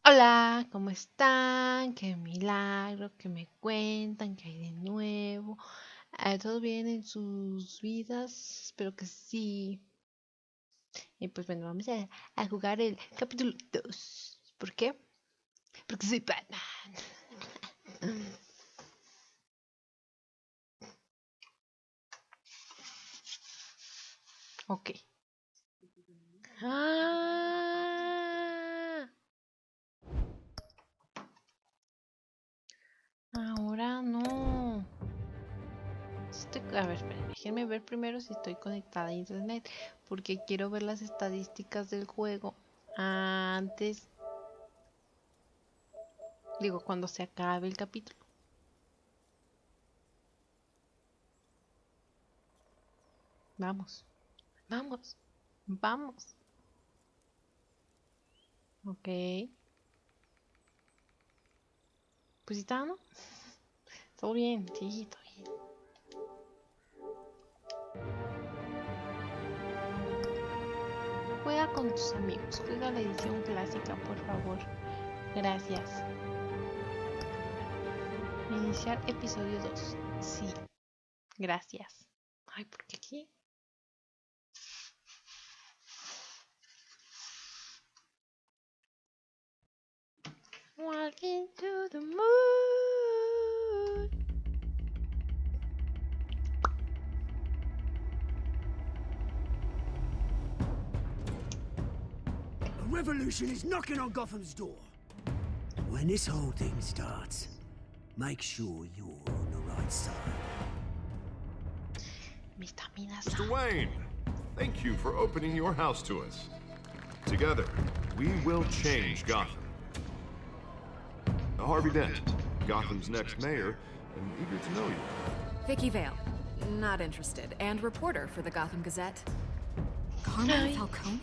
Hola, ¿cómo están? Qué milagro, que me cuentan, que hay de nuevo. ¿Todo bien en sus vidas? Espero que sí. Y pues bueno, vamos a jugar el capítulo 2. ¿Por qué? Porque soy Batman. Ok. Ah, ahora no. A ver, esperen, déjenme ver primero si estoy conectada a internet. Porque quiero ver las estadísticas del juego antes. Digo, cuando se acabe el capítulo. Vamos, vamos, vamos. Ok. Pues está, ¿no? Todo bien, sí, todo bien. Juega con tus amigos. Juega la edición clásica, por favor. Gracias. Iniciar episodio 2. Sí, gracias. Ay, ¿por qué aquí? Walking to the moon. A revolution is knocking on Gotham's door. When this whole thing starts, make sure you're on the right side. Mr. Wayne, thank you for opening your house to us. Together, we will change Gotham. Harvey Dent, Gotham's next mayor, and eager to know you. Vicky Vale, not interested, and reporter for the Gotham Gazette. Carmine Falcone?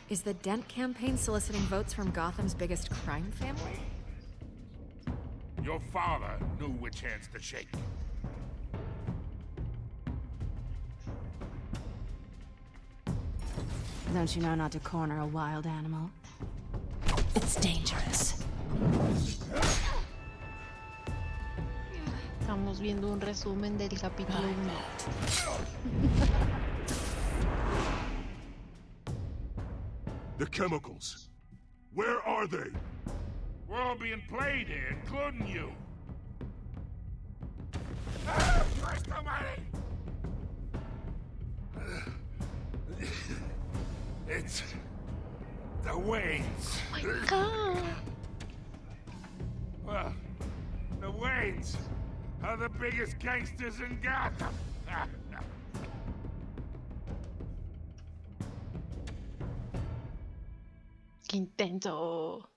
Is the Dent campaign soliciting votes from Gotham's biggest crime family? Your father knew which hands to shake. Don't you know not to corner a wild animal? It's dangerous. Estamos viendo un resumen del capítulo 1. The chemicals. Where are they? We're all being played here, including you. Christ almighty! It's the Waynes. Oh my god! Well, the Waynes are the biggest gangsters in Gotham. ¡Qué intenso!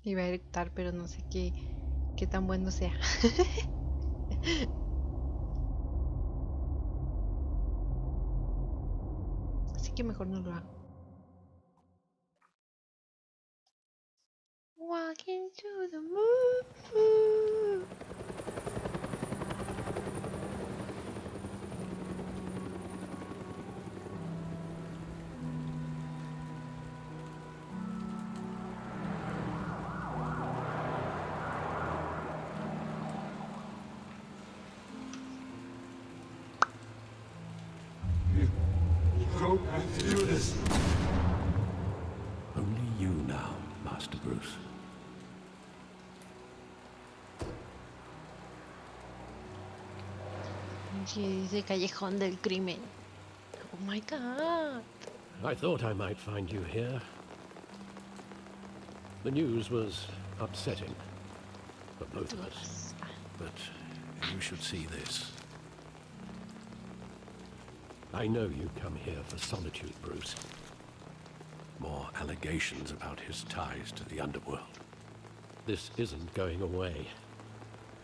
Iba a eructar, pero no sé qué tan bueno sea. Así que mejor no lo hago. Walking to the moon. Don't have to do this. Only you now, Master Bruce. Sí, dice Callejón del Crimen. Oh my god. I thought I might find you here. The news was upsetting for both of us. But you should see this. I know you come here for solitude, Bruce. More allegations about his ties to the underworld. This isn't going away.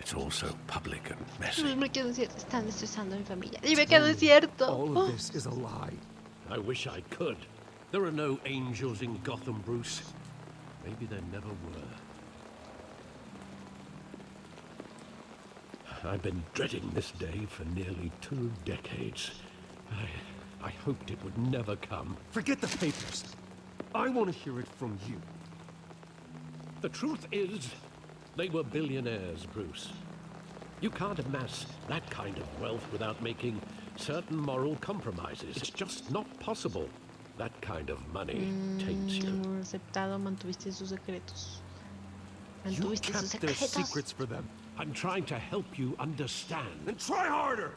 It's also public and messy. Dime que no es cierto. Están destrozando a mi familia. Dime que no es cierto. All of this is a lie. I wish I could. There are no angels in Gotham, Bruce. Maybe there never were. I've been dreading this day for nearly 2 decades. I hoped it would never come. Forget the papers. I want to hear it from you. The truth is, they were billionaires, Bruce. You can't amass that kind of wealth without making certain moral compromises. It's just not possible. That kind of money taints you. Aceptado, mantuviste sus secretos. You Mantuviste sus kept their secretos. secrets for them. I'm trying to help you understand. Then try harder!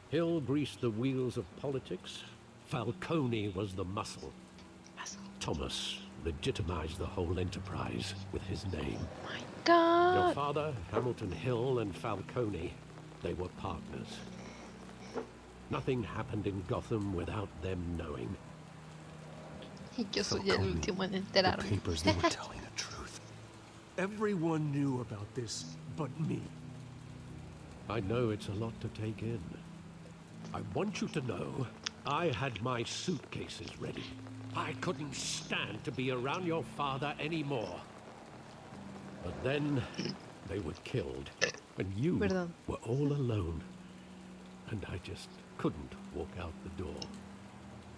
Hill greased the wheels of politics. Falcone was the muscle. Thomas legitimized the whole enterprise with his name. My Your God. father, Hamilton Hill, and Falcone, they were partners. Nothing happened in Gotham without them knowing. Y yo soy el Falcone, último en The enterarme. papers, they were telling the truth. Everyone knew about this but me. I know it's a lot to take in. I want you to know I had my suitcases ready. I couldn't stand to be around your father anymore. But then they were killed, and you Perdón. were all alone. And I just couldn't walk out the door.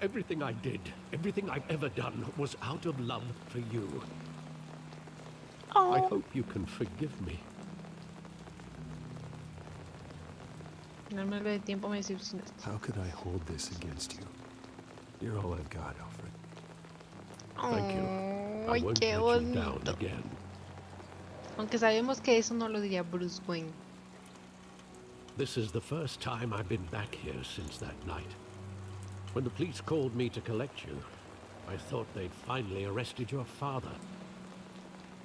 Everything I did, everything I've ever done, was out of love for you. I Oh. hope you can forgive me. Darme algo de tiempo me desilusionaste. How could I hold this against you? You're all I've got, Alfred. Thank you. I Ay, won't qué let you down bonito. again. Aunque sabemos que eso no lo diría Bruce Wayne. This is the first time I've been back here since that night. When the police called me to collect you, I thought they'd finally arrested your father.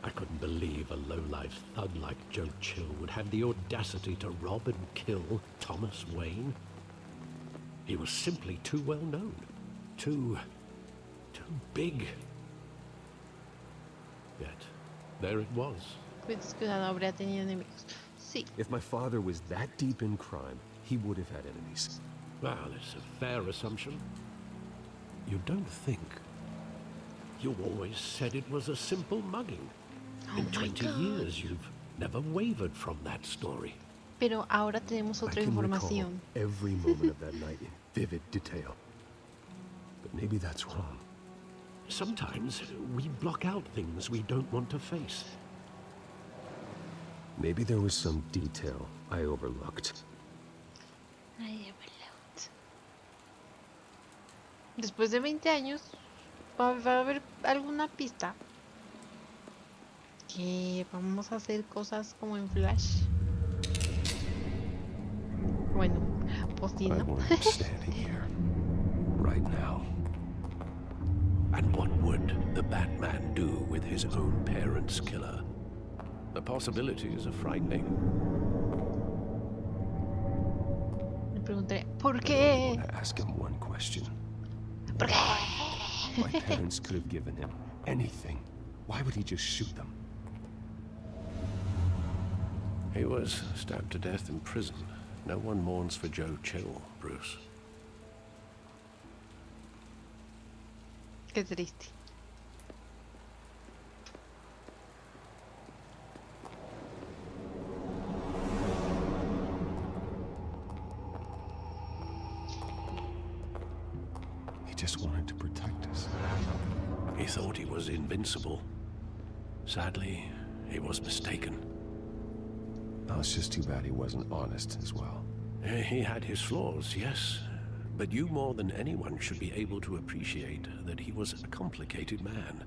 I couldn't believe a low-life thug like Joe Chill would have the audacity to rob and kill Thomas Wayne. He was simply too well known. Too big. Yet, there it was. Pues cuidado, habría tenido enemigos. Sí. If my father was that deep in crime, he would have had enemies. Well, it's a fair assumption. You don't think. You always said it was a simple mugging. Oh In my 20 God. years, you've never wavered from that story. Pero ahora tenemos I otra can información. recall every moment of that night in vivid detail. But maybe that's wrong. Sometimes we block out things we don't want to face. Maybe there was some detail I overlooked. Ay, overload. Después de 20 años, va a haber alguna pista. Que vamos a hacer cosas como en Flash. Bueno, pues sí, I ¿no? want him standing here, right now. And what would the Batman do with his own parents' killer? The possibilities are frightening. Le preguntaré, ¿por I only qué? want to ask him one question. ¿Por qué? My parents could have given him anything. Why would he just shoot them? He was stabbed to death in prison. No one mourns for Joe Chill, Bruce. Qué triste. He just wanted to protect us. He thought he was invincible. Sadly, he was mistaken. Oh, it's just too bad he wasn't honest as well. He had his flaws, yes. But you more than anyone should be able to appreciate that he was a complicated man.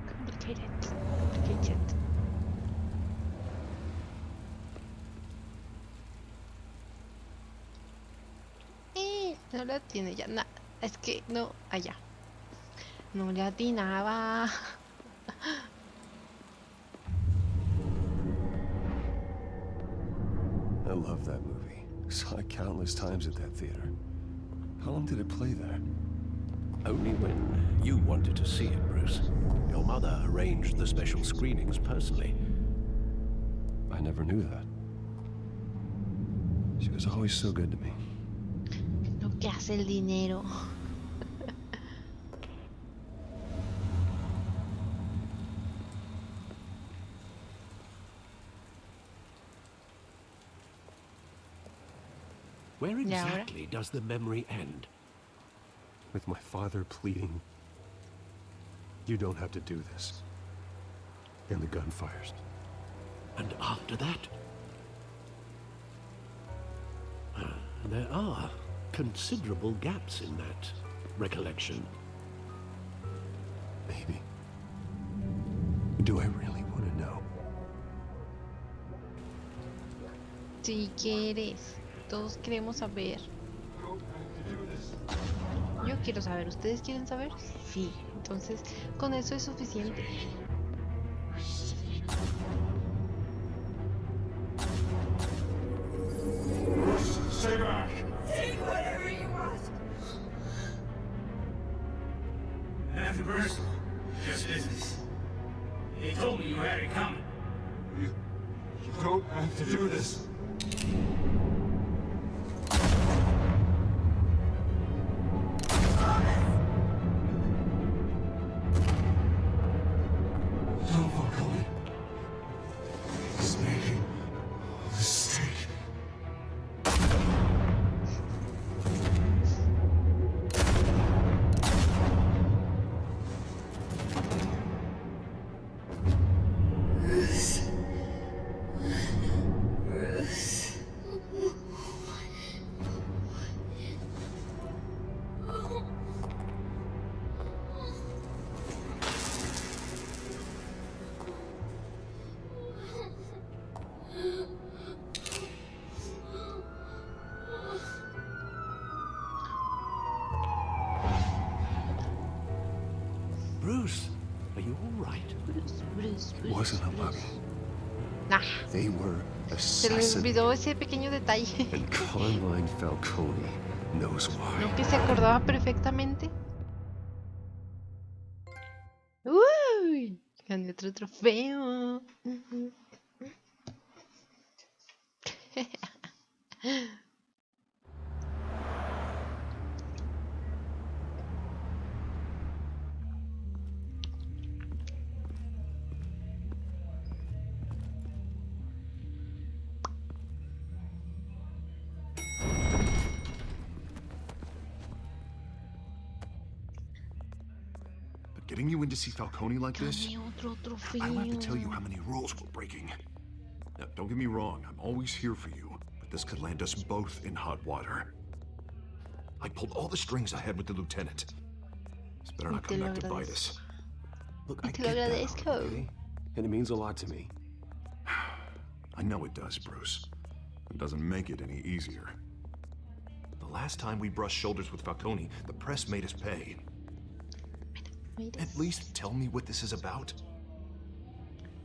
Complicated. Complicated. No la tiene ya. Es que no. Allá. No le atinaba. I love that movie. Saw it countless times at that theater. How long did it play there? Only when you wanted to see it, Bruce. Your mother arranged the special screenings personally. I never knew that. She was always so good to me. No ¿Qué hace el dinero? Where ¿Y ahora? exactly does the memory end? With my father pleading, "You don't have to do this." And the gun fires. And after that? There are considerable gaps in that recollection. Maybe. Do I really want to know? Si quieres, todos queremos saber. Yo quiero saber, ¿ustedes quieren saber? Sí, entonces con eso es suficiente. Stay back! Nothing personal. Just business. They told me you had it coming. You don't have to do this. Don't walk away. He's making a mistake. Bruce, are you all right? Bruce, It wasn't a mug. Nah, They were se le assassins. olvidó ese pequeño detalle. And Carmine Falcone knows why. ¿No que se acordaba perfectamente? ¡Uy! Gané otro trofeo. But getting you in to see Falcone like this, Gané otro I don't have to tell you trofeo. how many rules we're breaking. Now, don't get me wrong, I'm always here for you, but this could land us both in hot water. I pulled all the strings I had with the lieutenant. This better Y not te come lo back to bite agradezco. us. Look, Y I te lo get that, agradezco. okay? And it means a lot to me. I know it does, Bruce. It doesn't make it any easier. The last time we brushed shoulders with Falcone, the press made us pay. At least tell me what this is about.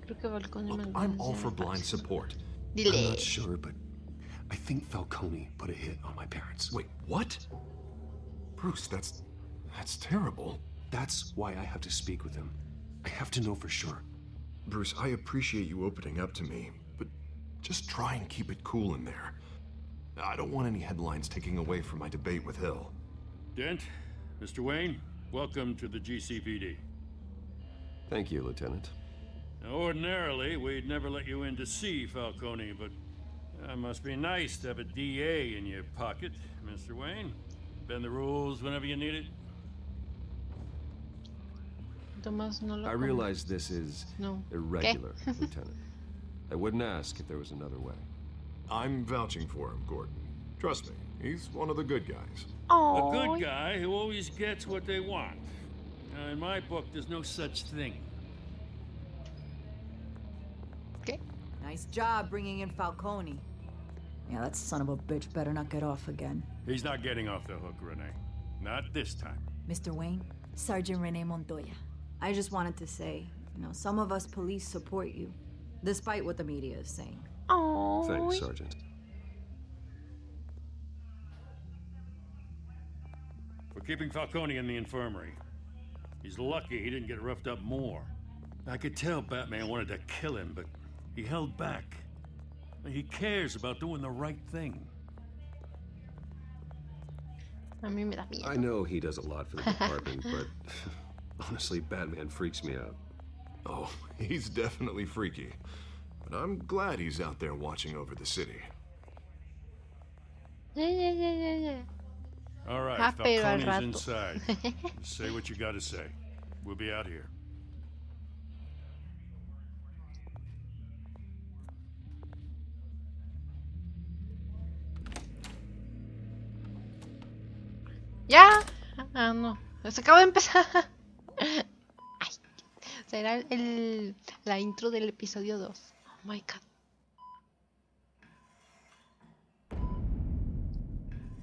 Creo que Falcone Look, mandó I'm un all for mensaje blind falso. support. I'm Dile. not sure, but I think Falcone put a hit on my parents. Wait, what? Bruce, that's terrible. That's why I have to speak with him. I have to know for sure. Bruce, I appreciate you opening up to me, but just try and keep it cool in there. I don't want any headlines taking away from my debate with Hill. Dent, Mr. Wayne, welcome to the GCPD. Thank you, Lieutenant. Now, ordinarily, we'd never let you in to see Falcone, but must be nice to have a DA in your pocket, Mr. Wayne. Bend the rules whenever you need it. Tomás, no lo I realize this is No. irregular, Lieutenant. I wouldn't ask if there was another way. I'm vouching for him, Gordon. Trust me, he's one of the good guys. A Oh, good guy who always gets what they want. In my book, there's no such thing. ¿qué? Nice job bringing in Falcone. Yeah, that son of a bitch better not get off again. He's not getting off the hook, Renee. Not this time. Mr. Wayne, Sergeant Renee Montoya. I just wanted to say, some of us police support you, despite what the media is saying. Oh. Thanks, Sergeant. We're keeping Falcone in the infirmary. He's lucky he didn't get roughed up more. I could tell Batman wanted to kill him, but he held back. He cares about doing the right thing. A mí me da miedo. I know he does a lot for the department, but honestly, Batman freaks me out. Oh, he's definitely freaky. But I'm glad he's out there watching over the city. All right, Pero al Falcone's rato. inside. Say what you gotta say. We'll be out here. ¿Ya? Ah, no. Se acaba de empezar. Ay, será la intro del episodio 2. Oh my god.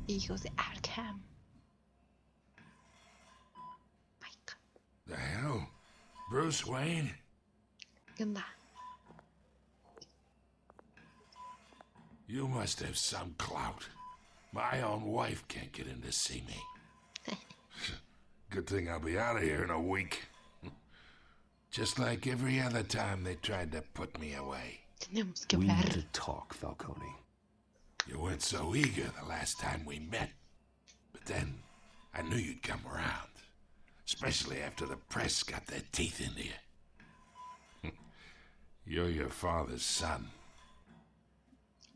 Hijos de Arkham. My god. The hell? Bruce Wayne? ¿Qué onda? You must have some clout. My own wife can't get in to see me. Good thing I'll be out of here in a week. Just like every other time they tried to put me away. Tenemos que We hablar. need to talk, Falcone. You weren't so eager the last time we met. But then, I knew you'd come around. Especially after the press got their teeth into you. You're your father's son.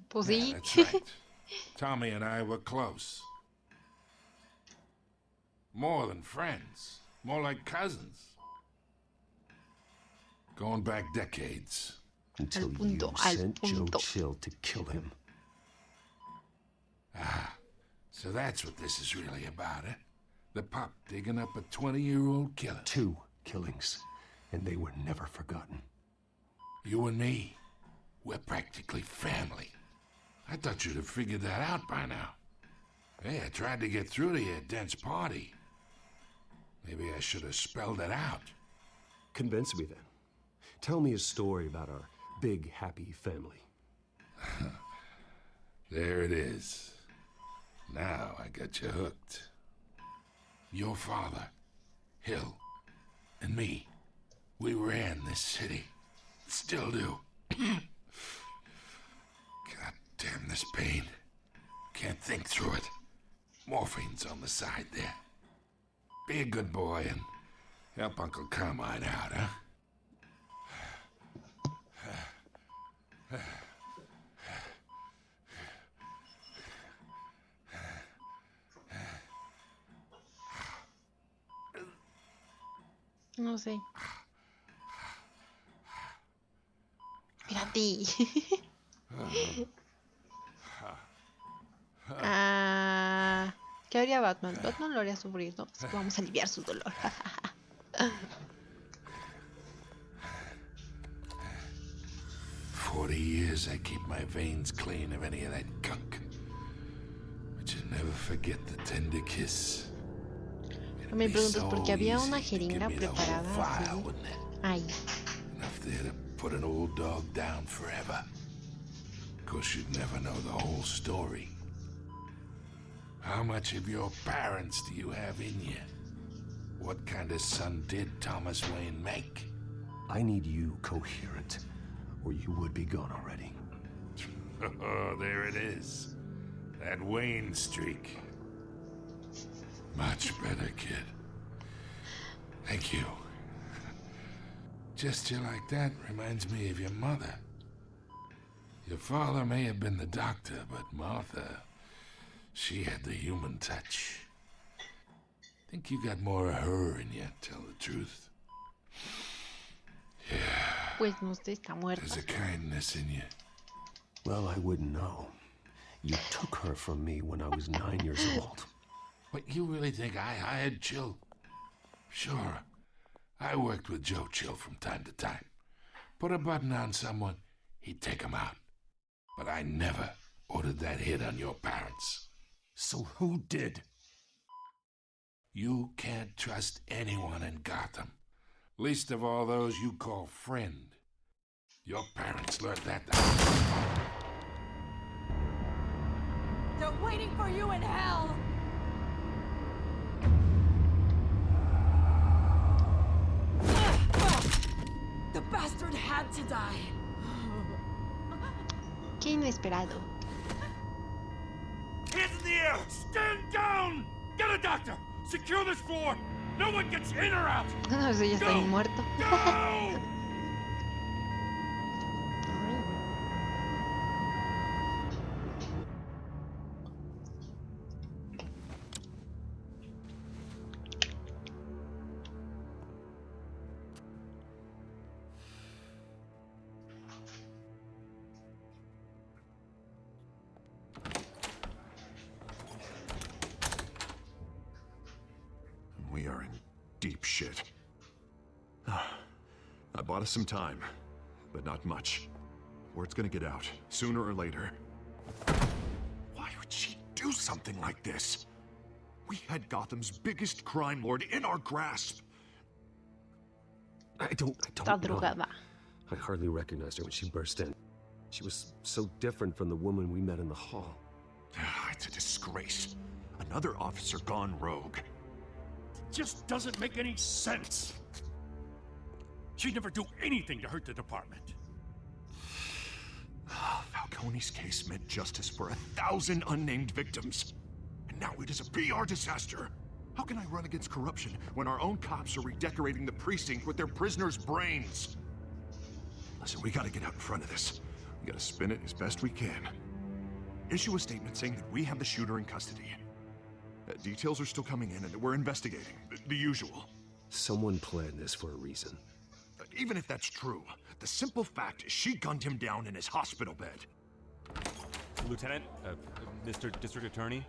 Pues Yeah, sí. that's right. Tommy and I were close. More than friends. More like cousins. Going back decades. Until punto, you al sent Joe punto. Chill to kill him. Ah, so that's what this is really about, eh? The pup digging up a 20-year-old killer. 2 killings, and they were never forgotten. You and me, we're practically family. I thought you'd have figured that out by now. Hey, I tried to get through to you at Dent's party. Maybe I should have spelled it out. Convince me then. Tell me a story about our big, happy family. There it is. Now I got you hooked. Your father, Hill, and me, we ran this city. Still do. God damn this pain. Can't think through it. Morphine's on the side there. Be a good boy and help Uncle Carmine out, huh? No sé. Mira a ti. ¿Qué haría Batman? Batman lo haría sufrir, ¿no? Así que vamos a aliviar su dolor. 40 years I keep my veins clean of any of that gunk. But you never forget the tender kiss. No me preguntes porque había una jeringa preparada así. Ahí. Enough there to put an old dog down forever. Of course, you'd never know the whole story. How much of your parents do you have in you? What kind of son did Thomas Wayne make? I need you coherent, or you would be gone already. Oh, there it is. That Wayne streak. Much better, kid. Thank you. Gesture like that reminds me of your mother. Your father may have been the doctor, but Martha, she had the human touch. Think you got more of her in you, tell the truth. Yeah. Pues no sé, está muerta. There's a kindness in you. Well, I wouldn't know. You took her from me when I was 9 years old. What, you really think I hired Chill? Sure. I worked with Joe Chill from time to time. Put a button on someone, he'd take him out. But I never ordered that hit on your parents. So who did? You can't trust anyone in Gotham. Least of all those you call friend. Your parents learned that. They're waiting for you in hell! The bastard had to die. Qué inesperado. Hands in the air! Stand down! Get a doctor! Secure this floor! No one gets in or out! No, eso ya está Go! bien muerto. Go! We are in deep shit. I bought us some time, but not much. Word's gonna get out, sooner or later. Why would she do something like this? We had Gotham's biggest crime lord in our grasp. I don't Está know. drogada. I hardly recognized her when she burst in. She was so different from the woman we met in the hall. It's a disgrace. Another officer gone rogue. Just doesn't make any sense. She'd never do anything to hurt the department. Falcone's case meant justice for 1,000 unnamed victims. And now it is a PR disaster. How can I run against corruption when our own cops are redecorating the precinct with their prisoners' brains? Listen, we gotta get out in front of this. We gotta spin it as best we can. Issue a statement saying that we have the shooter in custody. Details are still coming in and we're investigating. The usual. Someone planned this for a reason. Even if that's true, the simple fact is she gunned him down in his hospital bed. Lieutenant, Mr. District Attorney,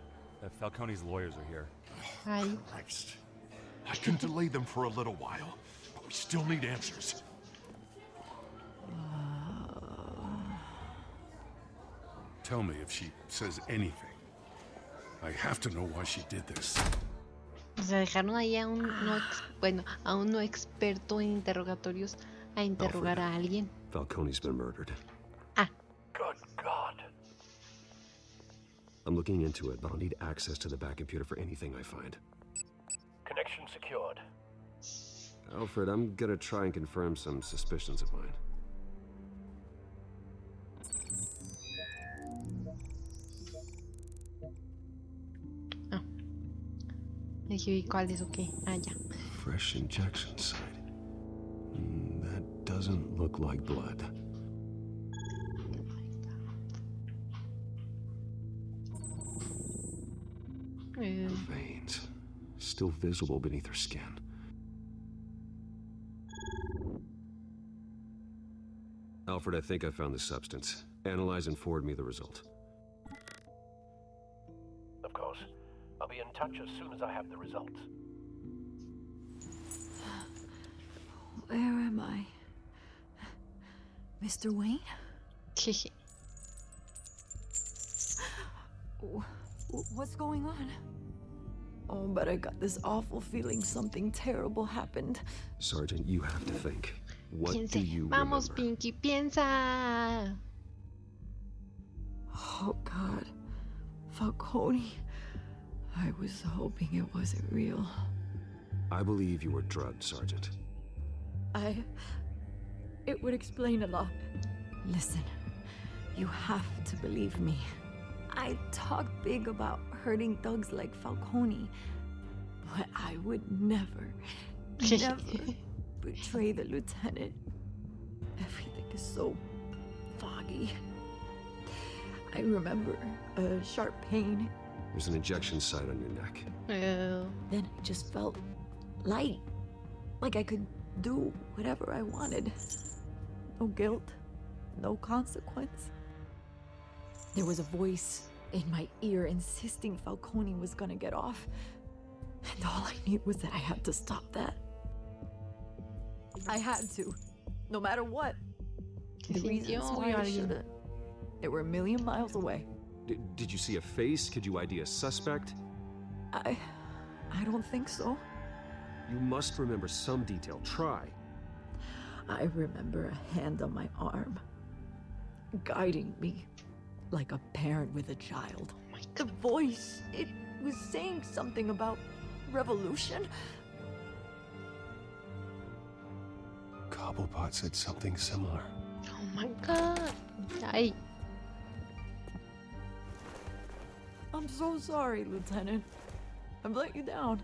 Falcone's lawyers are here. Ay. Christ. I can delay them for a little while, but we still need answers. Tell me if she says anything. I have to know why she did this. O sea, dejaron ahí a un a un no experto en interrogatorios a interrogar a alguien. Falcone's been murdered. Ah. Good God. I'm looking into it, but I'll need access to the back computer for anything I find. Connection secured. Alfred, I'm gonna try and confirm some suspicions of mine. Dije, ¿cuál es o qué? Ah, ya. Fresh injection site. That doesn't look like blood. Veins. Still visible beneath her skin. Alfred, I think I found the substance. Analyze and forward me the result. Of course. I'll be in touch as soon as I have the results. Where am I? Mr. Wayne? What's going on? Oh, but I got this awful feeling something terrible happened. Sergeant, you have to think. What Piense. do you Vamos, remember? Pinky, piensa. Oh, God. Falcone. I was hoping it wasn't real. I believe you were drugged, Sergeant. It would explain a lot. Listen, you have to believe me. I talk big about hurting thugs like Falcone, but I would never betray the lieutenant. Everything is so foggy. I remember a sharp pain. There's an injection site on your neck. Then it just felt light, like I could do whatever I wanted. No guilt, no consequence. There was a voice in my ear insisting Falcone was gonna get off. And all I knew was that I had to stop that. I had to, no matter what. The reasons why I should've, they were a million miles away. Did you see a face? Could you ID a suspect? I don't think so. You must remember some detail. Try. I remember a hand on my arm, guiding me like a parent with a child. The voice, it was saying something about revolution. Cobblepot said something similar. Oh my God. Ay. I'm so sorry, Lieutenant. I've let you down.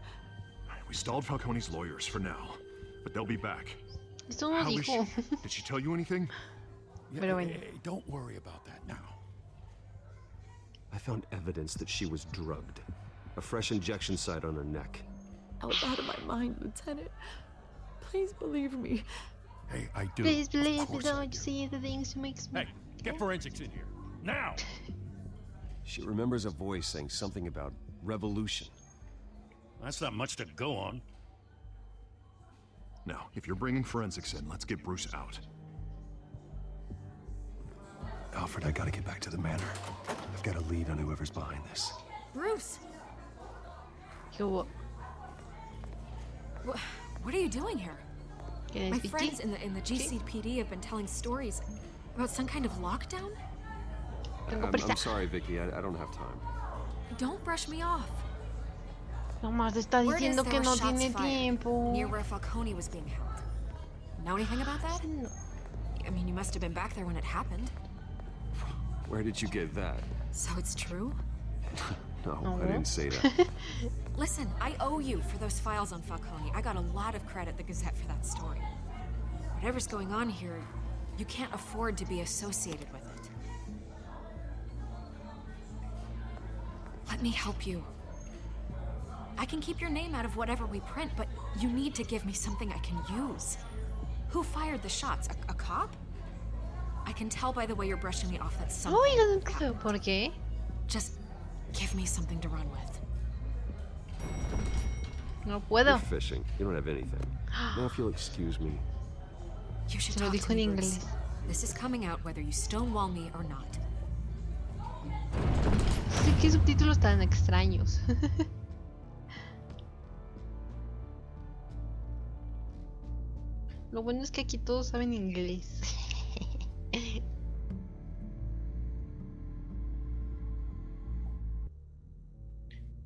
We stalled Falcone's lawyers for now, but they'll be back. Esto no How is dijo. she? Did she tell you anything? Yeah, hey, don't worry about that now. I found evidence that she was drugged. A fresh injection site on her neck. I was out of my mind, Lieutenant. Please believe me. Hey, I do. Please Of believe me, course I don't do. you see the things you makes me. Hey, get forensics in here. Now! She remembers a voice saying something about revolution. That's not much to go on. Now, if you're bringing forensics in, let's get Bruce out. Alfred, I gotta get back to the manor. I've got a lead on whoever's behind this. Bruce! ¿Qué hubo? What are you doing here? ¿Quieres My pichi? friends in the GCPD have been telling stories about some kind of lockdown. Tengo prisa. I'm sorry, Vicky. I don't have time. Don't brush me off. Nomás está Word is diciendo there que were no shots tiene fired tiempo. near where Falcone was being held. Know anything about that? No. I mean, you must have been back there when it happened. Where did you get that? So it's true? No, I didn't say that. Listen, I owe you for those files on Falcone. I got a lot of credit at the Gazette for that story. Whatever's going on here, you can't afford to be associated with it. Let me help you. I can keep your name out of whatever we print, but you need to give me something I can use. Who fired the shots? A cop? I can tell by the way you're brushing me off that something. Oigan, ¿por qué? Just give me something to run with. No You're puedo. fishing. You don't have anything. Now, if you'll excuse me. You should Se lo talk dijo to me, en Bruce. inglés. This is coming out whether you stonewall me or not. Sí, qué subtítulos tan extraños. Lo bueno es que aquí todos saben inglés.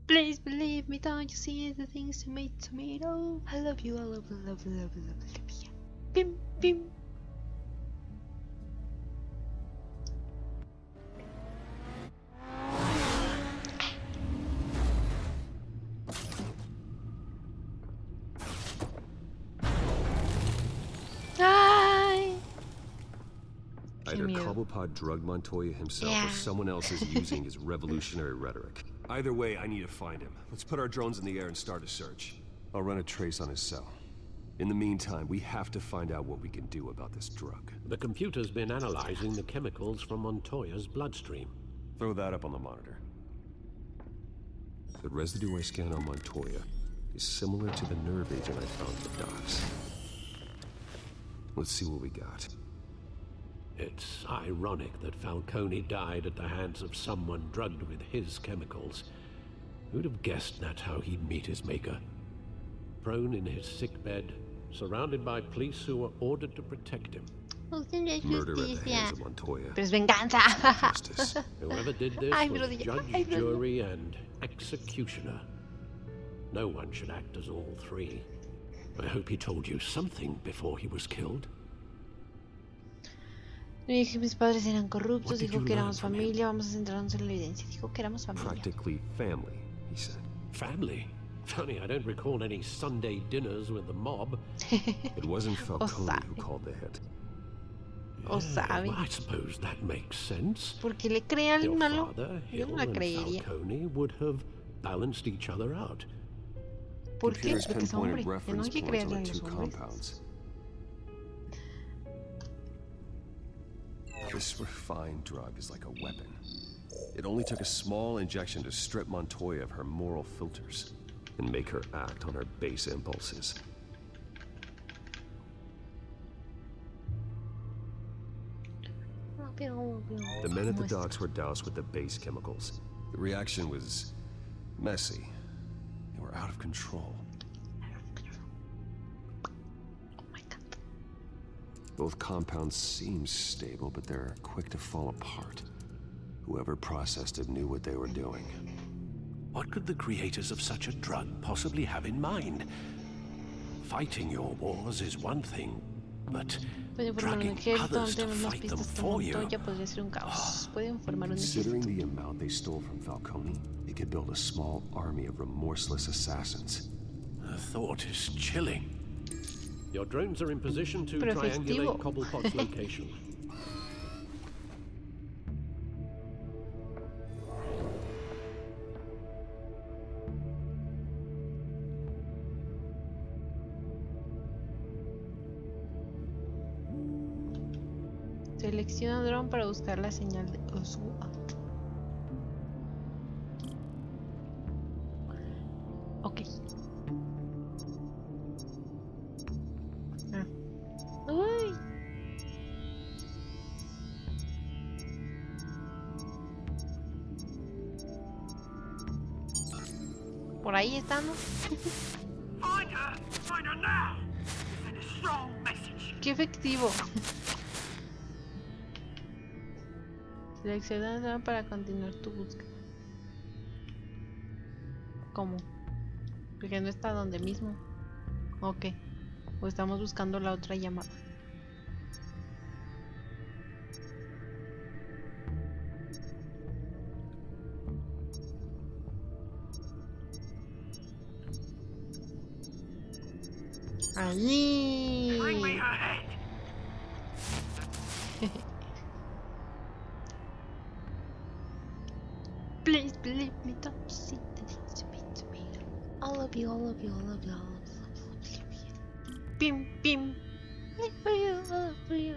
Please believe me, don't you see the things you made to me? Oh, I love you, I love you, love you, love you, love you, love you. Pim, pim. Ay. Either miedo. Cobblepot drugged Montoya himself Yeah. or someone else is using his revolutionary rhetoric. Either way, I need to find him. Let's put our drones in the air and start a search. I'll run a trace on his cell. In the meantime, we have to find out what we can do about this drug. The computer's been analyzing the chemicals from Montoya's bloodstream. Throw that up on the monitor. The residue I scanned on Montoya is similar to the nerve agent I found at the docks. Let's see what we got. It's ironic that Falcone died at the hands of someone drugged with his chemicals. Who'd have guessed that's how he'd meet his maker? Prone in his sickbed, surrounded by police who were ordered to protect him. Murder at the hands of Montoya. Pero es venganza. Justice. Whoever did this Ay, was me lo dije. judge, Ay, me lo- jury, and executioner. No one should act as all three. I hope he told you something before he was killed. No dije que mis padres eran What corruptos, did dijo you que learn éramos from him? familia, vamos a centrarnos en la evidencia. Dijo que éramos familia. Practically family, he said. Family? Funny, I don't recall any Sunday dinners with the mob. It wasn't Falcone sabe. who called the hit. O sabe. Well, I suppose that makes sense. Porque le cree al Your malo. father, Yo Hill, no la and creería. Falcone would have balanced each other out. ¿Por qué? Computers Porque es hombre. pinpointed Ya no reference hay que points creerle on a the los two hombres. compounds. This refined drug is like a weapon. It only took a small injection to strip Montoya of her moral filters and make her act on her base impulses. The men at the docks were doused with the base chemicals. The reaction was messy. They were out of control. Both compounds seem stable, but they're quick to fall apart. Whoever processed it knew what they were doing. What could the creators of such a drug possibly have in mind? Fighting your wars is one thing, but Pueden formar un dragging ejército, no others to tenemos más fight them pistas que for you. Montoya, podría ser un caos. Pueden formar un Considering ejército. the amount they stole from Falcone, they could build a small army of remorseless assassins. The thought is chilling. Your drones are in position to Pero efectivo. triangulate Cobblepot's location. Selecciona dron para buscar la señal de Oswald. Ok. Ah. Uy. Por ahí están, ¿no? Qué efectivo. Selecciona para continuar tu búsqueda. ¿Cómo? Porque no está donde mismo. Ok. O estamos buscando la otra llamada. Ahí. Please believe me, don't see this to me. All of you, all of you, all of you, all of you. Pim, pim. All of you, all of you.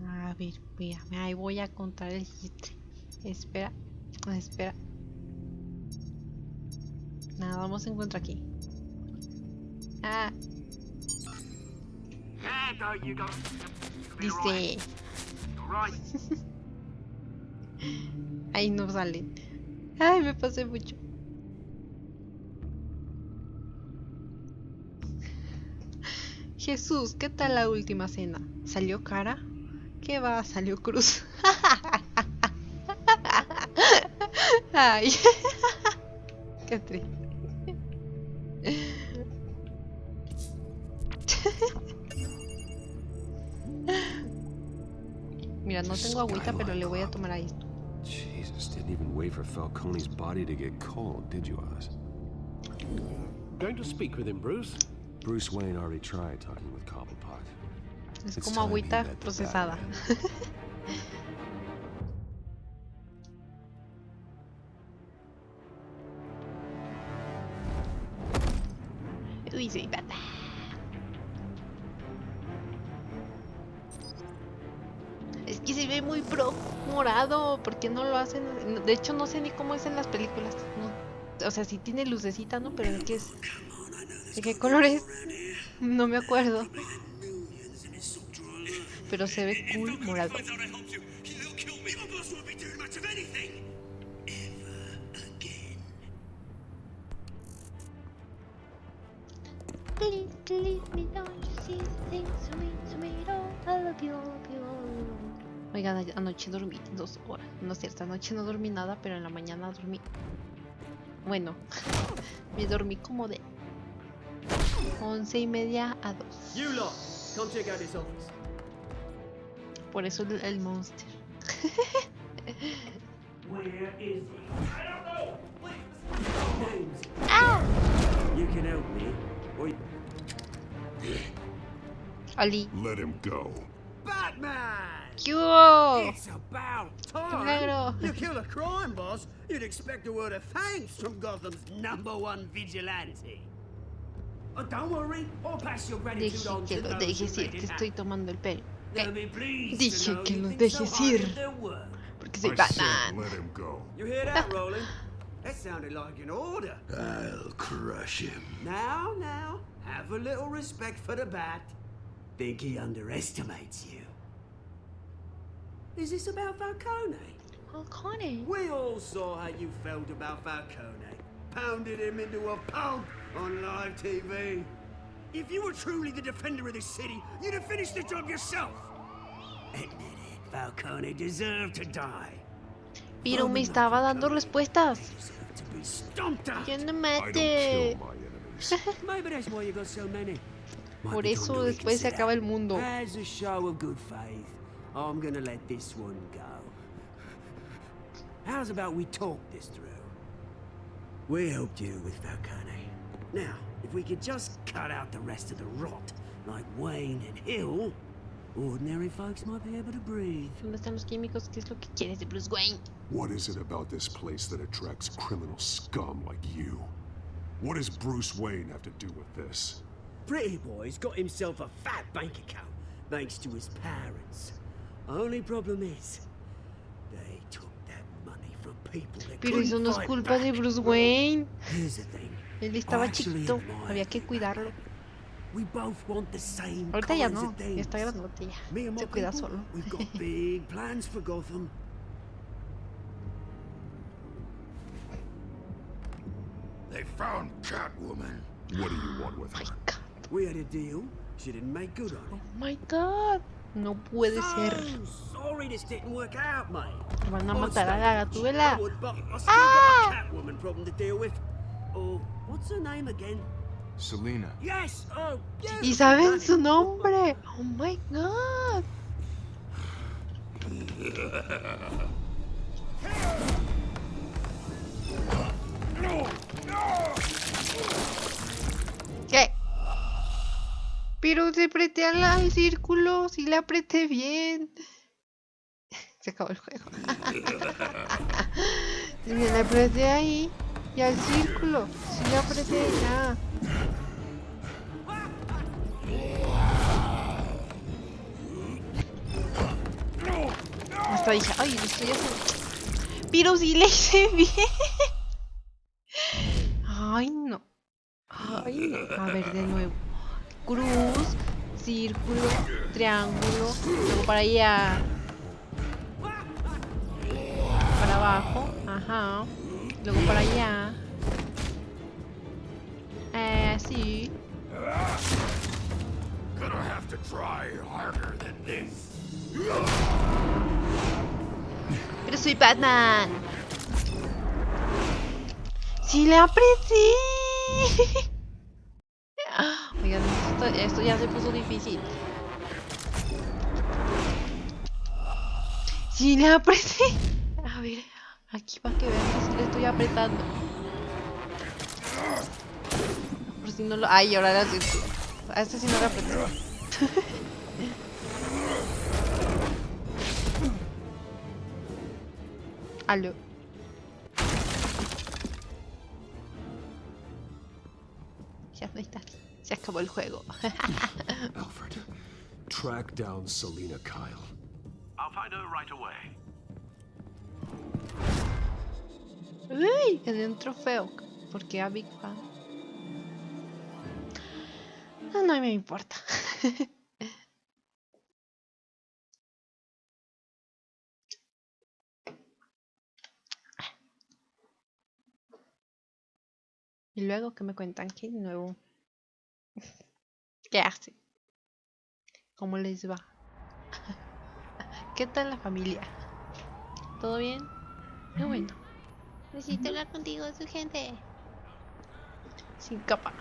A ver, espérame, ahí voy a contar el chiste. Espera, espera. Nada, vamos a encontrar aquí. Ah. Dice. Ahí no salen. Ay, me pasé mucho. Jesús, ¿qué tal la última cena? ¿Salió cara? ¿Qué va? Salió cruz. Ay. Qué triste. Mira, no tengo agüita, pero le voy a tomar a esto. Jesus, didn't even wait for Falcone's body to get cold, did you, Oz? Going to speak with him, Bruce? Bruce Wayne already tried talking with Cobblepot. Es It's como time he agüita met the procesada. Batman. Uy, soy Batman. Es que se ve muy pro morado. ¿Por qué no lo hacen? De hecho, no sé ni cómo es en las películas. No. O sea, sí tiene lucecita, ¿no? Pero ¿de qué es? ¿De qué color es? No me acuerdo. Pero se ve cool morado. Please believe me, don't you see things sweet, I love you, all of you. Oigan, anoche dormí 2 horas. No es cierto, anoche no dormí nada, pero en la mañana dormí. Bueno, me dormí como de 11:30 a 2. You lot, come check out this office. Por eso el monster. Where is he? I don't know. Please. ¡Ah! You can help me. Ali. Let him go. Batman! ¿Qué hubo? It's about ¡Qué milagro! time! You kill a crime boss, you'd expect a word of thanks from Gotham's #1 vigilante. Oh, don't worry, I'll pass your gratitude Dije on que to lo those who dejes ir, made que it estoy happen. tomando el pelo. They'll be pleased to Dije know que you lo think so dejes highly ir. of their work. Porque soy I Batman. said let him go. You hear that, Roland? That sounded like an order. I'll crush him. Now, have a little respect for the Bat. Think he underestimates you. Is this about Falcone? Falcone. We all saw how you felt about Falcone. Pounded him into a pulp on live TV. If you were truly the defender of this city, you'd have finished the job yourself. Admit it, Falcone deserved to die. Pero me estaba dando respuestas. Yo no mate. Maybe that's why you got so many. Por eso después se acaba el mundo. As a show of good faith, I'm gonna let this one go. How's about we talk this through? We helped you with Falcone. Now, if we could just cut out the rest of the rot, like Wayne and Hill, ordinary folks might be able to breathe. ¿Dónde están los químicos? ¿Qué es lo que quieres de Bruce Wayne? What is it about this place that attracts criminal scum like you? What does Bruce Wayne have to do with this? Pretty Boy's got himself a fat bank account, thanks to his parents. Only problem is, they took that money from people that Pero eso no es culpa de Bruce Wayne. Here's the thing. Él estaba chiquito, había que cuidarlo. Ahorita ya no, ya está grandote ya. Se cuida solo. We've got big plans for Gotham. They found Catwoman. What do you want with her? We had a deal. She didn't make good on it. Oh my god. No puede ser. Sorry this didn't work out, mate. Van a matar a la Gatúbela. ¡Ah! Catwoman problem to deal with. Oh, what's her name again? Selina. Yes. Oh, yeah. Y saben su nombre. Oh my god. ¿Qué? Pero se apreté al círculo, sí le apreté bien. Se acabó el juego. Me le apreté ahí y al círculo. Sí le apreté ya. Hasta dije, ay, lo estoy haciendo. Pero sí le hice bien. Ay, no. Ay, no. A ver, de nuevo. Cruz, círculo, triángulo, luego para allá, para abajo, ajá, luego para allá, sí. Gonna have to try harder than this. Pero soy Batman. Sí le apreté. Oigan, esto ya se puso difícil. Sí le apreté. A ver, aquí para que vean que sí le estoy apretando. Por si no lo... Ay, ahora la círculo. A este sí no le apreté. Aló. Ya no está. Se acabó el juego. Alfred, track down Selina Kyle. I'll find her right away. Uy, gané un trofeo. Porque a Big Fan. No, no me importa. Y luego que me cuentan que de nuevo. ¿Qué hacen? ¿Cómo les va? ¿Qué tal la familia? ¿Todo bien? Qué bueno. Necesito hablar contigo, su gente. Sin capa.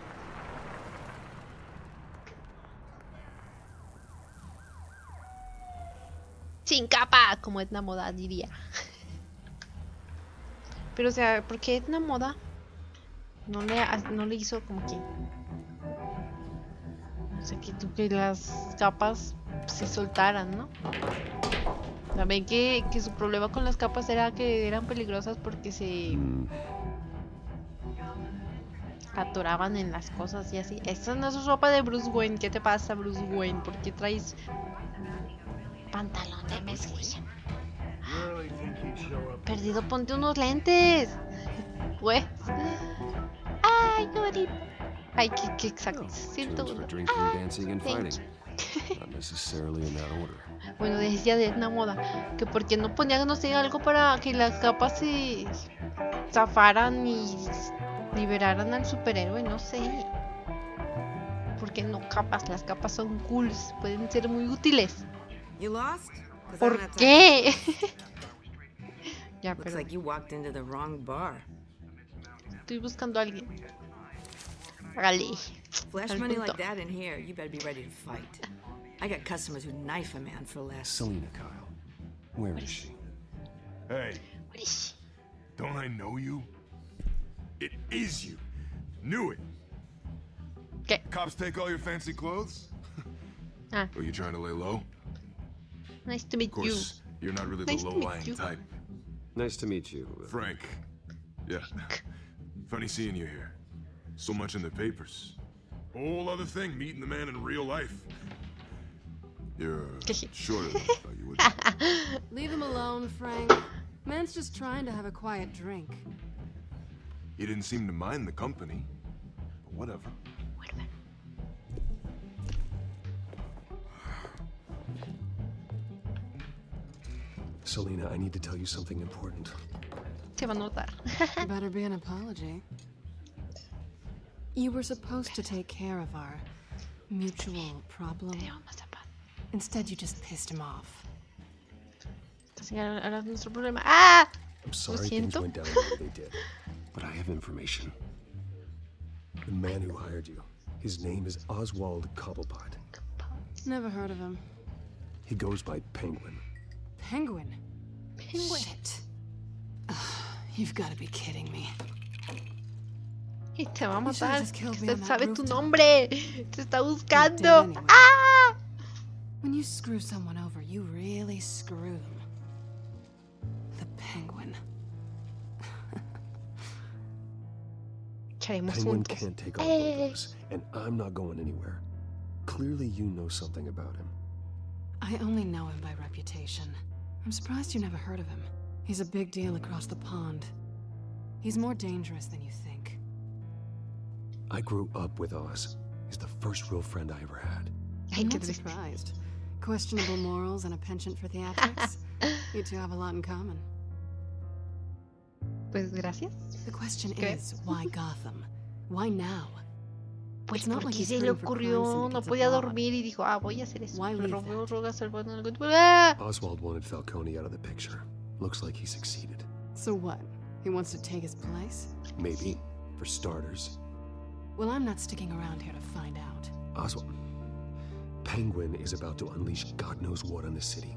Sin capa, como Edna Moda diría. Pero o sea, ¿por qué Edna Moda no le hizo como que... O sea, que las capas se soltaran, ¿no? También que su problema con las capas era que eran peligrosas porque se atoraban en las cosas y así. Esta no es ropa de Bruce Wayne. ¿Qué te pasa, Bruce Wayne? ¿Por qué traes pantalón de mezclilla? Perdido, ponte unos lentes. Pues. Ay, qué bonito. Ay, qué exacto. Siento. Drinking, dancing, and fighting. Not necessarily in that order. Bueno, decía de Edna Moda que porque no ponían, no sé, algo para que las capas se zafaran y liberaran al superhéroe, no sé. Porque no capas, las capas son cool, pueden ser muy útiles. ¿Por qué? Ya, Looks pero like you walked into the wrong bar. estoy buscando a alguien. Hágale. Flash Al money punto. like that in here, you better be ready to fight. I got customers who knife a man for less. Selena Kyle. Where is she? Hey, What is she? don't I know you? It is you. Knew it. Okay. Cops take all your fancy clothes? Ah, Are you trying to lay low? nice to meet Of course, you're not really Nice the to meet low-lying you. type. Nice to meet you. Frank. Yeah. Funny seeing you here. So much in the papers. Whole other thing, meeting the man in real life. You're shorter than I thought you would be. Leave him alone, Frank. Man's just trying to have a quiet drink. He didn't seem to mind the company. But whatever. Selena, I need to tell you something important. Se va a notar. Better be an apology. You were supposed to take care of our mutual problem. Instead, you just pissed him off. Así ahora es nuestro problema. ¡Ah! I'm Lo sorry things siento. went down the way they did, but I have information. The man who hired you, his name is Oswald Cobblepot. Never heard of him. He goes by Penguin. Penguin? Shit. Ugh, you've got to be kidding me. Y te va a You should've matar. just killed me Usted on that sabe tu rooftop. nombre. Te está You're buscando. dead anyway. ¡Ah! When you screw someone over, you really screw them. The Penguin. Echaremos Penguin juntos. can't take on both of us, and I'm not going anywhere. Clearly you know something about him. I only know him by reputation. I'm surprised you never heard of him. He's a big deal across the pond. He's more dangerous than you think. I grew up with Oz. He's the first real friend I ever had. I'm not surprised. Questionable morals and a penchant for theatrics. You two have a lot in common. Pues gracias. The question ¿Qué? is, why Gotham? Why now? Pues It's not porque like he's se le hunting for crime ocurrió, no syndicates podía abroad. dormir y dijo, ah, voy a hacer eso. Why Me leave robó that? drogas, el bueno, el good. ¡Ah! Oswald wanted Falcone out of the picture. Looks like he succeeded. So what? He wants to take his place? Maybe, for starters. Well, I'm not sticking around here to find out. Oswald. Penguin is about to unleash God knows what on the city.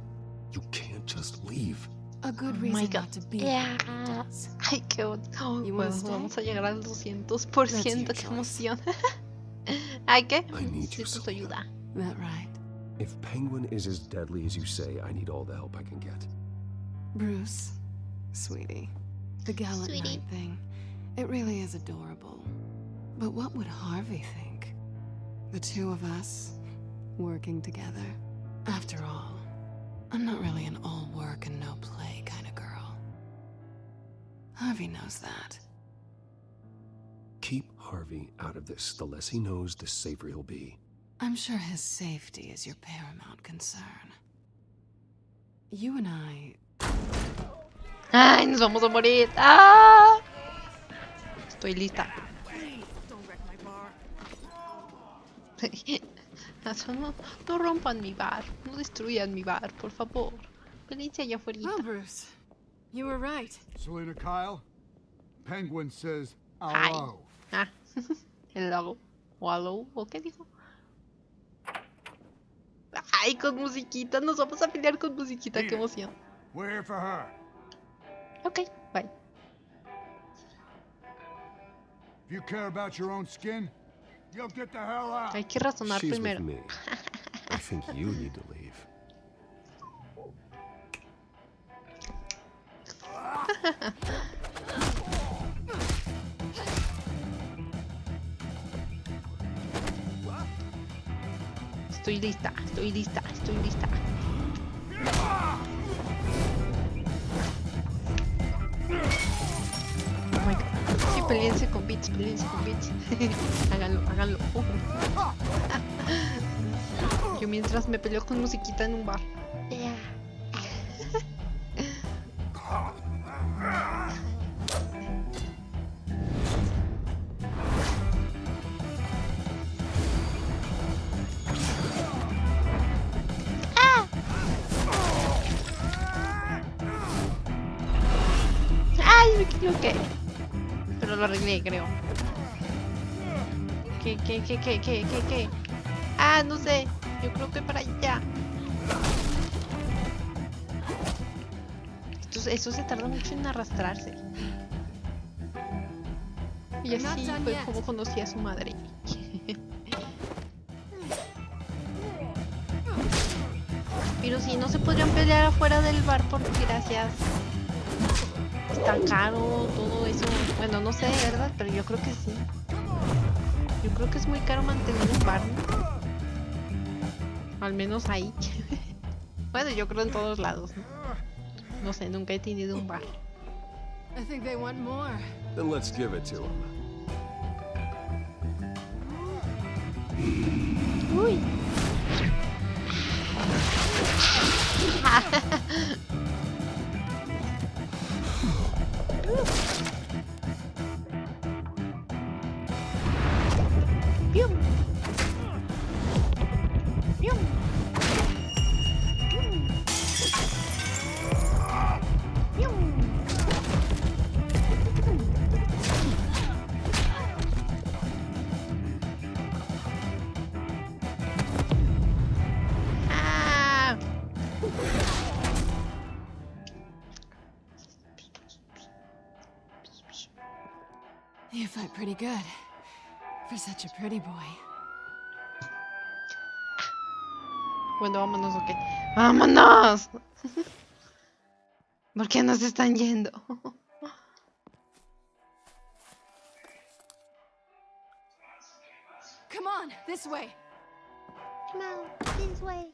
You can't just leave. A good Oh reason my not God. to be Yeah. here, he does. Ay, qué bonito. You wanna Bueno, stay? vamos a llegar al 200%. That's Qué your choice. emoción. ¿Ay, qué? I need you, Necesito tu ayuda. That right? If Penguin is as deadly as you say, I need all the help I can get. Bruce, sweetie, the gallant Sweetie. knight thing, it really is adorable. But what would Harvey think? The two of us, working together. After all, I'm not really an all work and no play kind of girl. Harvey knows that. Keep Harvey out of this. The less he knows, the safer he'll be. I'm sure his safety is your paramount concern. You and I... Ay, nos vamos a morir. ¡Ah! Estoy lista. Don't wreck my bar. Eso no, no rompan mi bar. No destruyan mi bar, por favor. Pelense allá afuera. Well, Bruce, you were right. Selena Kyle, Penguin says Hi. hello. Ah, hello. O hello. ¿O qué dijo? Ay, con musiquita. Nos vamos a pelear con musiquita. Qué emoción. We're here for her. Ok, bye. If you care about your own skin, you'll get the hell out. Hay que razonar She's primero. with me. I think you need to leave. Estoy lista, estoy lista, estoy lista. Oh my God. Sí, peleense con bits, peleense con bits. Háganlo, háganlo. Yo mientras me peleo con musiquita en un bar. qué? Pero lo arreglé, creo. ¿Qué? Ah, no sé. Yo creo que para allá. Eso se tarda mucho en arrastrarse. Y así fue como conocí a su madre. Pero sí, no se podrían pelear afuera del bar porque gracias. Está caro todo eso. Bueno, no sé, ¿verdad? Pero yo creo que sí. Yo creo que es muy caro mantener un bar, ¿no? Al menos ahí. Bueno, yo creo en todos lados, ¿no? No sé, nunca he tenido un bar. I think they want more. Then let's give it to him. Uy. Pium. Pium. Ah. You fight pretty good. For such a pretty boy. Bueno, vámonos, ok. ¡Vámonos! ¿Por qué nos están yendo? Come on, this way. Come on, this way.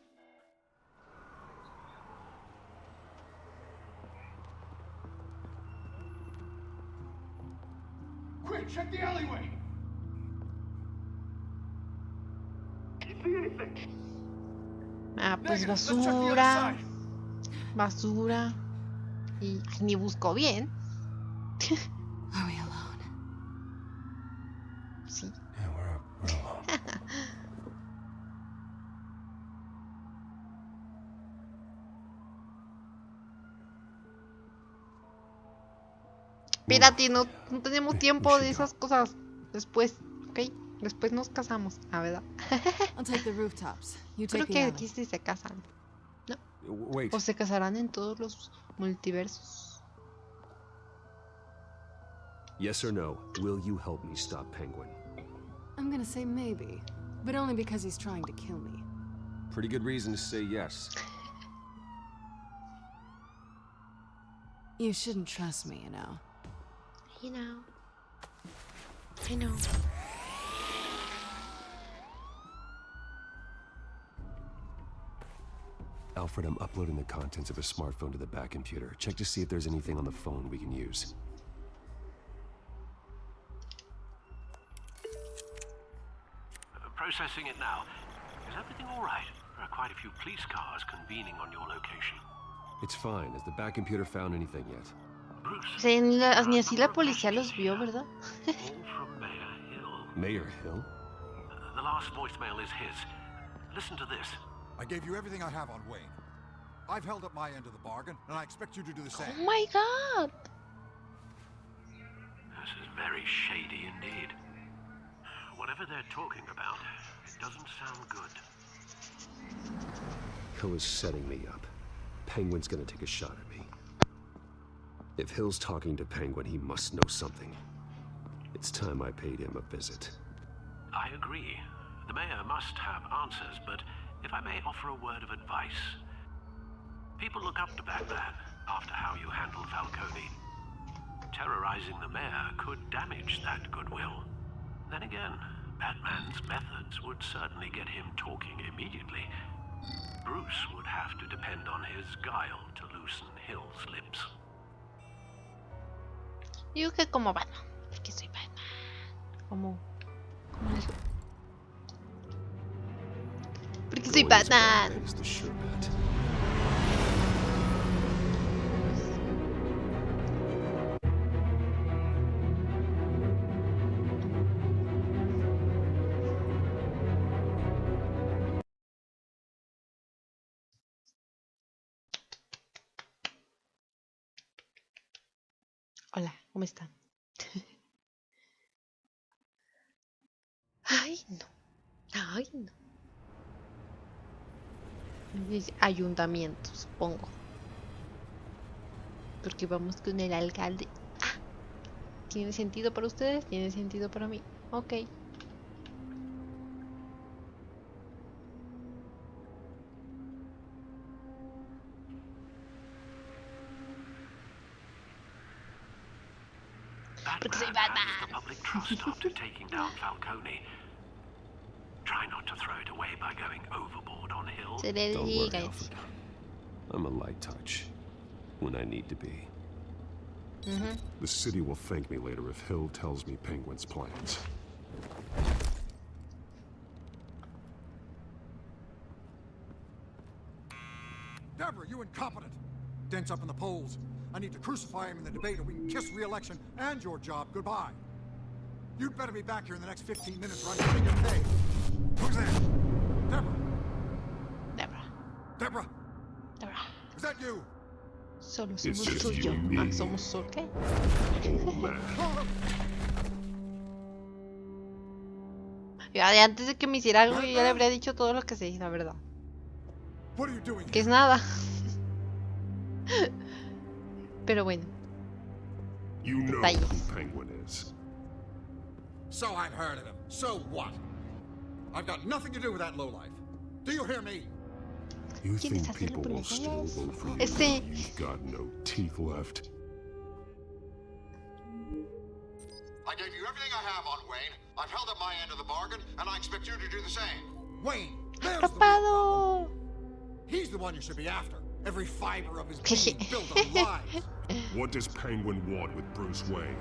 Quick, check the alleyway. Ah, pues basura. Basura. Y ni busco bien. Are we alone? Sí. Yeah, we're alone. Espérate, no tenemos tiempo de esas cosas. Después, ¿ok? Después nos casamos, la verdad. I'll take the rooftops. You Creo take que the aquí alley. sí se casan. ¿No? Wait. O se casarán en todos los multiversos. Yes or no? Will you help me stop Penguin? I'm gonna say maybe, but only because he's trying to kill me. Pretty good reason to say yes. You shouldn't trust me, you know. You know. I know. Alfred, I'm uploading the contents of a smartphone to the back computer. Check to see if there's anything on the phone we can use. Processing it now. Is everything all right? There are quite a few police cars convening on your location. It's fine. Has the back computer found anything yet? Bruce, Ni así la policía los vio, ¿verdad? all from Mayor Hill. Mayor Hill? The last voicemail is his. Listen to this. I gave you everything I have on Wayne. I've held up my end of the bargain, and I expect you to do the same. Oh my god! This is very shady indeed. Whatever they're talking about, it doesn't sound good. Hill is setting me up. Penguin's gonna take a shot at me. If Hill's talking to Penguin, he must know something. It's time I paid him a visit. I agree. The mayor must have answers, but if I may offer a word of advice. People look up to Batman after how you handled Falcone. Terrorizing the mayor could damage that goodwill. Then again, Batman's methods would certainly get him talking immediately. Bruce would have to depend on his guile to loosen Hill's lips. Yo que como Batman, porque soy Batman. Como porque soy Going as Batman. Batman is the sure bet. Hola, ¿cómo están? Ay, no. Ay, no. Ayuntamiento, supongo. Porque vamos con el alcalde. Ah, ¿tiene sentido para ustedes? ¿Tiene sentido para mí? Ok. Porque soy Batman. The public trust after taking down Falcone. Try not to throw it away by going overboard on Hill. Don't worry, Alfred. I'm a light touch when I need to be. The city will thank me later if Hill tells me Penguin's plans. Deborah, you incompetent! Dent's up in the polls. I need to crucify him in the debate or we can kiss re-election and your job goodbye. You'd better be back here in the next 15 minutes or I'm getting your pay. Who's there? Deborah? Deborah. Deborah? Deborah. Is that you? Solo somos suyo. Ah, somos su ¿qué? Ya, antes de que me hiciera algo, yo ya le habría dicho todo lo que sé, la verdad. Que es nada. Pero bueno. You know who Penguin is. So I've heard of him. So what? I've got nothing to do with that lowlife. Do you hear me? You think people will still vote for you? You've got no teeth left. I gave you everything I have on Wayne. I've held up my end of the bargain, and I expect you to do the same. Wayne, there's the real problem. He's the one you should be after. Every fiber of his being built on lies. What does Penguin want with Bruce Wayne?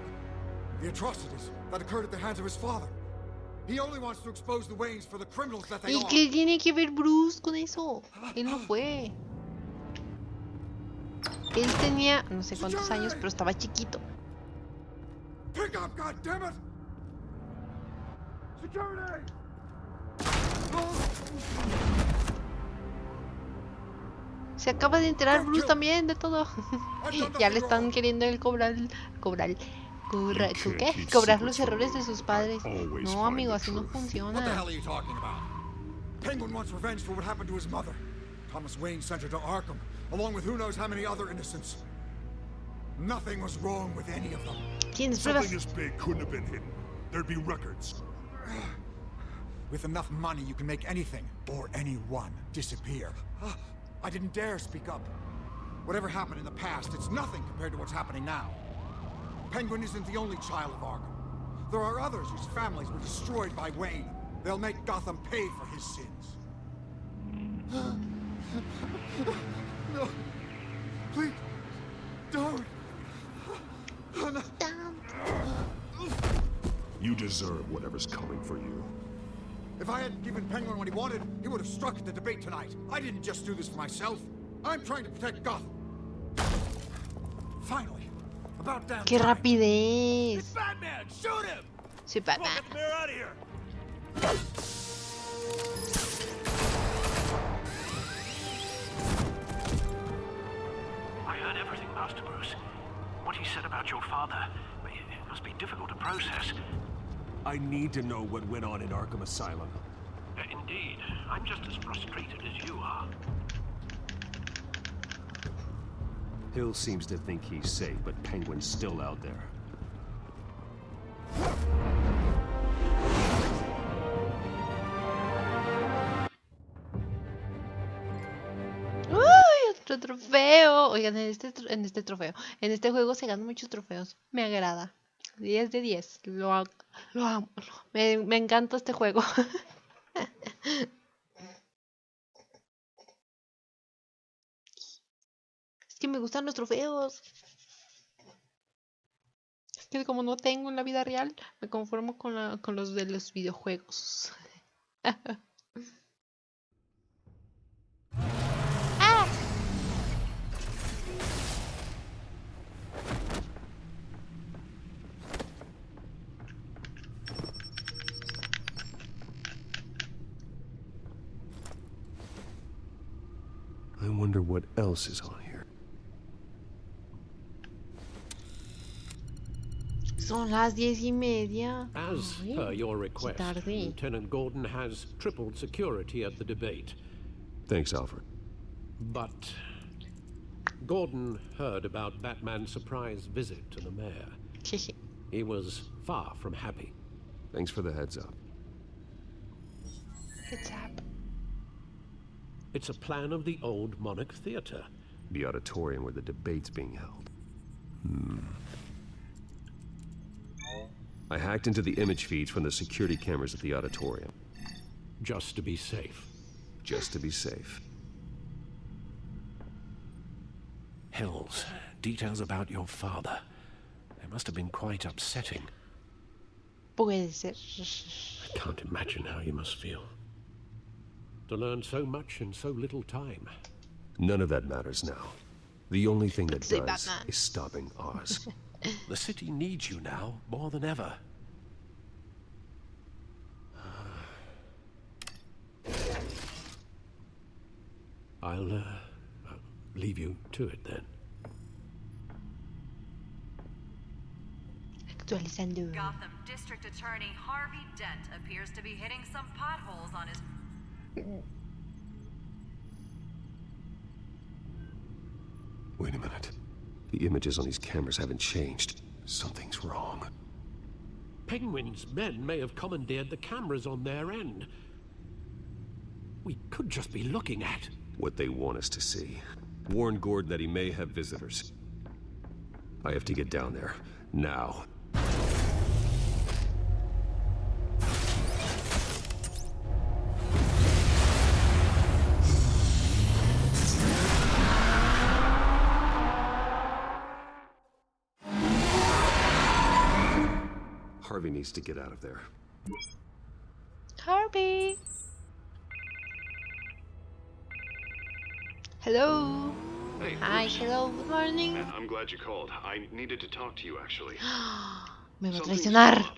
The atrocities that occurred at the hands of his father. He only wants to expose the Waynes for the criminals that they are. ¿Y qué tiene que ver Bruce con eso? Él no fue. Él tenía no sé cuántos años, pero estaba chiquito. Pick up, goddammit! Security! Se acaba de enterar Bruce también de todo. Ya le están queriendo el cobrar los errores de sus padres. No, amigo, así no funciona. What the hell are you talking about? Penguin wants revenge for what happened to his mother. Thomas Wayne sent her to Arkham, along with who knows how many other innocents. Nothing was wrong with any of them. Something this big couldn't have been hidden. There'd be records. With enough money, you can make anything, or anyone, disappear. I didn't dare speak up. Whatever happened in the past, it's nothing compared to what's happening now. Penguin isn't the only child of Arkham. There are others whose families were destroyed by Wayne. They'll make Gotham pay for his sins. No. Please. Don't. You deserve whatever's coming for you. If I hadn't given Penguin what he wanted, he would have struck at the debate tonight. I didn't just do this for myself. I'm trying to protect Gotham. Finally. About damn ¡Qué rapidez! It's Batman! Shoot him! Soy Batman. Get the mayor out of here! I heard everything, Master Bruce. What he said about your father, it must be difficult to process. I need to know what went on in Arkham Asylum. Indeed. I'm just as frustrated as you are. Hill seems to think he's safe, but Penguin's still out there. ¡Uy! Otro trofeo. Oigan, en este juego se ganan muchos trofeos. Me agrada. 10 de 10. Lo amo. Me encanta este juego. Es que me gustan los trofeos. Es que como no tengo en la vida real, me conformo con los de los videojuegos. I wonder what else is on here. Son las 10:30. As Ay, per your qué request, tarde. Lieutenant Gordon has tripled security at the debate. Thanks, Alfred. But Gordon heard about Batman's surprise visit to the mayor. He was far from happy. Thanks for the heads up. Heads up. It's a plan of the old Monarch Theater. The auditorium where the debate's being held. I hacked into the image feeds from the security cameras at the auditorium. Just to be safe. Just to be safe. Hills, details about your father. They must have been quite upsetting. Puede ser. I can't imagine how you must feel. To learn so much in so little time. None of that matters now. The only thing that Say does Batman. is stopping Oz. The city needs you now more than ever. I'll leave you to it then. Actualizando. Gotham District Attorney Harvey Dent appears to be hitting some potholes on his... Wait a minute. The images on these cameras haven't changed. Something's wrong. Penguin's men may have commandeered the cameras on their end. We could just be looking at What they want us to see. Warn Gordon that he may have visitors. I have to get down there. Now. Harvey needs to get out of there. Harvey. Hello. Hey, Hi, Bruce. hello, good morning. I'm glad you called. I needed to talk to you, actually. Me va a Something's traicionar. come up.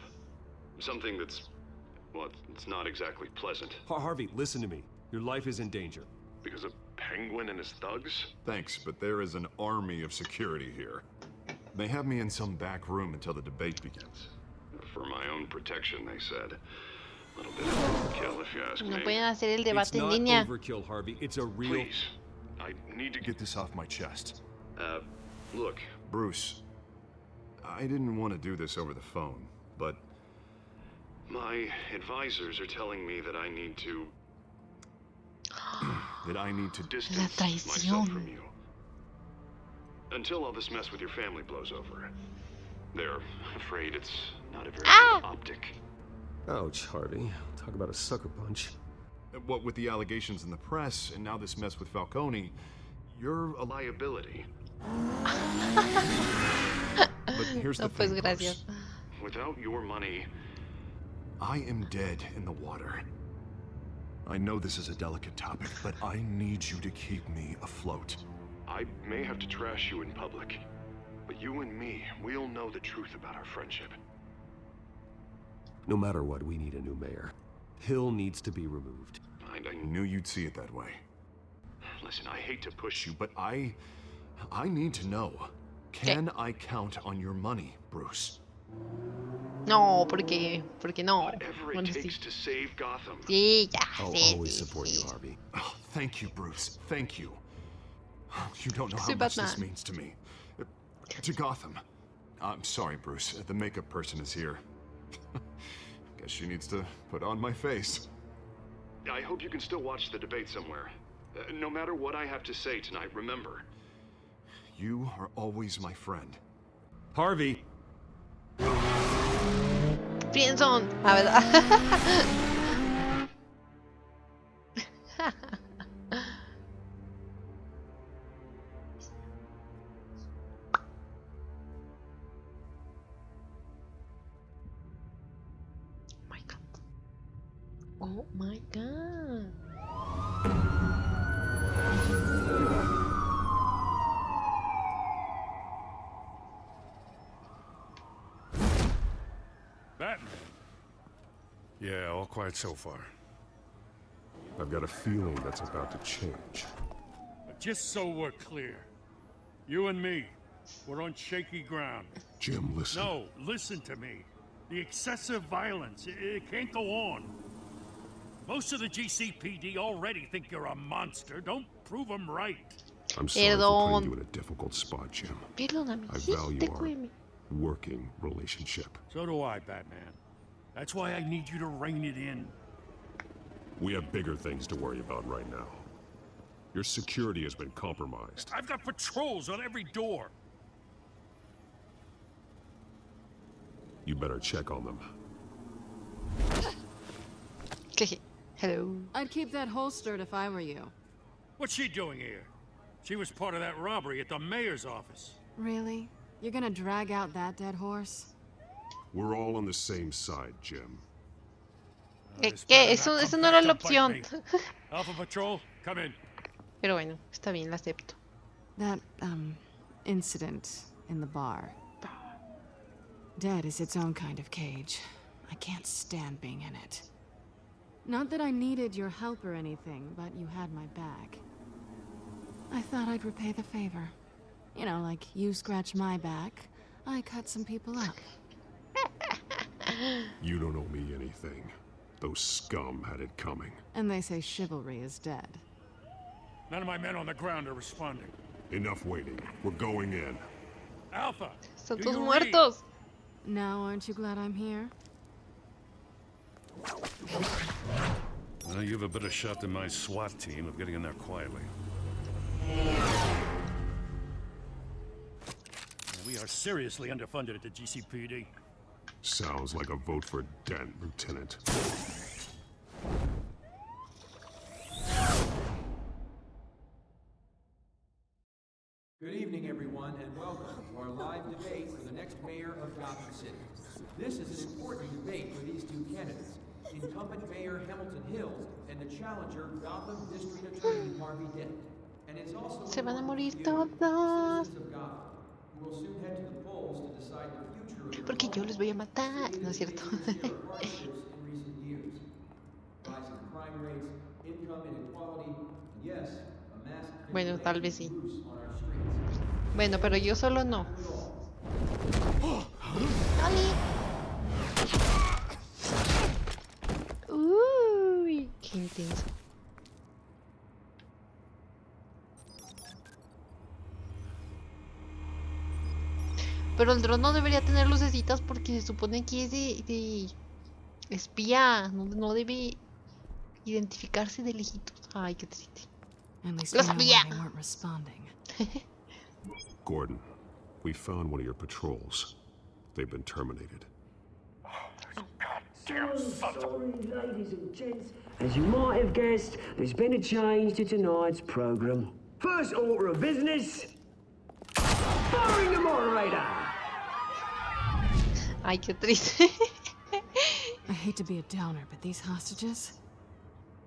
Something that's... well, it's not exactly pleasant. Harvey, listen to me. Your life is in danger. Because of Penguin and his thugs? Thanks, but there is an army of security here. They have me in some back room until the debate begins. For my own protection, they said. A little bit of overkill, if you ask No me. pueden hacer el It's debate en not línea. overkill, Harvey. It's a real... Please. I need to Get this off my chest. look. Bruce, I didn't want to do this over the phone, but My advisors are telling me that I need to... distance myself from you. Until all this mess with your family blows over. They're afraid it's not a very good optic. Ouch, Harvey. Talk about a sucker punch. what with the allegations in the press and now this mess with Falcone, you're a Liability. But here's No, the pues thing, gracias. Bruce. Without your money, I am dead in the water. I know this is a delicate topic, but I need you to keep me afloat. I may have to trash you in public. But you and me, we'll know the truth about our friendship. No matter what, we need a new mayor. Hill needs to be removed. I knew you'd see it that way. Listen, I hate to push you, But I need to know. Can I count on your money, Bruce? No, porque no. whatever it Bueno, sí. takes to save Gotham. Sí, ya, I'll sí, always sí, support you, sí. Harvey. Oh, thank you, Bruce. Thank you. You don't know how Soy much this Batman. means to me. To Gotham. I'm sorry, Bruce. The makeup person is here. Guess she needs to put on my face. I hope you can still watch the debate somewhere. No matter what I have to say tonight, remember. You are always my friend. Harvey! Friendzone, la verdad. Oh my god. Batman. Yeah, all quiet so far. I've got a feeling that's about to change. But just so we're clear, you and me, We're on shaky ground. Jim, listen. No, listen to me. The excessive violence, it can't go on. Most of the GCPD already think you're a monster. Don't prove them right. I'm sorry for putting you in a difficult spot, Jim. Perdóname. I value our working relationship. So do I, Batman. That's why I need you to rein it in. We have bigger things to worry about right now. Your security has been compromised. I've got patrols on every door. You better check on them. Hello. I'd keep that holstered if I were you. What's she doing here? She was part of that robbery at the mayor's office. Really? You're gonna drag out that dead horse? We're all on the same side, Jim. ¿Qué? Eso no era la opción. Alpha Patrol, come in. Pero bueno, está bien, la acepto. That, incident in the bar. Dead is its own kind of cage. I can't stand being in it. Not that I needed your help or anything, but you had my back. I thought I'd repay the favor. You know, like you scratch my back, I cut some people up. You don't owe me anything. Those scum had it coming. And they say chivalry is dead. None of my men on the ground are responding. Enough waiting. We're going in. Alpha! Están todos muertos. Now, aren't you glad I'm here? Well, you have a better shot than my SWAT team of getting in there quietly. We are seriously underfunded at the GCPD. Sounds like a vote for Dent, Lieutenant. Good evening, everyone, and welcome to our live debate for the next mayor of Gotham City. This is an important debate for these two candidates, incumbent Mayor Hamilton Hills and the challenger Gotham District Attorney Harvey Dent. And it's also Se van a morir important for todos. citizens of Gotham, who will soon head to the polls to decide the future of Porque yo los voy a matar, ¿no es cierto? hardships in recent years. Rising crime rates, income inequality, and yes, a massive Bueno, tal vez sí. on our streets. Bueno, pero yo solo no. Uy, qué intenso. Pero el dron no debería tener lucecitas porque se supone que es de espía. No debe identificarse de lejitos. Ay, qué triste. At least Lo we know sabía. why they weren't responding. Gordon, we found one of your patrols. They've been terminated. Sorry, ladies and gents. As you might have guessed, there's been a change to tonight's program. First order of business, firing the moderator. Ay, qué triste. I hate to be a downer, but these hostages,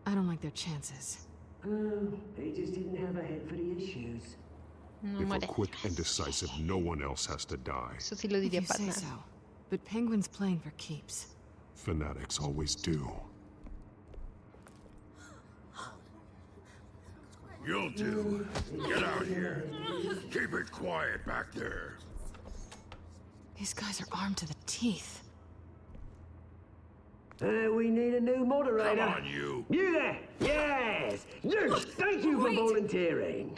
I don't like their chances. He just didn't have a head for the issues. No If we're muere. quick and decisive, no one else has to die. Eso sí lo If diría you say Batman. so. But Penguin's playing for keeps. Fanatics always do. You'll do. Get out here. Keep it quiet back there. These guys are armed to the teeth. We need a new moderator. Come on, you. You there? Yes. You. Thank you for volunteering.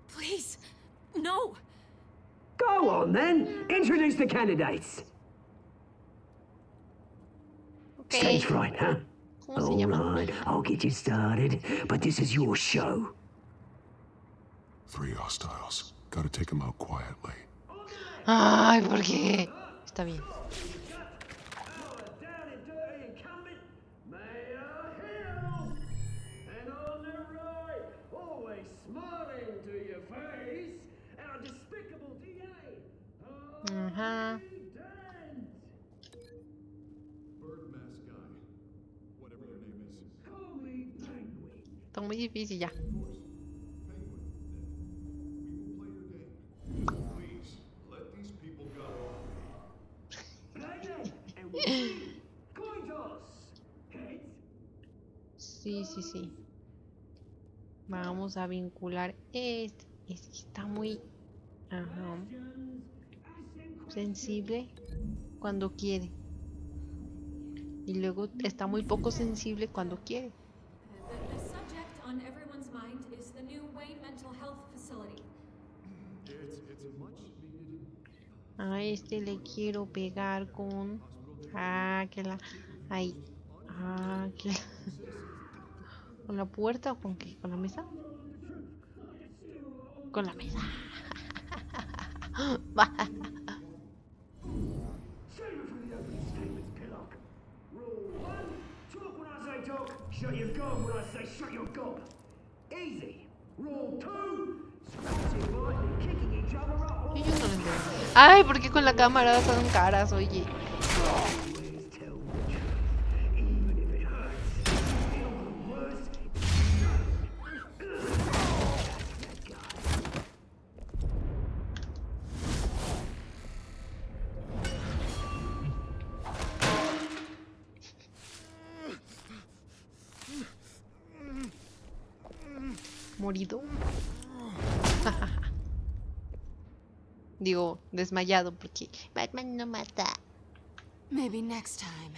Please, no. Go on then. Introduce the candidates. Okay. Stage fright, huh? ¿Cómo se All llama? right, I'll get you started, but this is your show. 3 hostiles. Gotta take them out quietly. Ay, ¿por qué? Está bien. Down and dirty incumbent, Mayor Hill. And on the right, always smiling to your face, our despicable DA. Ajá. Bird mask guy. Whatever your name is. Call me Penguin. Está muy difícil ya. Please, let these people go. Play and we'll see. Coin toss. Heads. Sí, sí, sí. Vamos a vincular este. Es que está muy Ajá. Sensible cuando quiere. Y luego está muy poco sensible cuando quiere. The subject on everyone's mind is the new Wayne Mental Health Facility. It's a much needed. A este le quiero pegar con... Ah, que la... Ahí. Ah, que... ¿Con la puerta o con qué? ¿Con la mesa? Con la mesa. Va. Rule 1, talk when I say talk, shut your gob when I say shut your gob. Easy. Rule 2, scratching, biting, kicking each other up. Yo no lo entiendo. Ay, ¿por qué con la cámara son caras, oye? Always tell the truth, even if it hurts. Feel the worst. Morido. Digo, desmayado porque Batman no mata. Maybe next time.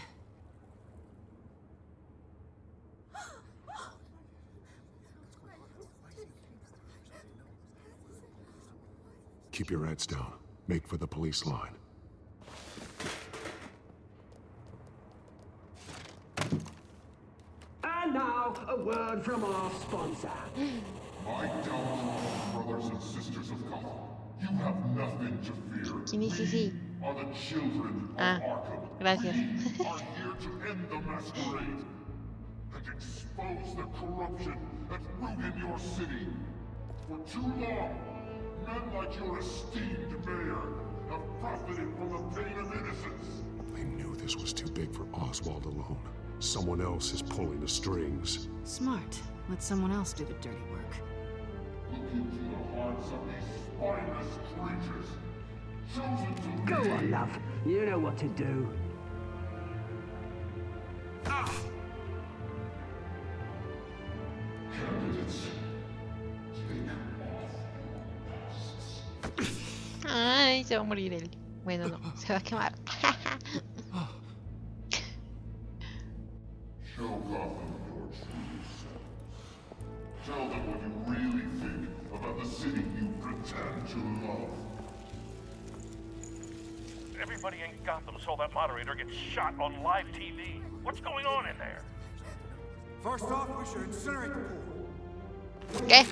Keep your heads down. Make for the police line. And now, a word from our sponsor. My downfall, brothers and sisters of Gotham. You have nothing to fear. ¿Quién es ese? We are the children of Ah, Arkham. gracias. We are here to end the masquerade and expose the corruption that's rooted in your city. For too long, men like your esteemed mayor have profited from the pain of innocence. They knew this was too big for Oswald alone. Someone else is pulling the strings. Smart. Let someone else do the dirty work. Look into the hearts of these spineless creatures. Chosen to Go lead. on, love. You know what to do. Candidates, take off your masks. Ay, se va a morir él. Bueno, no, se va a quemar. Show Gotham your true selves. Tell them what you really think about the city you pretend to love. Everybody in Gotham saw that moderator get shot on live TV. What's going on in there? First off, we should incinerate the pool. ¿Qué?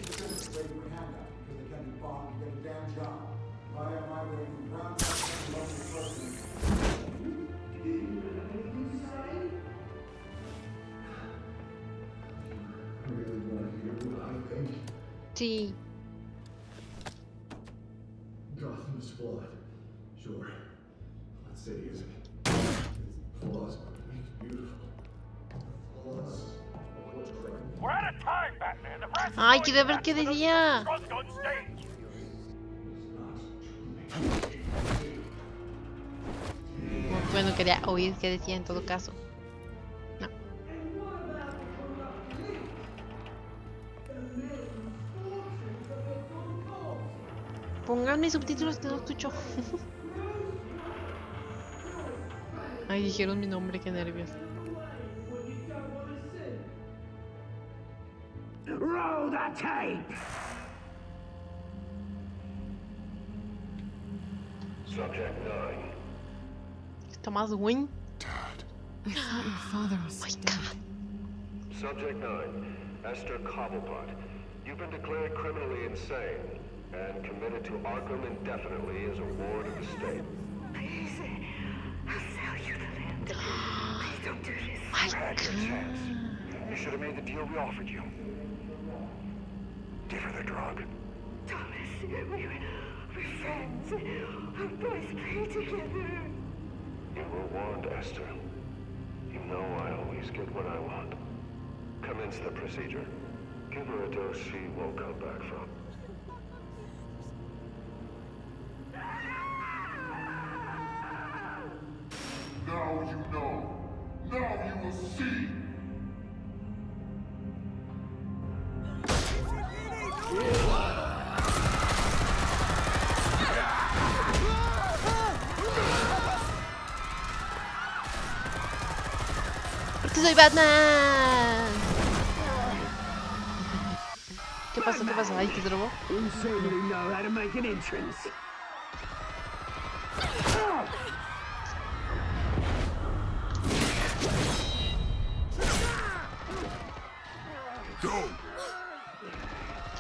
Sí. Gotham is flawed. Sure. That city isn't. Its flaws make it beautiful. Flaws. We're out of time, Batman. The press is Ay, going quiero ver nuts qué for those decía. drunk on stage. Bueno, quería oír qué decía en todo caso. No. Pónganme subtítulos que no escucho. Ay, dijeron mi nombre, qué nervios. Roll the tape! Subject 9. Thomas Wayne. I thought your father was dead. Subject 9. Esther Cobblepot. You've been declared criminally insane and committed to Arkham indefinitely as a ward of the state. Please, I'll sell you the land. Please don't do this. You had your chance. You should have made the deal we offered you. Give her the drug. Thomas, we're friends. Our boys play together. You were warned, Esther. You know I always get what I want. Commence the procedure. Give her a dose she won't come back from. Now you know. Now you will see. Porque soy Batman. ¿Qué pasó? ¿Qué pasó? ¿Ahí te drogó? You certainly know how to make an entrance.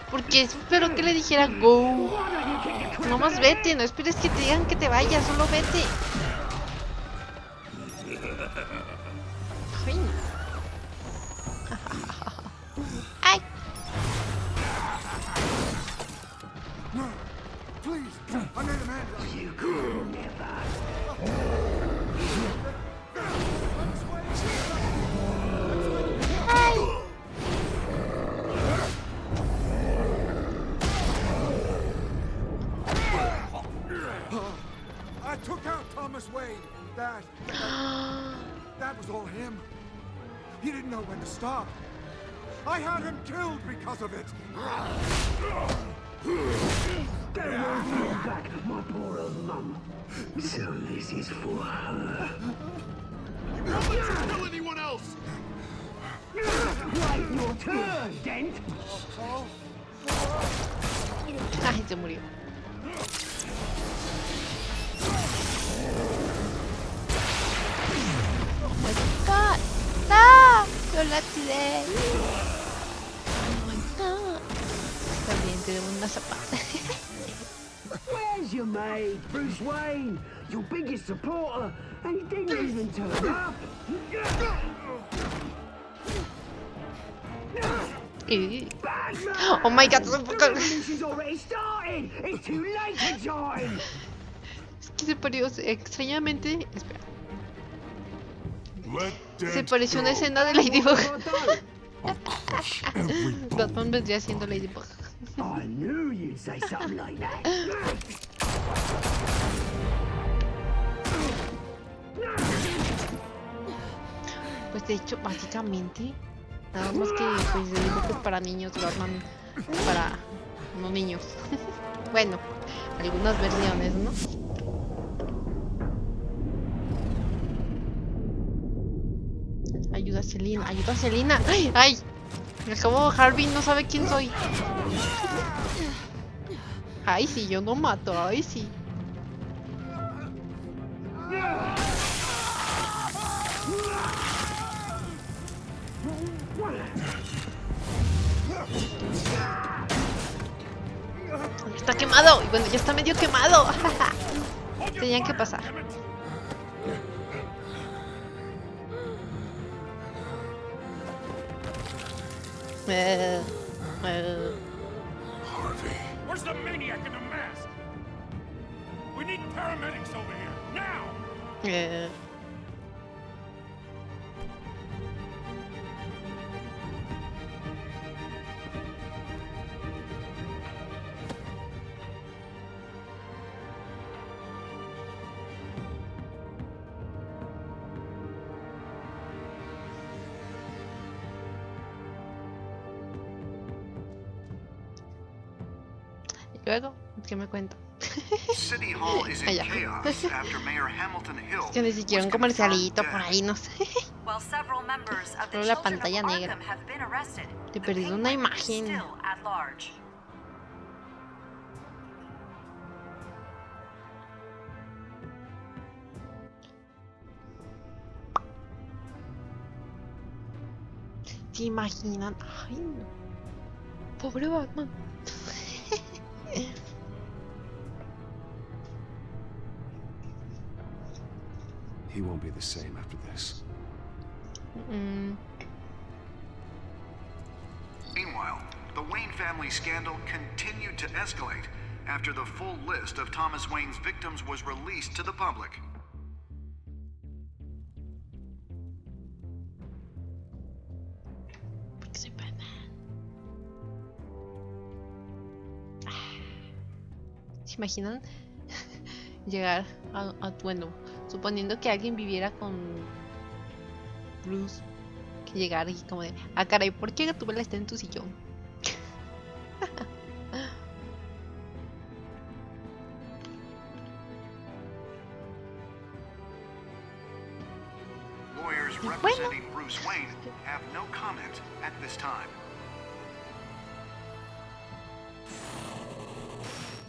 Porque espero que le dijera go. No más vete, no esperes que te digan que te vayas, solo vete. Ay. Ay. No, please, I made a man. You could never. I took out Thomas Wayne. That was all him. He didn't know when to stop. I had him killed because of it. Don't want me back, my poor old mum. So this is for her. You won't let her kill anyone else! Wait your turn, Dent. Ay, se murió. Oh my god. No, yo la tiré. Oh my god. También tenemos una zapata. Where's your mate, Bruce Wayne? Your biggest supporter, and he didn't even turn up. Oh my god, The revolution's already started. It's too late to join. Es que se pareció extrañamente. Espera. Let Se Dent pareció una go. escena de Ladybug. I'll crush every bone. Batman vendría siendo Ladybug. I knew you'd say something like that. Pues de hecho, básicamente, nada más que pues Ladybug es para niños, Batman para no niños. Bueno, algunas versiones, ¿no? Ayuda a Selina, ayuda a Selina. ¡Ay! ¡Ay! Me acabo Harvey, no sabe quién soy. Ay, sí, yo no mato, ay, sí. Está quemado. Y bueno, ya está medio quemado. Tenían que pasar. Harvey. Where's the maniac in the mask? We need paramedics over here, now! Y luego, ¿qué me cuenta? City Hall is in Allá. chaos after Mayor Hamilton Hill Es que ni siquiera un comercialito por ahí, no sé. While several members of the Solo la Children of pantalla negra. Arkham have been arrested, Te the perdí una Penguin is imagen. still at large. ¿Se imaginan? Ay, no. Pobre Batman. He won't be the same after this. Meanwhile, the Wayne family scandal continued to escalate after the full list of Thomas Wayne's victims was released to the public. Porque soy Batman. ¿Se imaginan llegar a bueno, suponiendo que alguien viviera con Bruce, que llegara y como de, ah caray, ¿por qué Gatúbela está en tu sillón? Lawyers lawyers representing Bruce Wayne have no comment at this time.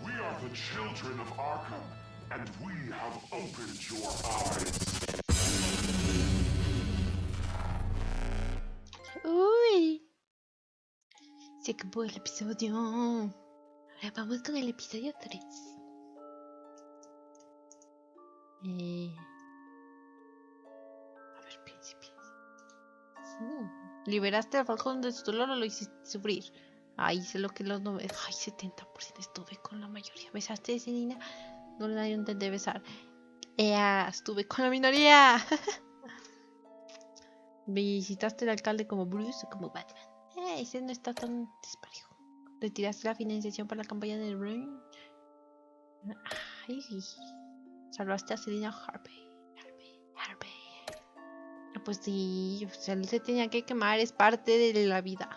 We are the children of Arkham, and we have opened your eyes. Uy. Se acabó el episodio. Ahora vamos con el episodio 3. A ver, príncipe. Liberaste al Falcón de su dolor o lo hiciste sufrir. Ay, hice lo que los 70% estuve con la mayoría. ¿Besaste a esa niña? No la intenté besar. Estuve con la minoría. Visitaste al alcalde como Bruce o como Batman. Ese no está tan disparejo. Retiraste la financiación para la campaña de Rain. Ay, salvaste a Selina Harvey. Pues sí, o sea, él se tenía que quemar, es parte de la vida.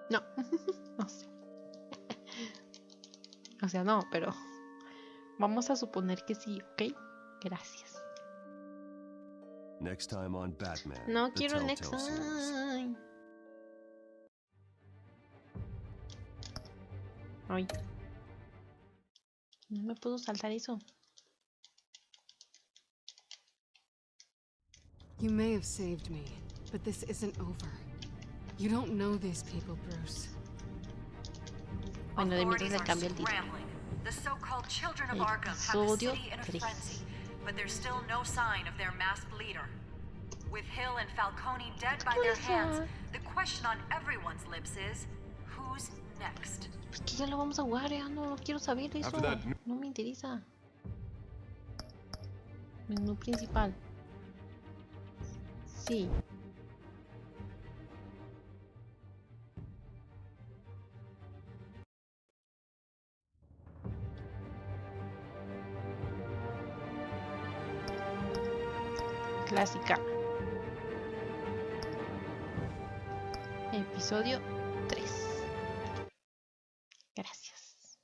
No, no sé. O sea, no, pero vamos a suponer que sí, ¿ok? Gracias. Next time on Batman. No the quiero Telltale next series. time. Ay. No me puedo saltar eso. You may have saved me, but this isn't over. You don't know these people, Bruce. Bueno, de mientras le cambia el título. The so-called children of Arkham have the city in a frenzy, but there's still no sign of their masked leader. With Hill and Falcone dead by their hands, the question on everyone's lips is, who's next? Es que ya lo vamos a jugar, ya no quiero saber eso. No me interesa. Menú principal. Sí. Clásica. Episodio 3. Gracias.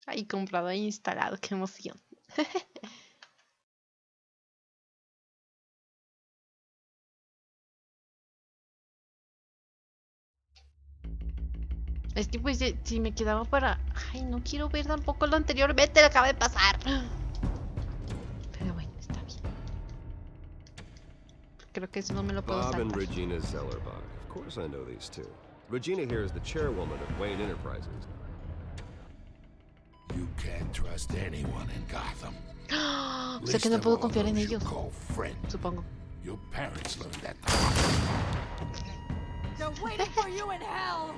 Ahí comprado, ahí instalado, qué emoción. Es que pues si me quedaba para... Ay, no quiero ver tampoco lo anterior. Vete, lo acaba de pasar. Pero bueno, está bien. Creo que eso no me lo puedo Bob saltar. and Regina Zellerbach. Of course I know these two. Regina here is the chairwoman of Wayne Enterprises. You can't trust anyone in Gotham. O sea que no puedo confiar en ellos. Supongo. Your parents learned that. They're waiting for you in hell!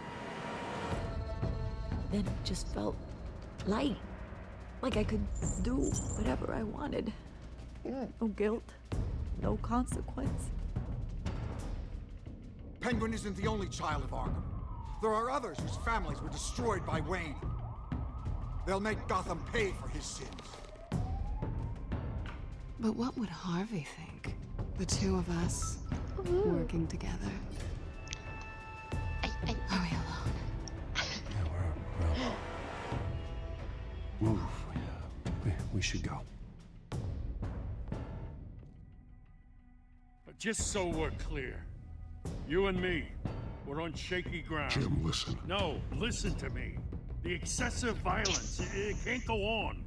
Then it just felt light. Like I could do whatever I wanted. No guilt. No consequence. Penguin isn't the only child of Arkham. There are others whose families were destroyed by Wayne. They'll make Gotham pay for his sins. But what would Harvey think? The two of us working together. Are we alone? Yeah, we're alone. We should go. Just so we're clear, you and me, we're on shaky ground. Jim, listen. No, listen to me. The excessive violence, it can't go on.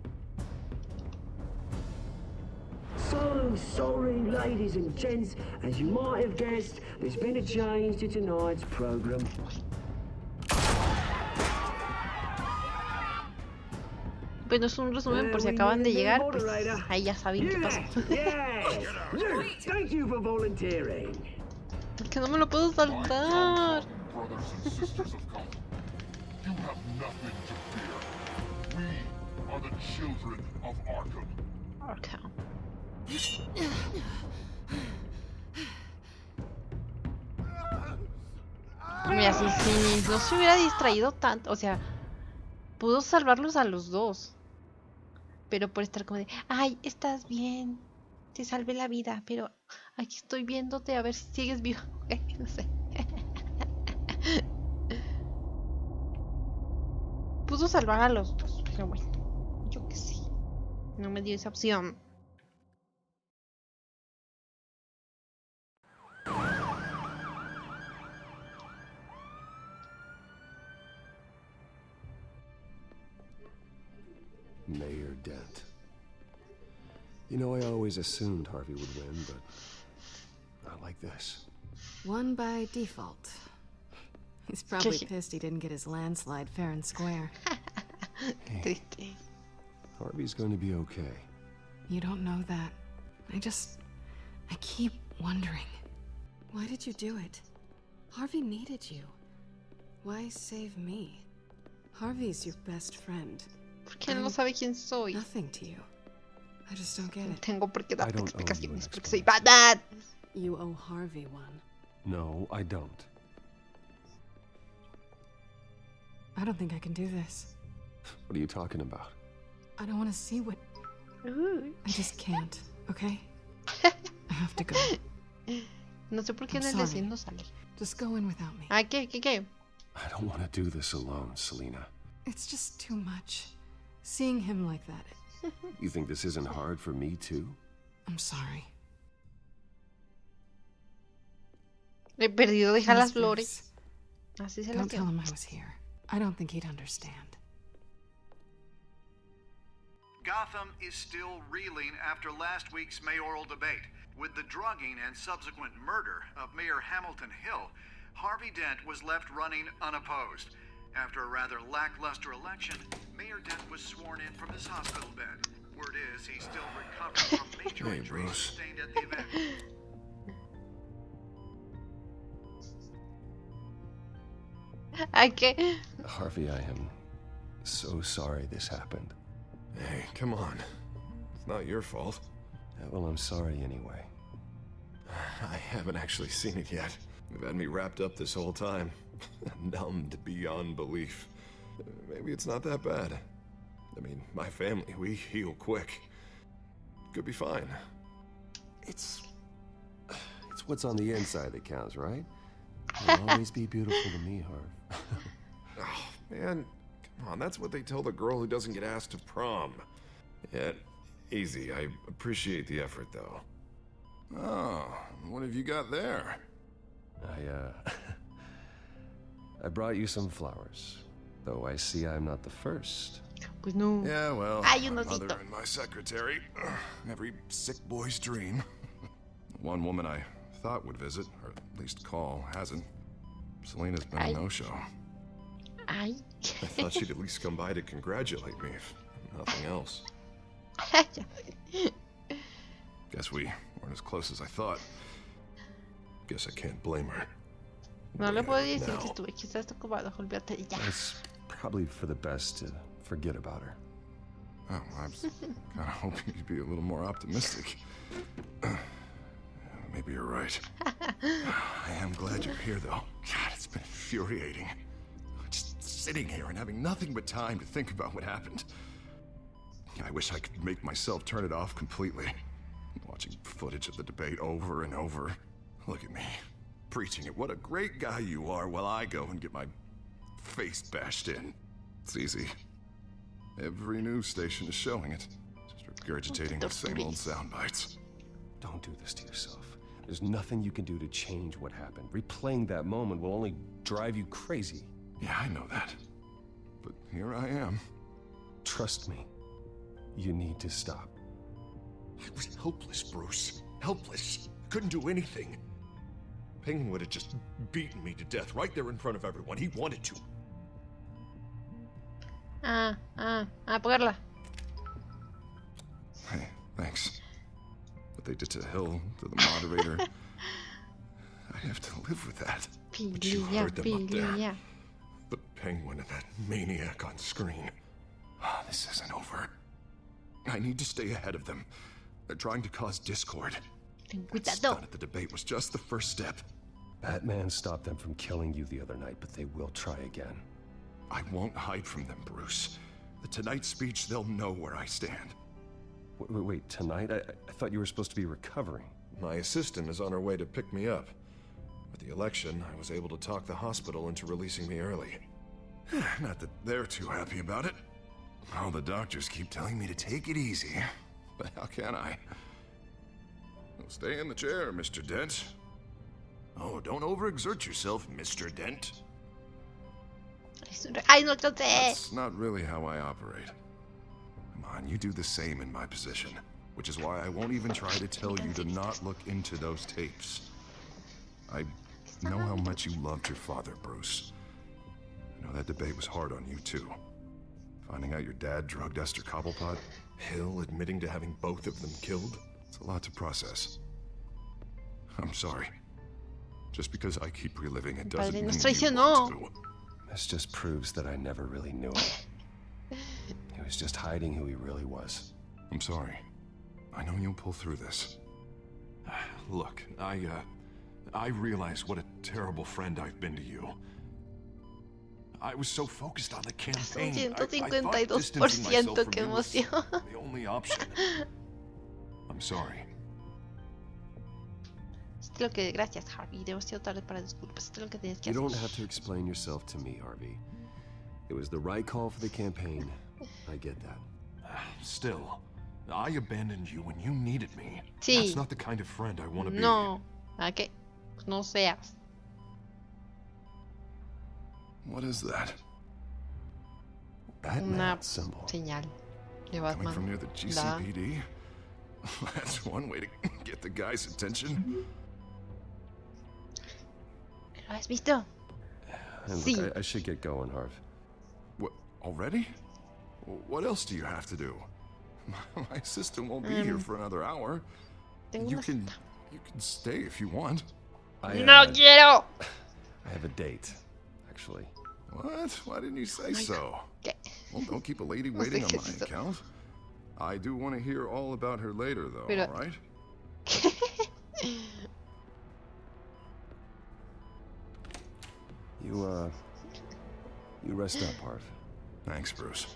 So sorry, ladies and gents. As you might have guessed, there's been a change to tonight's program. Bueno, es un resumen por si acaban de llegar, pues ahí ya saben qué pasó. Yes. Thank you for volunteering. Que no me lo puedo saltar. Brothers and sisters of Gotham, you have nothing to fear. We are the children of Arkham. Arkham. Mira, si no se hubiera distraído tanto, o sea, pudo salvarlos a los dos. Pero por estar como de, ay, estás bien, te salvé la vida, pero aquí estoy viéndote a ver si sigues vivo. No sé. Pudo salvar a los dos, pero bueno, yo qué sé. No me dio esa opción. Dent. You know, I always assumed Harvey would win, but not like this. Won by default. He's probably pissed he didn't get his landslide fair and square. Hey, Harvey's going to be okay. You don't know that. I keep wondering. Why did you do it? Harvey needed you. Why save me? Harvey's your best friend. Porque él no sabe quién soy. Nothing to you. I just don't get it. Tengo por qué darte don't owe you explicaciones an porque soy Batman. You owe Harvey one. No, I don't. I don't think I can do this. What are you talking about? I don't want to see what... Uy. I just can't, okay? I have to go. No sé por qué en I'm el sorry. de no sale. Just go in without me. ¿Ah, qué? I don't want to do this alone, Selena. It's just too much. Seeing him like that. You think this isn't hard for me, too? I'm sorry. He perdido, deja las Please, flores. Bruce. Así se Don't las tell dio. him I was here. I don't think he'd understand. Gotham is still reeling after last week's mayoral debate. With the drugging and subsequent murder of Mayor Hamilton Hill, Harvey Dent was left running unopposed. After a rather lackluster election, Mayor Dent was sworn in from his hospital bed. Word is he's still recovering from major Hey, injuries Bruce. sustained at the event. ¿A qué? Harvey, I am so sorry this happened. Hey, come on. It's not your fault. Well, I'm sorry anyway. I haven't actually seen it yet. You've had me wrapped up this whole time. Numbed beyond belief. Maybe it's not that bad. I mean, my family, we heal quick. Could be fine. It's what's on the inside that counts, right? You'll always be beautiful to me, Harv. Oh, man. Come on, that's what they tell the girl who doesn't get asked to prom. Yeah, easy. I appreciate the effort, though. Oh, what have you got there? I brought you some flowers. Though I see I'm not the first. Pues no. Yeah, well, Hay un my osito. mother and my secretary. Every sick boy's dream. One woman I thought would visit, or at least call, hasn't. Selena's been a no-show. Ay. I thought she'd at least come by to congratulate me, if nothing else. Guess we weren't as close as I thought. Guess I can't blame her. No le puedo decir No. que estuve quizás ocupado. Olvídate de ya. It's probably for the best to forget about her. Oh, I was kind of hoping you'd be a little more optimistic. Maybe you're right. I am glad you're here, though. God, it's been infuriating. Just sitting here and having nothing but time to think about what happened. I wish I could make myself turn it off completely. Watching footage of the debate over and over. Look at me, preaching it. What a great guy you are, while I go and get my face bashed in. It's easy. Every news station is showing it. Just regurgitating the same old sound bites. Don't do this to yourself. There's nothing you can do to change what happened. Replaying that moment will only drive you crazy. Yeah, I know that. But here I am. Trust me. You need to stop. I was helpless, Bruce. Helpless. Couldn't do anything. Penguin would have just beaten me to death right there in front of everyone. He wanted to. Apagarla. Hey, thanks. What they did to Hill, to the moderator. I have to live with that. But you heard them up there. The Penguin and that maniac on screen. This isn't over. I need to stay ahead of them. They're trying to cause discord. That stunt at the debate was just the first step. Batman stopped them from killing you the other night, but they will try again. I won't hide from them, Bruce. The Tonight speech, they'll know where I stand. Wait, tonight? I thought you were supposed to be recovering. My assistant is on her way to pick me up. With the election, I was able to talk the hospital into releasing me early. Not that they're too happy about it. All the doctors keep telling me to take it easy. But how can I? Well, stay in the chair, Mr. Dent. Oh, don't overexert yourself, Mr. Dent. Ay, no lo sé. That's not really how I operate. Come on, you do the same in my position. Which is why I won't even try to tell you to not look into those tapes. I know how much you loved your father, Bruce. I know that debate was hard on you, too. Finding out your dad drugged Esther Cobblepot, Hill admitting to having both of them killed. It's a lot to process. I'm sorry. Just because I keep reliving it doesn't mean you want to. This just proves that I never really knew him. He was just hiding who he really was. I'm sorry. I know you'll pull through this. Look, I realize what a terrible friend I've been to you. I was so focused on the campaign. I thought distancing myself from you was the only option. I'm sorry. Gracias, Harvey. Demasiado tarde para disculpas. Esto es lo que tienes que You hacer. don't have to explain yourself to me, Harvey. It was the right call for the campaign. I get that. Still, I abandoned you when you needed me. Sí. That's not the kind of friend I want to be. No. ¿A qué? No seas. What is that? Una señal de Batman. Coming from near the GCPD? That's one way to get the guy's attention. ¿Lo has visto? And Sí. look, I should get going, Harv. What? Already? What else do you have to do? My assistant won't be here for another hour. You can stay if you want. No quiero. I have a date, actually. What? Why didn't you say so? Well, don't keep a lady waiting on my account. I do want to hear all about her later, though, all right? You rest up, Harv. Thanks, Bruce.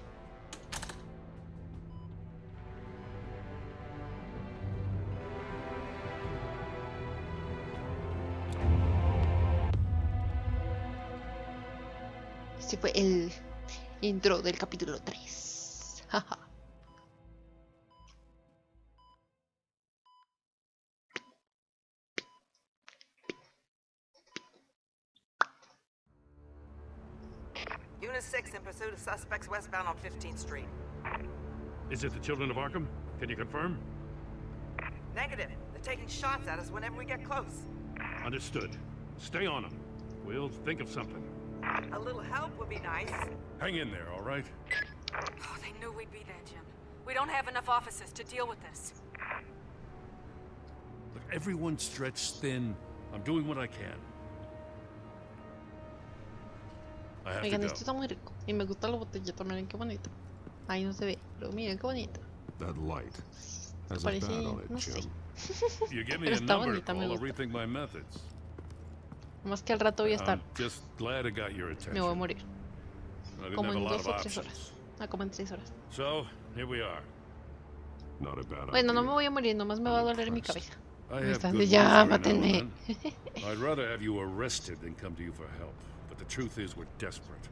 Este fue el intro del capítulo 3. Unit 6 in pursuit of suspects westbound on 15th Street. Is it the Children of Arkham? Can you confirm? Negative. They're taking shots at us whenever we get close. Understood. Stay on them. We'll think of something. A little help would be nice. Hang in there, all right? Oh, they knew we'd be there, Jim. We don't have enough officers to deal with this. Look, everyone's stretched thin. I'm doing what I can. I have Oigan, to esto go. está muy rico. Y me gusta la botellita, miren qué bonito. Ahí no se ve, pero miren qué bonito. That light has a Parece, bat on it, no sé. Jim. You give me Pero a está number bonita, me call, I'll gusta. rethink my methods. Más que al rato voy a estar. I'm just glad I got your attention. Me voy a morir. I didn't Como have a en lot 2 of o 3 options. horas. Ah, como en 6 horas. So, here we are. Not a bad Bueno, idea. no me voy a morir, nomás me va a doler mi cabeza. I Me have están good de news ya, for you now mátenme. and then. I'd rather have you arrested than come to you for help. But the truth is, we're desperate.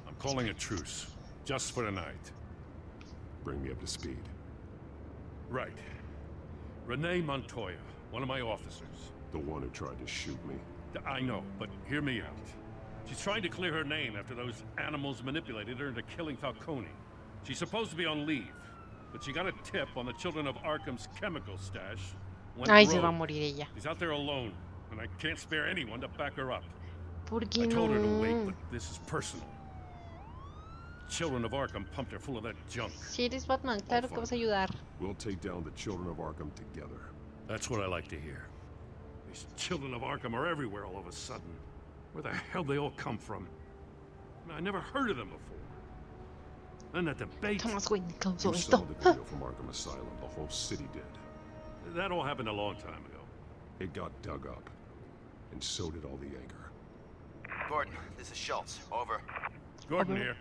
I'm calling a truce, just for tonight. Bring me up to speed. Right. Renee Montoya, one of my officers. The one who tried to shoot me. I know, but hear me out. She's trying to clear her name after those animals manipulated her into killing Falcone. She's supposed to be on leave, but she got a tip on the Children of Arkham's chemical stash. Went Ay, se va a rogue. morir ella. She's out there alone, and I can't spare anyone to back her up. ¿Por qué I told her to no? wait, but this is personal. Children of Arkham pumped her full of that junk. Si eres Batman, claro que vas a ayudar. We'll take down the Children of Arkham together. That's what I like to hear. These Children of Arkham are everywhere all of a sudden. Where the hell they all come from? I never heard of them before. Then that debate. Thomas Wayne causó You esto. saw the video from Arkham Asylum. The whole city did. That all happened a long time ago. It got dug up. And so did all the anger. Gordon, this is Schultz. Over. Gordon here.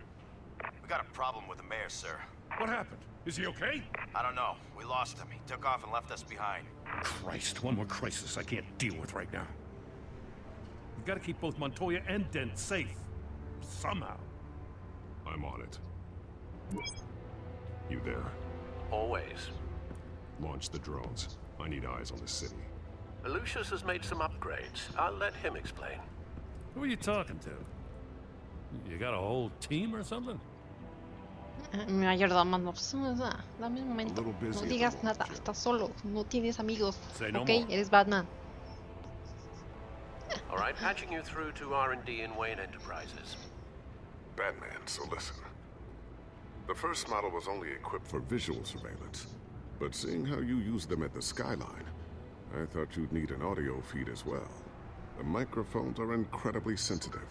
We got a problem with the mayor, sir. What happened? Is he okay? I don't know. We lost him. He took off and left us behind. Christ, one more crisis I can't deal with right now. We've got to keep both Montoya and Dent safe. Somehow. I'm on it. You there? Always. Launch the drones. I need eyes on the city. Lucius has made some upgrades. I'll let him explain. Who are you talking to? You got a whole team or something? Mi mayordomo no, pues, dame un momento. No digas nada, estás solo, no tienes amigos. No ok, eres Batman. All right, patching you through to R&D in Wayne Enterprises. Batman, so listen. The first model was only equipped for visual surveillance, but seeing how you use them at the Skyline, I thought you'd need an audio feed as well. The microphones are incredibly sensitive.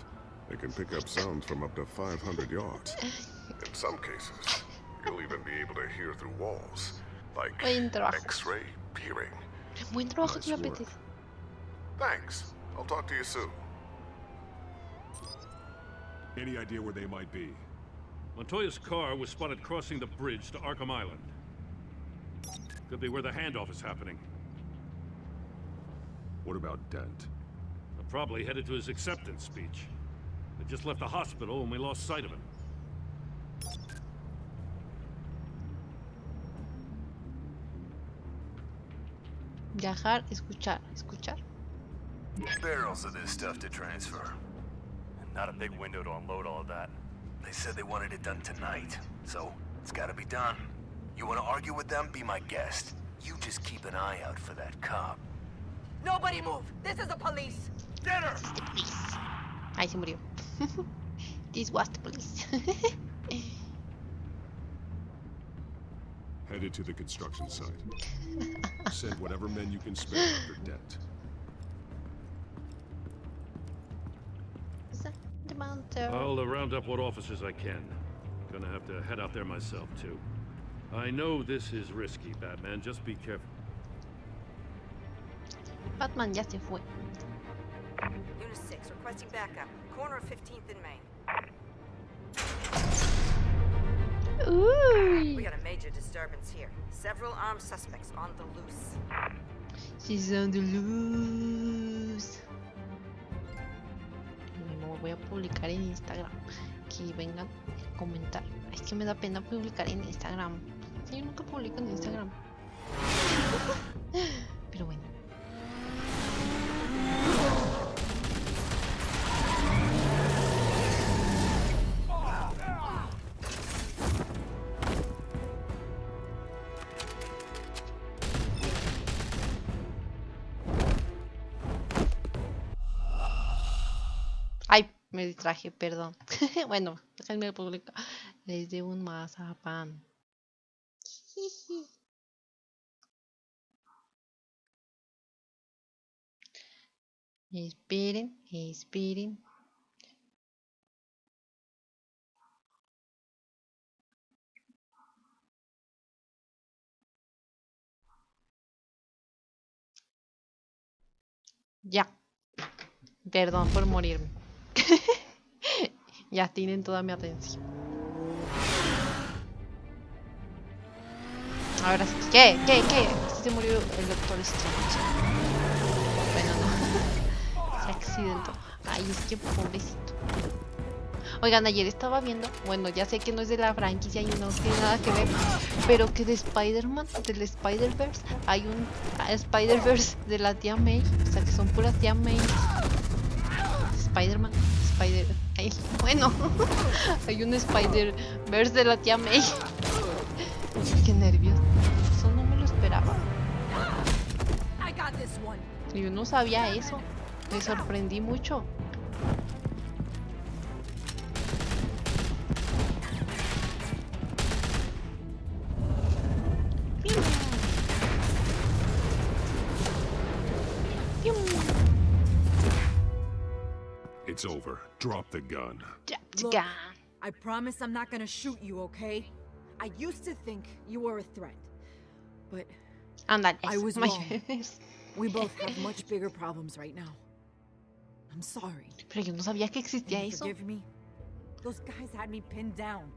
They can pick up sounds from up to 500 yards. In some cases, you'll even be able to hear through walls, like X-ray peering. Buen trabajo, tú la Thanks. I'll talk to you soon. Any idea where they might be? Montoya's car was spotted crossing the bridge to Arkham Island. Could be where the handoff is happening. What about Dent? Probably headed to his acceptance speech. They just left the hospital and we lost sight of him. Viajar, escuchar, escuchar. Barrels of this stuff to transfer. And not a big window to unload all of that. They said they wanted it done tonight, so it's gotta be done. You wanna argue with them? Be my guest. You just keep an eye out for that cop. Nobody move! This is the police! Get her! Ahí se murió. This was the police. Headed to the construction site. Send whatever men you can spare after Dent. I'll round up what officers I can. Gonna have to head out there myself, too. I know this is risky, Batman. Just be careful. Batman ya se fue. Unit 6, requesting backup. Corner of 15th and Main. Uy. We got a major disturbance here. Several armed suspects on the loose. She's on the loose. Lo voy a publicar en Instagram. Que vengan a comentar. Es que me da pena publicar en Instagram. Yo nunca publico en Instagram. Pero bueno. Ay, me distraje, perdón. Bueno, déjenme publicar. Les de un mazapán. Esperen, esperen. Ya. Perdón por morirme. Ya tienen toda mi atención. Ahora sí. ¿Qué? Así se murió el Doctor Strange. Bueno, no. Se accidentó. Ay, es que pobrecito. Oigan, ayer estaba viendo, bueno, ya sé que no es de la franquicia y no tiene nada que ver, pero que de Spider-Man, del Spider-Verse, hay un Spider-Verse de la tía May, o sea que son puras tía May. Spider-Man, ay, bueno, hay un Spider-Verse de la tía May. Qué nervios, eso no me lo esperaba. Yo no sabía eso, me sorprendí mucho. It's over. Drop the gun. Look, I promise I'm not gonna shoot you, okay? I used to think you were a threat, but I was wrong. We both have much bigger problems right now. I'm sorry. Pero yo no sabía que existía eso. Forgive me. Those guys had me pinned down.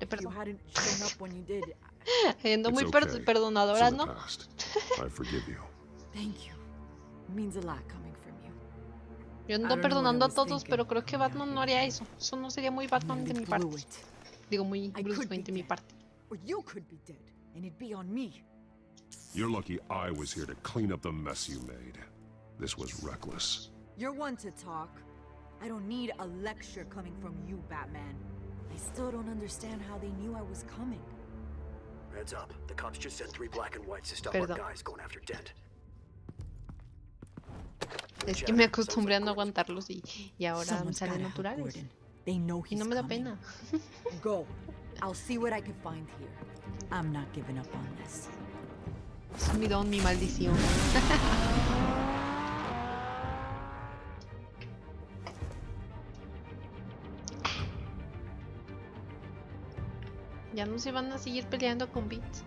You hadn't shown up when you did. Siendo muy perdonadora, ¿no? I forgive you. Thank you. It means a lot coming from you. Yo ando perdonando a todos, pero creo que Batman no haría eso. Eso no sería muy Batman de mi parte. Digo, muy Bruce Wayne de mi parte. Or you could be dead, and it'd be on me. You're lucky I was here to clean up the mess you made. This was reckless. You're one to talk. I don't need a lecture coming from you, Batman. I still don't understand how they knew I was coming. Heads up. The cops just sent 3 black and whites to stop our guys going after Dent. Es que me acostumbré a no aguantarlos y ahora me salen naturales. They know Y no me da pena. Go. I'll see what I can find here. I'm not giving up on this. Es mi don, mi maldición. Ya no se van a seguir peleando con bits.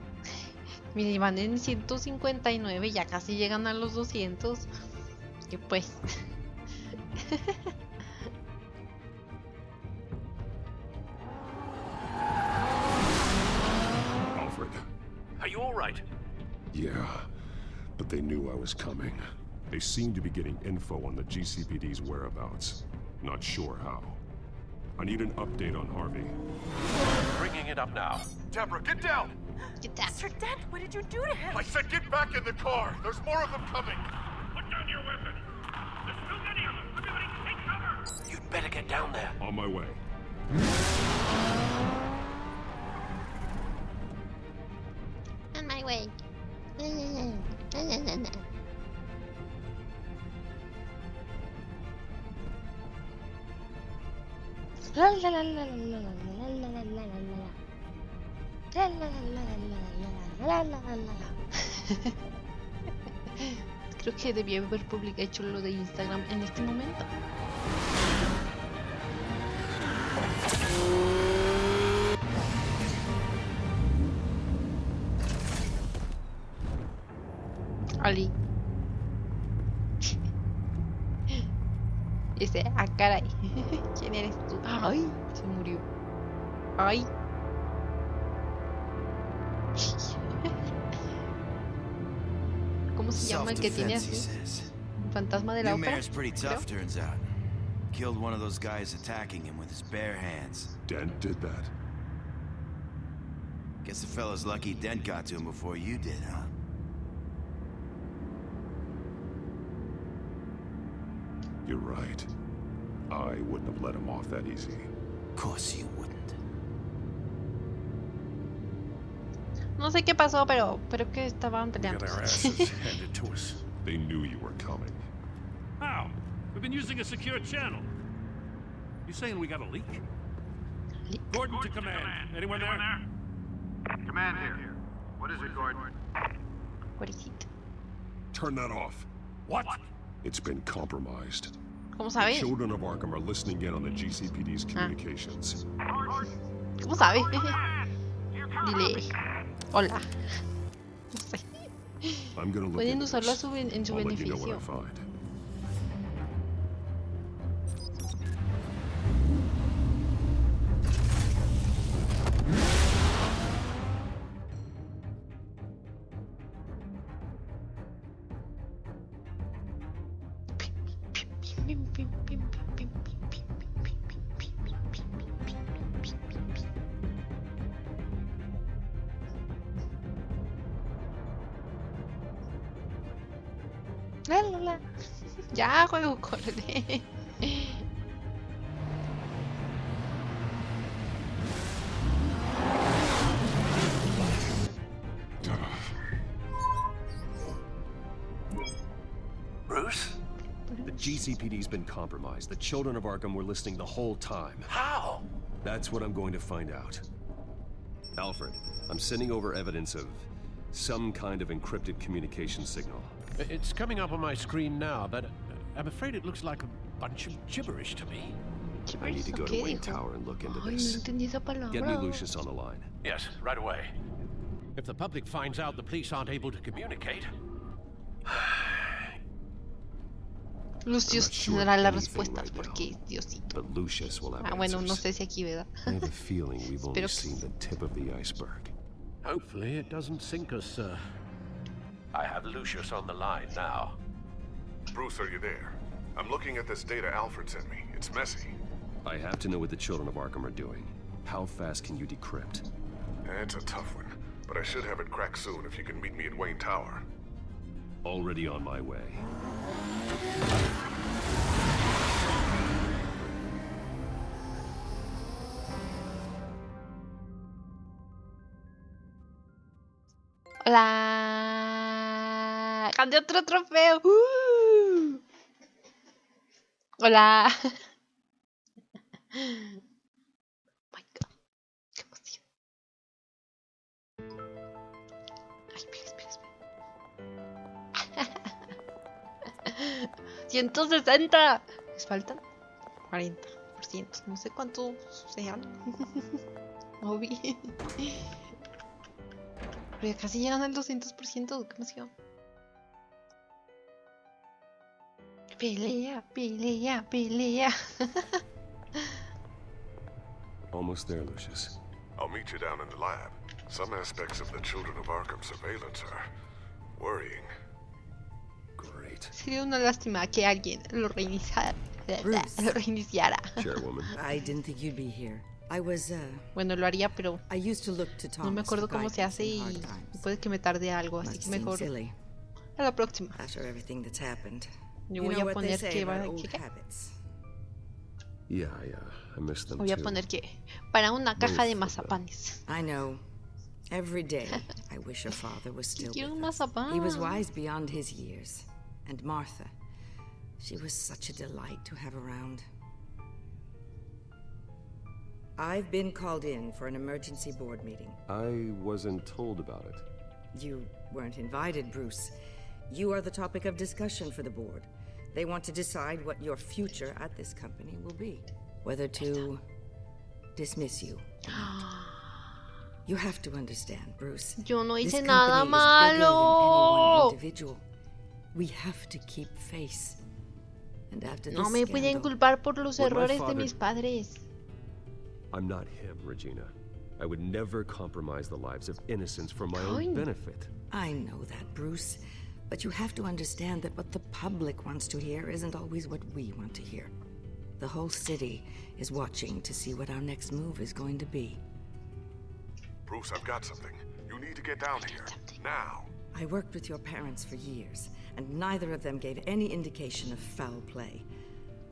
Miren, van en 159, ya casi llegan a los 200. Que pues. Alfred. Are you all right? Yeah, but they knew I was coming. They seem to be getting info on the GCPD's whereabouts. Not sure how. I need an update on Harvey. Bringing it up now. Deborah, get down! Get down. Mr. Dent, what did you do to him? I said get back in the car! There's more of them coming! Put down your weapon. There's too many of them. Everybody take cover. You'd better get down there. On my way. On my way. Creo que debí haber hecho lo de Instagram en este momento. Ali. Dice, ah, caray. ¿Quién eres tú? Ay, se murió. Ay. ¿Cómo se llama el que tiene así? Fantasma de la ópera. Mayor's pretty tough, turns out. Killed one of those guys attacking him with his bare hands. Dent did that. Guess the fella's lucky Dent got to him before you did, huh? You're right. I wouldn't have let him off that easy. Of course you wouldn't. No sé qué pasó, pero que estaban peleando. They knew you were coming. How? We've been using a secure channel. You saying we got a leak? Gordon to command. Anyone there? Command here. What is it, Gordon? What is it? Turn that off. What? It's been compromised. ¿Cómo The sabe? children of Arkham are listening in on the GCPD's communications. ¿Cómo sabe? Dile, hola. No sé. I'm gonna look Pueden into usarlo this. en su I'll let you know what I beneficio. find. La, la, la. Ya, juego, córrele. Bruce? The GCPD's been compromised. The children of Arkham were listening the whole time. How? That's what I'm going to find out. Alfred, I'm sending over evidence of some kind of encrypted communication signal. It's coming up on my screen now, but I'm afraid it looks like a bunch of gibberish to me. I need to go to Wayne Tower and look into this. Get me Lucius on the line. Yes, right away. If the public finds out the police aren't able to communicate... Lucius tendrá las respuestas porque es Diosito. But Lucius will have Ah, bueno, no answers. sé si aquí, ¿verdad? I have a feeling we've only Espero que seen the tip of the iceberg. Hopefully it doesn't sink us, sir. I have Lucius on the line now. Bruce, are you there? I'm looking at this data Alfred sent me. It's messy. I have to know what the children of Arkham are doing. How fast can you decrypt? It's a tough one, but I should have it cracked soon if you can meet me at Wayne Tower. Already on my way. Hola. Gané otro trofeo. Hola. My God. Qué emoción. Ay, espera. 160. ¿Les faltan? 40%. No sé cuántos sean. No vi. Pero ya casi llegan al 200%. ¿Qué emoción? Pelea. Almost there, Lucius. I'll meet you down in the lab. Some aspects of the Children of Arkham surveillance are worrying. Great. Sería una lástima que alguien lo reiniciara. Chairwoman. I didn't think you'd be here. I was, Bueno, lo haría, pero I used to look to no me Thomas acuerdo for cómo se guidance hace in y hard times. puede que me tarde algo, así Must que seem mejor silly a la próxima. after everything that's happened. Yo You voy know a what they poner say que va about old ¿qué? habits. Yeah, I miss them Voy a too. poner que para una caja de Both of them. mazapanes. I know. Every day, I wish your father was still Quiero un with us. mazapán. He was wise beyond his years. And Martha, she was such a delight to have around. I've been called in for an emergency board meeting. I wasn't told about it. You weren't invited, Bruce. You are the topic of discussion for the board. They want to decide what your future at this company will be. Whether to dismiss you or not. You have to understand, Bruce. Yo no hice This nada company is bigger than any one malo. individual. We have to keep face. And after No this me pueden scandal, culpar por los What my errores de father- mis padres. I'm not him, Regina. I would never compromise the lives of innocents for my own Fine. benefit. I know that, Bruce. But you have to understand that what the public wants to hear isn't always what we want to hear. The whole city is watching to see what our next move is going to be. Bruce, I've got something. You need to get down here. Now. I worked with your parents for years, and neither of them gave any indication of foul play.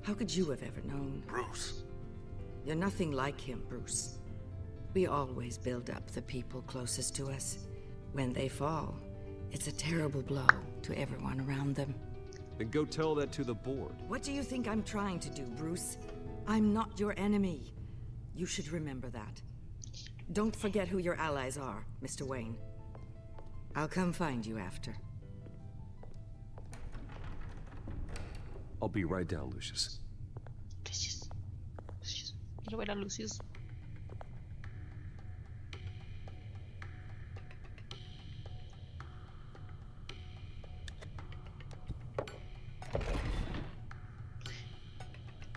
How could you have ever known? Bruce. You're nothing like him, Bruce. We always build up the people closest to us. When they fall, it's a terrible blow to everyone around them. Then go tell that to the board. What do you think I'm trying to do, Bruce? I'm not your enemy. You should remember that. Don't forget who your allies are, Mr. Wayne. I'll come find you after. I'll be right down, Lucius. Quiero ver a Lucius.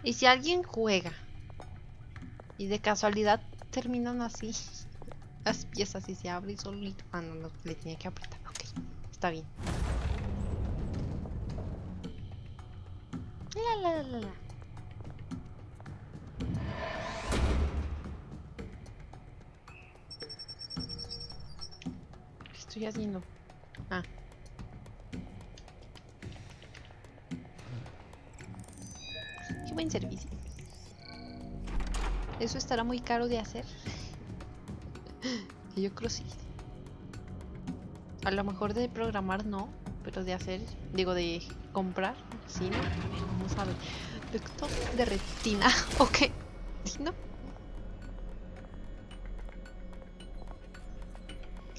Y si alguien juega y de casualidad terminan así las piezas y se abre solito. Ah, no, le tenía que apretar. Ok, está bien. La. ¿Qué estoy haciendo? Ah. Qué buen servicio. ¿Eso estará muy caro de hacer? Yo creo sí. A lo mejor de programar no, pero de hacer, digo de comprar, sí, ¿no? A ver, vamos a ver. Lector de retina, ok. ¿Sí, no?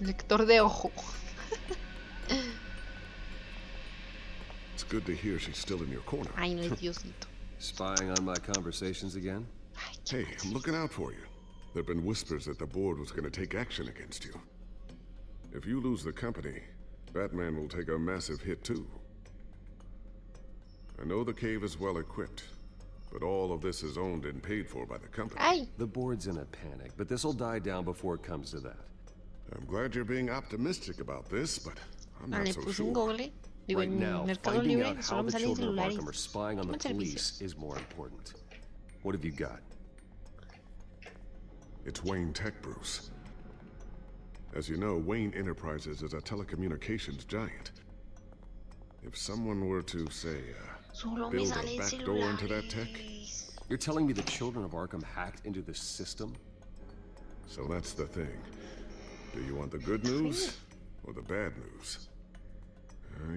Lector de ojo. It's good to hear she's still in your corner. Ay, no es Diosito. Spying on my conversations again? Hey, I'm looking out for you. There have been whispers that the board was going to take action against you. If you lose the company, Batman will take a massive hit too. I know the cave is well equipped, but all of this is owned and paid for by the company. Ay. The board's in a panic, but this'll die down before it comes to that. I'm glad you're being optimistic about this, but I'm not Le so puse sure. un Google. Digo, Right en now, Mercado finding Libre out how solo me the salen children of celulares. Arkham are spying on the Buen servicio. police is more important. What have you got? It's Wayne Tech, Bruce. As you know, Wayne Enterprises is a telecommunications giant. If someone were to, say, Solo me build a salen back door into that tech, celulares. You're telling me the children of Arkham hacked into the system? so that's the thing. Do you want the good news or the bad news.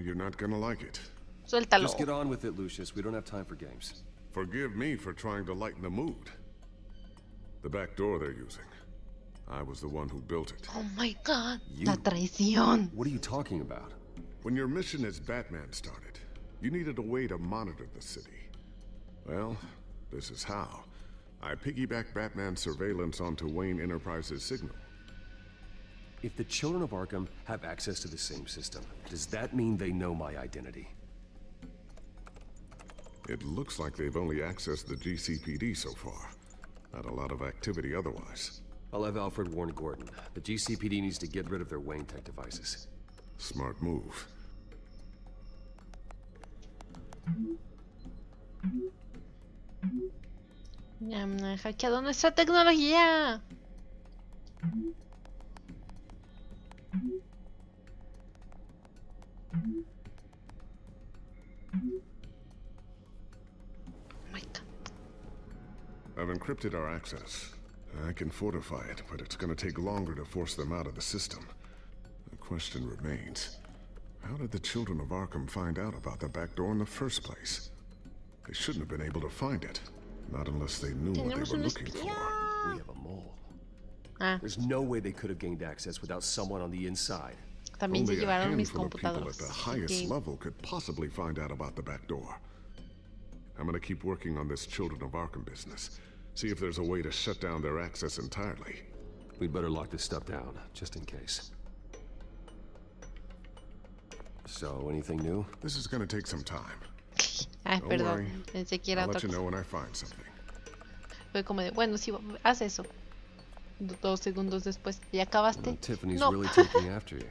You're not gonna like it. Suéltalo. Just get on with it, Lucius. We don't have time for games. Forgive me for trying to lighten the mood. The back door they're using. I was the one who built it. Oh my god. La traición. What are you talking about? When your mission as Batman started, you needed a way to monitor the city. Well, this is how. I piggybacked Batman's surveillance onto Wayne Enterprises' signal. If the children of Arkham have access to the same system, does that mean they know my identity? It looks like they've only accessed the GCPD so far. Not a lot of activity otherwise. I'll have Alfred warn Gordon. The GCPD needs to get rid of their Wayne Tech devices. Smart move. Ya han hackeado nuestra tecnología. I've encrypted our access. I can fortify it, but it's gonna take longer to force them out of the system. The question remains, how did the children of Arkham find out about the back door in the first place? They shouldn't have been able to find it. Not unless they knew what they were looking for. We have a mole. There's no way they could have gained access without someone on the inside. También se Only a llevaron mis handful of people computadoras. at the highest level could possibly find out about the back door. I'm gonna keep working on this Children of Arkham business. See if there's a way to shut down their access entirely. We'd better lock this stuff down, just in case. So, anything new? This is gonna take some time. Ay, Don't perdón. worry. Pensé que era I'll otra let you cosa. know when I find something. Fue como de, bueno, sí, haz eso. 2 segundos después. ¿Y acabaste? Tiffany's No. really taking after you.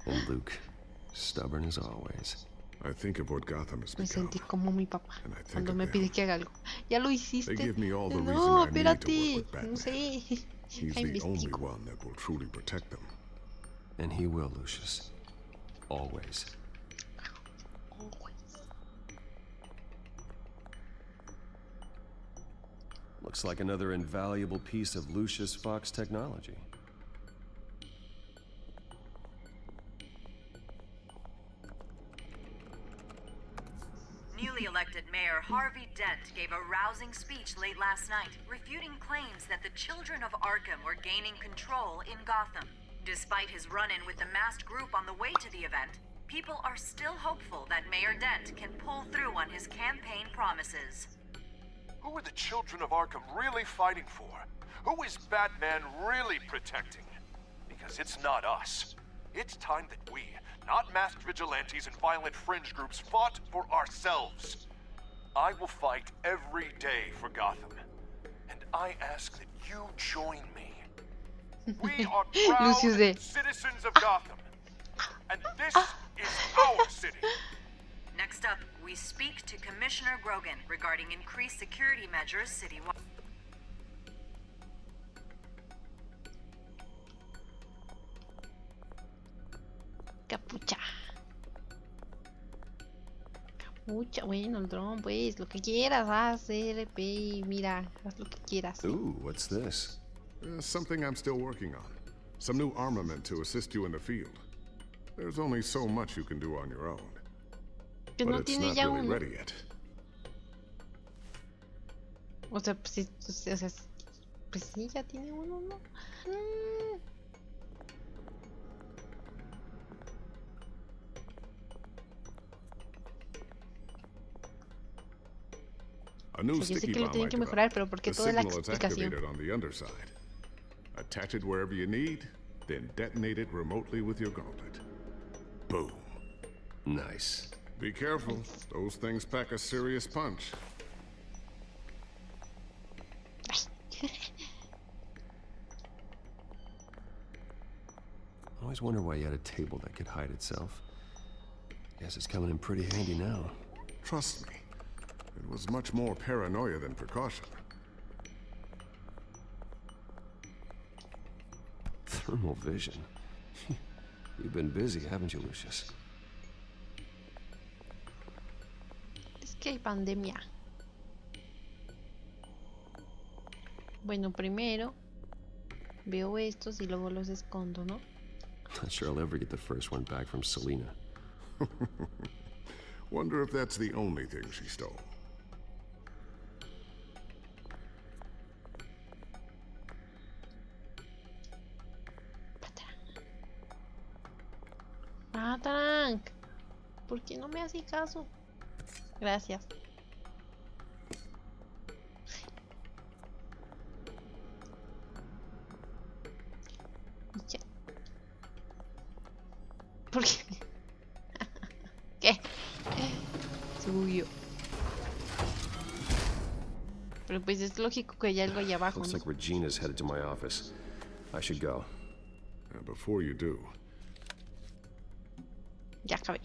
And Luke, stubborn as always. I think of what Gotham has Me become. sentí como mi papá cuando of me them. pide que haga algo. Ya lo They hiciste. give me all the reason No, I need to work espérate. with Batman. No sé. He's Ay, the only investigo. one that will truly protect them. And he will, Lucius. Always. Looks like another invaluable piece of Lucius Fox technology. Newly elected Mayor Harvey Dent gave a rousing speech late last night, refuting claims that the children of Arkham were gaining control in Gotham. Despite his run-in with the masked group on the way to the event, people are still hopeful that Mayor Dent can pull through on his campaign promises. Who are the children of Arkham really fighting for? Who is Batman really protecting? Because it's not us. It's time that we, not masked vigilantes and violent fringe groups, fought for ourselves. I will fight every day for Gotham. And I ask that you join me. We are proud citizens of Gotham. And this is our city. Next up, we speak to Commissioner Grogan regarding increased security measures citywide. Capucha. Capucha, bueno, el dron, pues, lo que quieras, haz RP y mira, haz lo que quieras. Ooh, what's this? Something I'm still working on. Some new armament to assist you in the field. There's only so much you can do on your own. Que But no it's tiene not ya really uno. ready yet. O sea, pues sí, pues sí, ya tiene uno, ¿no? A new O sea, yo sé sticky que lo bomb tienen I que developed. mejorar, pero ¿por qué The toda la signal is explicación? activated on the underside. Attach it wherever you need, then detonate it remotely with your gauntlet. Boom. Nice. Be careful. Those things pack a serious punch. I always wonder why you had a table that could hide itself. Guess it's coming in pretty handy now. Trust me, it was much more paranoia than precaution. Thermal vision. You've been busy, haven't you, Lucius? Es que hay pandemia. Bueno, primero veo estos y luego los escondo, ¿no? Not sure I'll ever get the first one back from Selena. Wonder if that's the only thing she stole. Trank. ¿Por qué no me hace caso? Gracias. Ya. ¿Por qué? ¿Qué? Se bugueó. Pero pues es lógico que hay algo allá abajo. Looks ¿no? like Regina's headed to my office. I should go. And before you do... Ya acabé.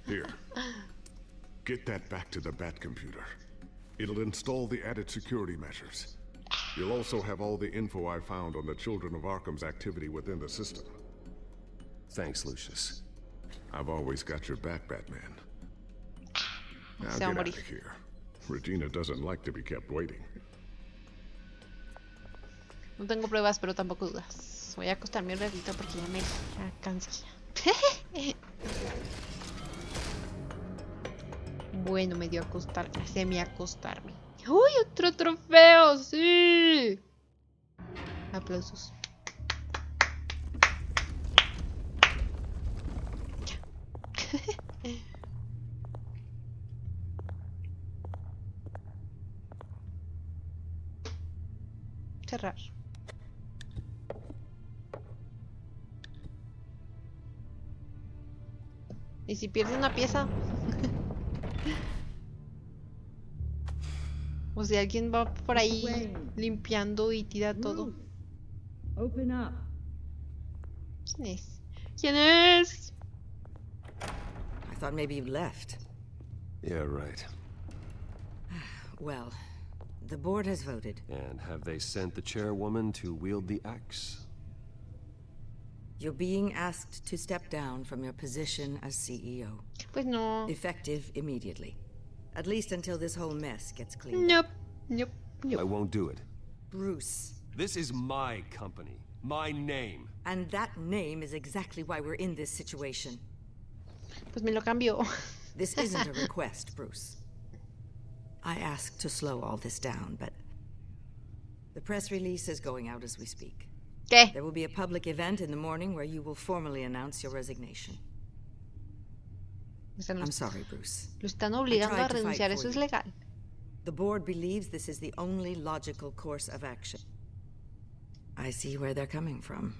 Here. Get that back to the Bat computer. It'll install the added security measures. You'll also have all the info I found on the Children of Arkham's activity within the system. Thanks, Lucius. I've always got your back, Batman. Now Se get va a out morir. of here. Regina doesn't like to be kept waiting. No tengo pruebas, pero tampoco dudas. Voy a acostarme un ratito porque ya me cansé. Bueno, me dio acostarme, semi-acostarme. ¡Uy, otro trofeo! ¡Sí! Aplausos. Cerrar. ¿Y si pierde una pieza? O sea, alguien va por ahí limpiando y tira todo. Open up. ¿Quién es? ¿Quién es? I thought maybe you left. Yeah, right. Well, the board has voted. And have they sent the chairwoman to wield the axe? You're being asked to step down from your position as CEO. Pues no. Effective immediately. At least until this whole mess gets cleaned Nope. up. Nope. Nope. I won't do it. Bruce. This is my company. My name. And that name is exactly why we're in this situation. Pues me lo cambió. This isn't a request, Bruce. I asked to slow all this down, but the press release is going out as we speak. ¿Qué? There will be a public event in the morning where you will formally announce your resignation. I'm sorry, Bruce. Lo están obligando a renunciar, eso es legal. The board believes this is the only logical course of action. I see where they're coming from.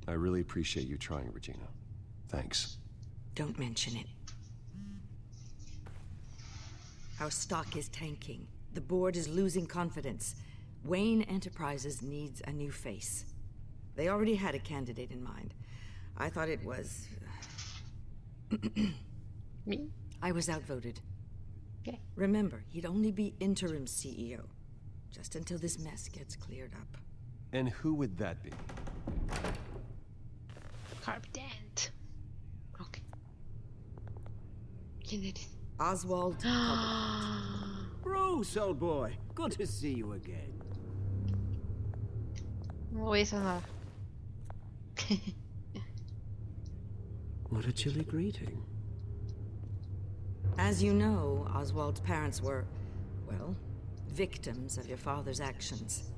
I really appreciate you trying, Regina. Thanks. Don't mention it. Our stock is tanking. The board is losing confidence. Wayne Enterprises needs a new face. They already had a candidate in mind. I thought it was... Me? I was outvoted. Okay. Remember, he'd only be interim CEO. Just until this mess gets cleared up. And who would that be? Harvey Dent. Okay. ¿Quién eres? Oswald. Bruce, old boy. Good to see you again. No voy a hacer nada. What a chilly greeting. As you know, Oswald's parents were, well, victims of your father's actions.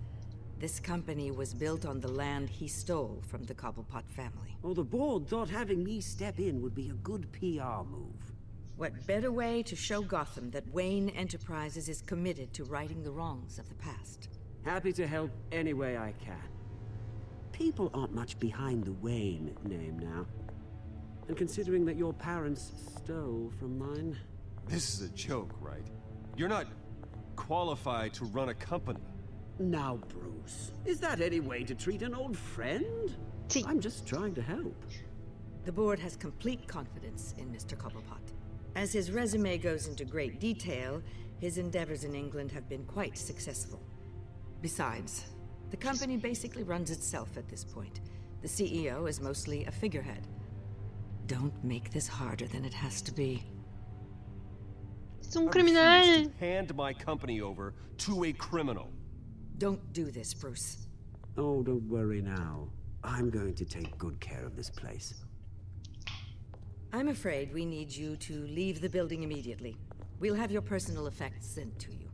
This company was built on the land he stole from the Cobblepot family. Oh, the board thought having me step in would be a good PR move. What better way to show Gotham that Wayne Enterprises is committed to righting the wrongs of the past? Happy to help any way I can. People aren't much behind the Wayne name now. And considering that your parents stole from mine... This is a joke, right? You're not qualified to run a company. Now, Bruce, is that any way to treat an old friend? I'm just trying to help. The board has complete confidence in Mr. Cobblepot. As his resume goes into great detail, his endeavors in England have been quite successful. Besides, the company basically runs itself at this point. The CEO is mostly a figurehead. Don't make this harder than it has to be. Es un I criminal. refuse to hand my company over to a criminal. Don't do this, Bruce. Oh, don't worry now. I'm going to take good care of this place. I'm afraid we need you to leave the building immediately. We'll have your personal effects sent to you.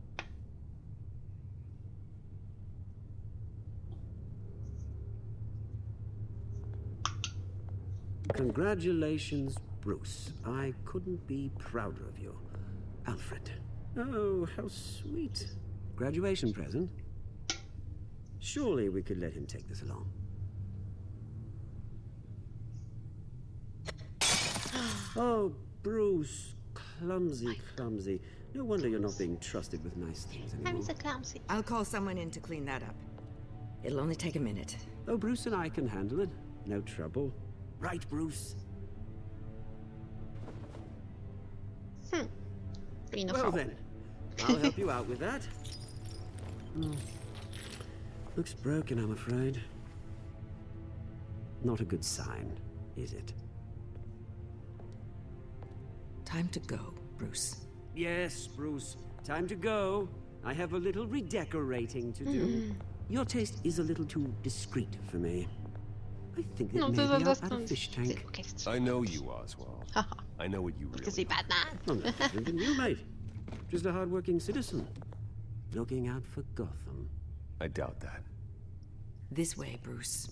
Congratulations, Bruce. I couldn't be prouder of you. Alfred. Oh, how sweet. Graduation present? Surely we could let him take this along. Oh, Bruce. Clumsy, clumsy. No wonder you're not being trusted with nice things anymore. I'm so clumsy. I'll call someone in to clean that up. It'll only take a minute. Oh, Bruce and I can handle it. No trouble. Right, Bruce? Well then, I'll help you out with that. Looks broken, I'm afraid. Not a good sign, is it? Time to go, Bruce. Yes, Bruce. Time to go. I have a little redecorating to do. Your taste is a little too discreet for me. I think that maybe I'll add a fish tank. I know you, Oswald. I know what you really want. Batman. I'm not different than you, mate. Just a hard-working citizen. Looking out for Gotham. I doubt that. This way, Bruce.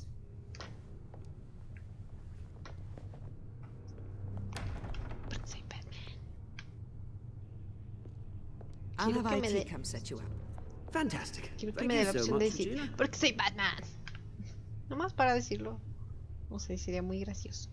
I'll have IT come set you up. Fantastic. Quiero que me dé la opción de decir, porque soy Batman. Nomás para decirlo. No sé, sería muy gracioso.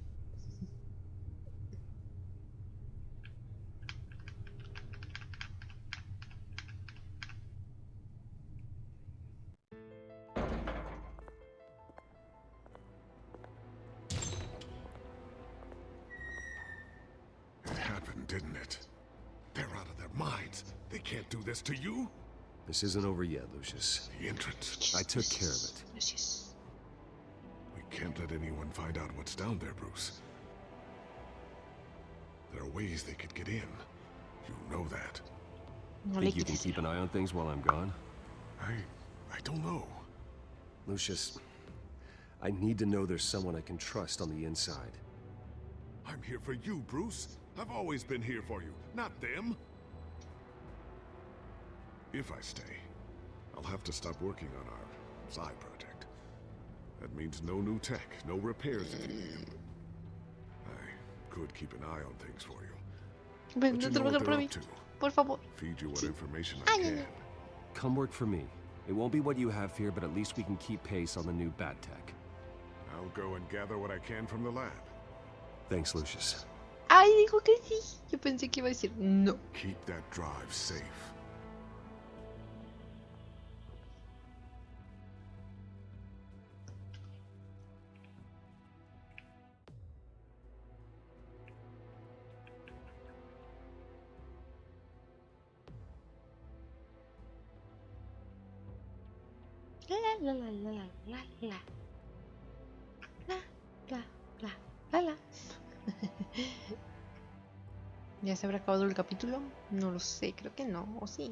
It happened, didn't it? They're out of their minds. They can't do this to you. This isn't over yet, Lucius. The entrance. I took care of it. Lucius. We can't let anyone find out what's down there, Bruce. There are ways they could get in. You know that. Think you can keep an eye on things while I'm gone? I don't know. Lucius, I need to know there's someone I can trust on the inside. I'm here for you, Bruce. I've always been here for you, not them. If I stay, I'll have to stop working on our side project. That means no new tech, no repairs if you need them. I could keep an eye on things for you. But you know what they're up to. Por favor. Feed you what information I can. Come work for me. It won't be what you have here, but at least we can keep pace on the new bad tech. I'll go and gather what I can from the lab. Thanks, Lucius. Ay, dijo que sí. Yo pensé que iba a decir no. Keep that drive safe. La la la la la la la la la la la. ¿Ya se habrá acabado el capítulo? No lo sé, creo que no, o sí.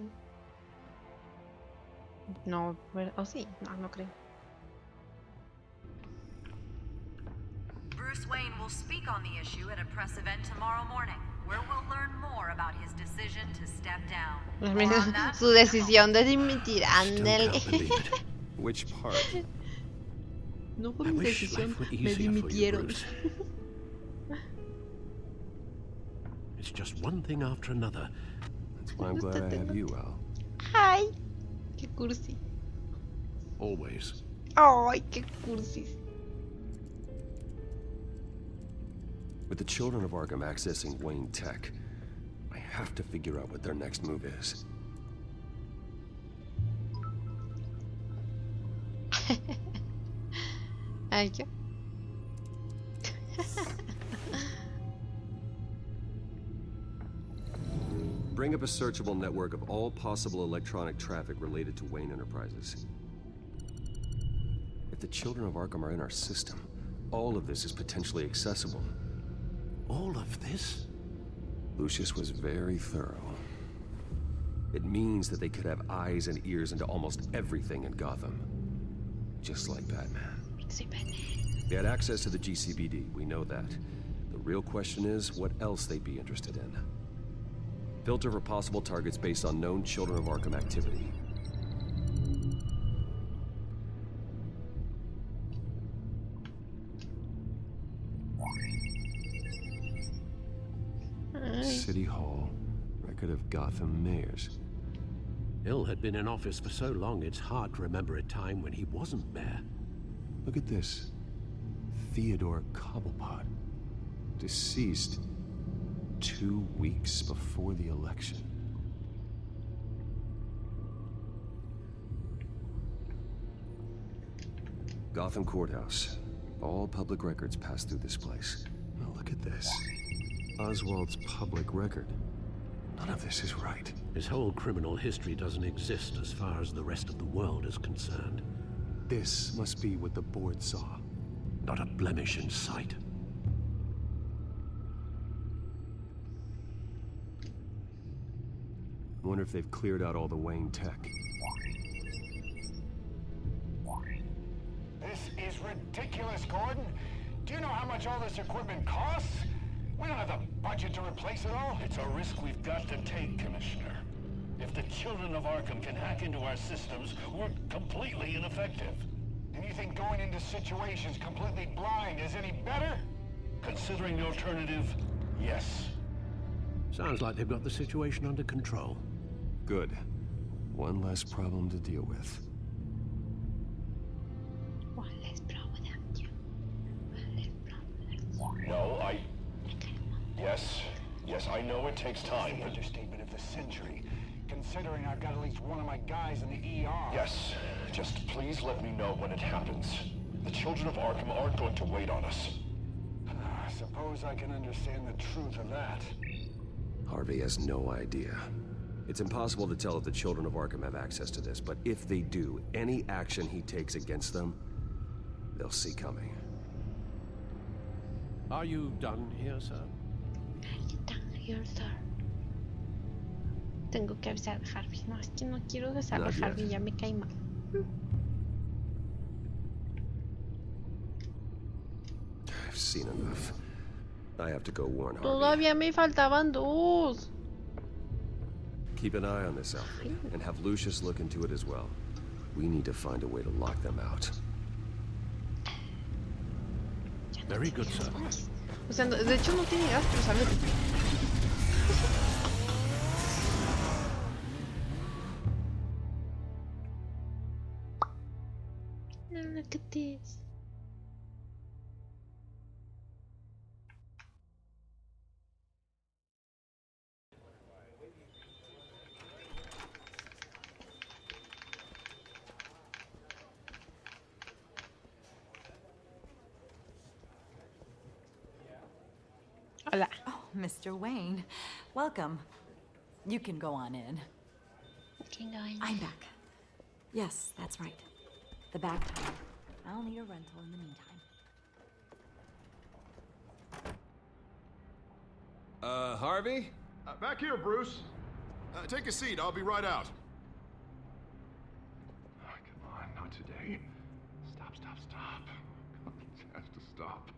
No, o sí, no creo. Bruce Wayne will speak on the issue at a press event tomorrow morning, where we'll learn more about his decision to step down. Su decisión de dimitir, ándale. Which part? No fue mi decisión, me dimitieron. It's just one thing after another. That's why I'm glad I have you, Al. Ay, qué cursi. Always. Ay, qué cursis. With the children of Arkham accessing Wayne Tech, I have to figure out what their next move is. Ay, ¿qué? Bring up a searchable network of all possible electronic traffic related to Wayne Enterprises. If the children of Arkham are in our system, all of this is potentially accessible. All of this? Lucius was very thorough. It means that they could have eyes and ears into almost everything in Gotham. Just like Batman. They had access to the GCPD, we know that. The real question is, what else they'd be interested in. Filter for possible targets based on known Children of Arkham activity. City Hall. Record of Gotham mayors. Hill had been in office for so long, it's hard to remember a time when he wasn't mayor. Look at this. Theodore Cobblepot. Deceased 2 weeks before the election. Gotham Courthouse. All public records pass through this place. Oh, look at this. Oswald's public record. None of this is right. His whole criminal history doesn't exist as far as the rest of the world is concerned. This must be what the board saw. Not a blemish in sight. I wonder if they've cleared out all the Wayne tech. This is ridiculous, Gordon. Do you know how much all this equipment costs? We don't have the budget to replace it all. It's a risk we've got to take, Commissioner. If the Children of Arkham can hack into our systems, we're completely ineffective. And you think going into situations completely blind is any better? Considering the alternative, yes. Sounds like they've got the situation under control. Good. One less problem to deal with. No, Yes, I know it takes time. The understatement of the century, considering I've got at least one of my guys in the ER. Yes, just please let me know when it happens. The Children of Arkham aren't going to wait on us. I suppose I can understand the truth of that. Harvey has no idea. It's impossible to tell if the Children of Arkham have access to this, but if they do, any action he takes against them, they'll see coming. Are you done here, sir? Tengo que avisar a Harvey. No, es que no quiero avisar a Not Harvey, yet. ya me cae mal. I've seen enough. I have to go warn Harvey. Todavía me faltaban dos. Keep an eye on this outfit, and have Lucius look into it as well. We need to find a way to lock them out. Very good, sir. O sea, de hecho no tiene gas, pero sabe. No, look at this. Hola. Oh, Mr. Wayne. Welcome. You can go on in. I'm back. Yes, that's right. The back time. I'll need a rental in the meantime. Harvey? Back here, Bruce. Take a seat. I'll be right out. Oh, come on, not today. Stop. It has to stop.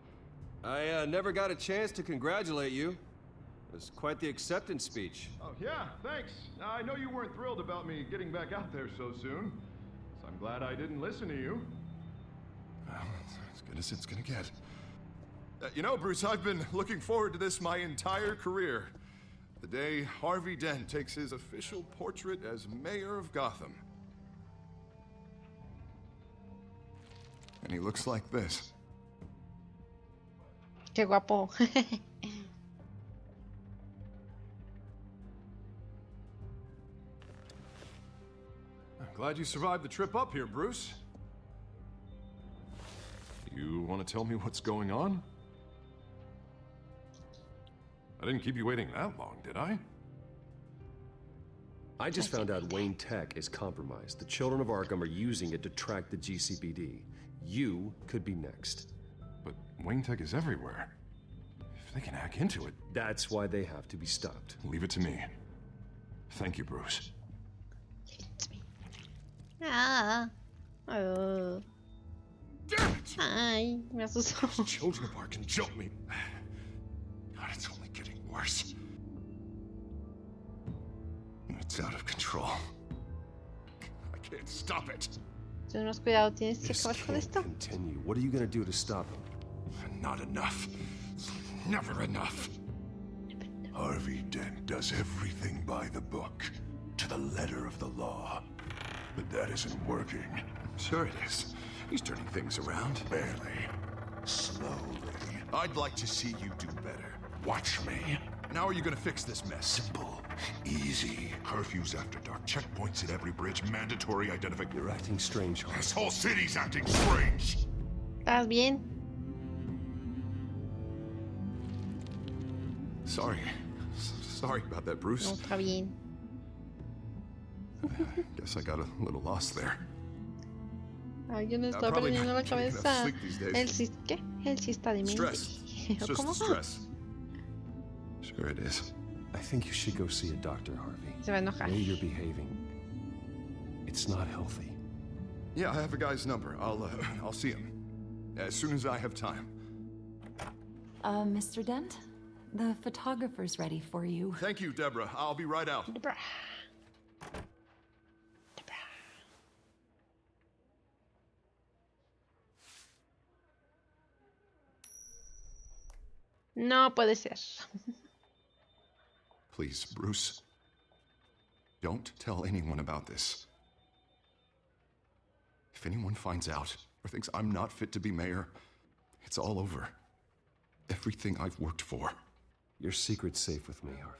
I never got a chance to congratulate you. It was quite the acceptance speech. Oh, yeah, thanks. I know you weren't thrilled about me getting back out there so soon. So I'm glad I didn't listen to you. Well, it's as good as it's gonna get. You know, Bruce, I've been looking forward to this my entire career. The day Harvey Dent takes his official portrait as mayor of Gotham. And he looks like this. Qué guapo. I'm glad you survived the trip up here, Bruce. You want to tell me what's going on? I didn't keep you waiting that long, did I? I just found out Wayne Tech is compromised. The Children of Arkham are using it to track the GCPD. You could be next. But Wayne Tech is everywhere. If they can hack into it... That's why they have to be stopped. Leave it to me. Thank you, Bruce. Ah. Oh. Damn it! Ay, me asustó. Those children of Arkham jumped me. God, it's only getting worse. It's out of control. I can't stop it. Ten más cuidado, tienes que This acabar con can't esto. continue. What are you gonna do to stop him? Not enough. Never enough. Harvey Dent does everything by the book, to the letter of the law. But that isn't working. Sure it is. He's turning things around. Barely. Slowly. I'd like to see you do better. Watch me. And how are you gonna fix this mess? Simple. Easy. Curfews after dark. Checkpoints at every bridge. Mandatory identification. You're acting strange, Harvey. This whole city's acting strange. ¿Estás bien? Sorry. Sorry about that, Bruce. No, está bien. Guess I got a little lost there. Alguien está probably perdiendo la not getting enough cabeza. sleep these days. Él sí, ¿qué? Él sí está demente. Stress. It's just ¿Cómo? stress. Sure it is. I think you should go see a doctor, Harvey. Se va a enojar. The way you're behaving, it's not healthy. Yeah, I have a guy's number. I'll see him as soon as I have time. Mr. Dent? The photographer's ready for you. Thank you, Deborah. I'll be right out. Deborah. No puede ser. Please, Bruce. Don't tell anyone about this. If anyone finds out or thinks I'm not fit to be mayor, it's all over. Everything I've worked for. Your secret's safe with me, Harvey.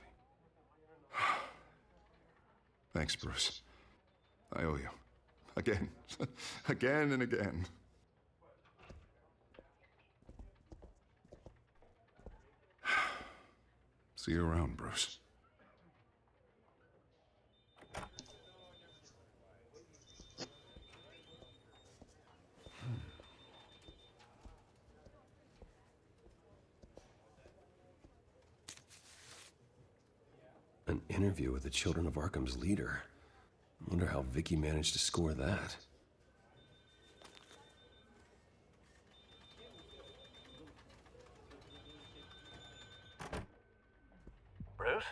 Thanks, Bruce. I owe you. Again. Again and again. See you around, Bruce. An interview with the Children of Arkham's leader. I wonder how Vicky managed to score that. Bruce?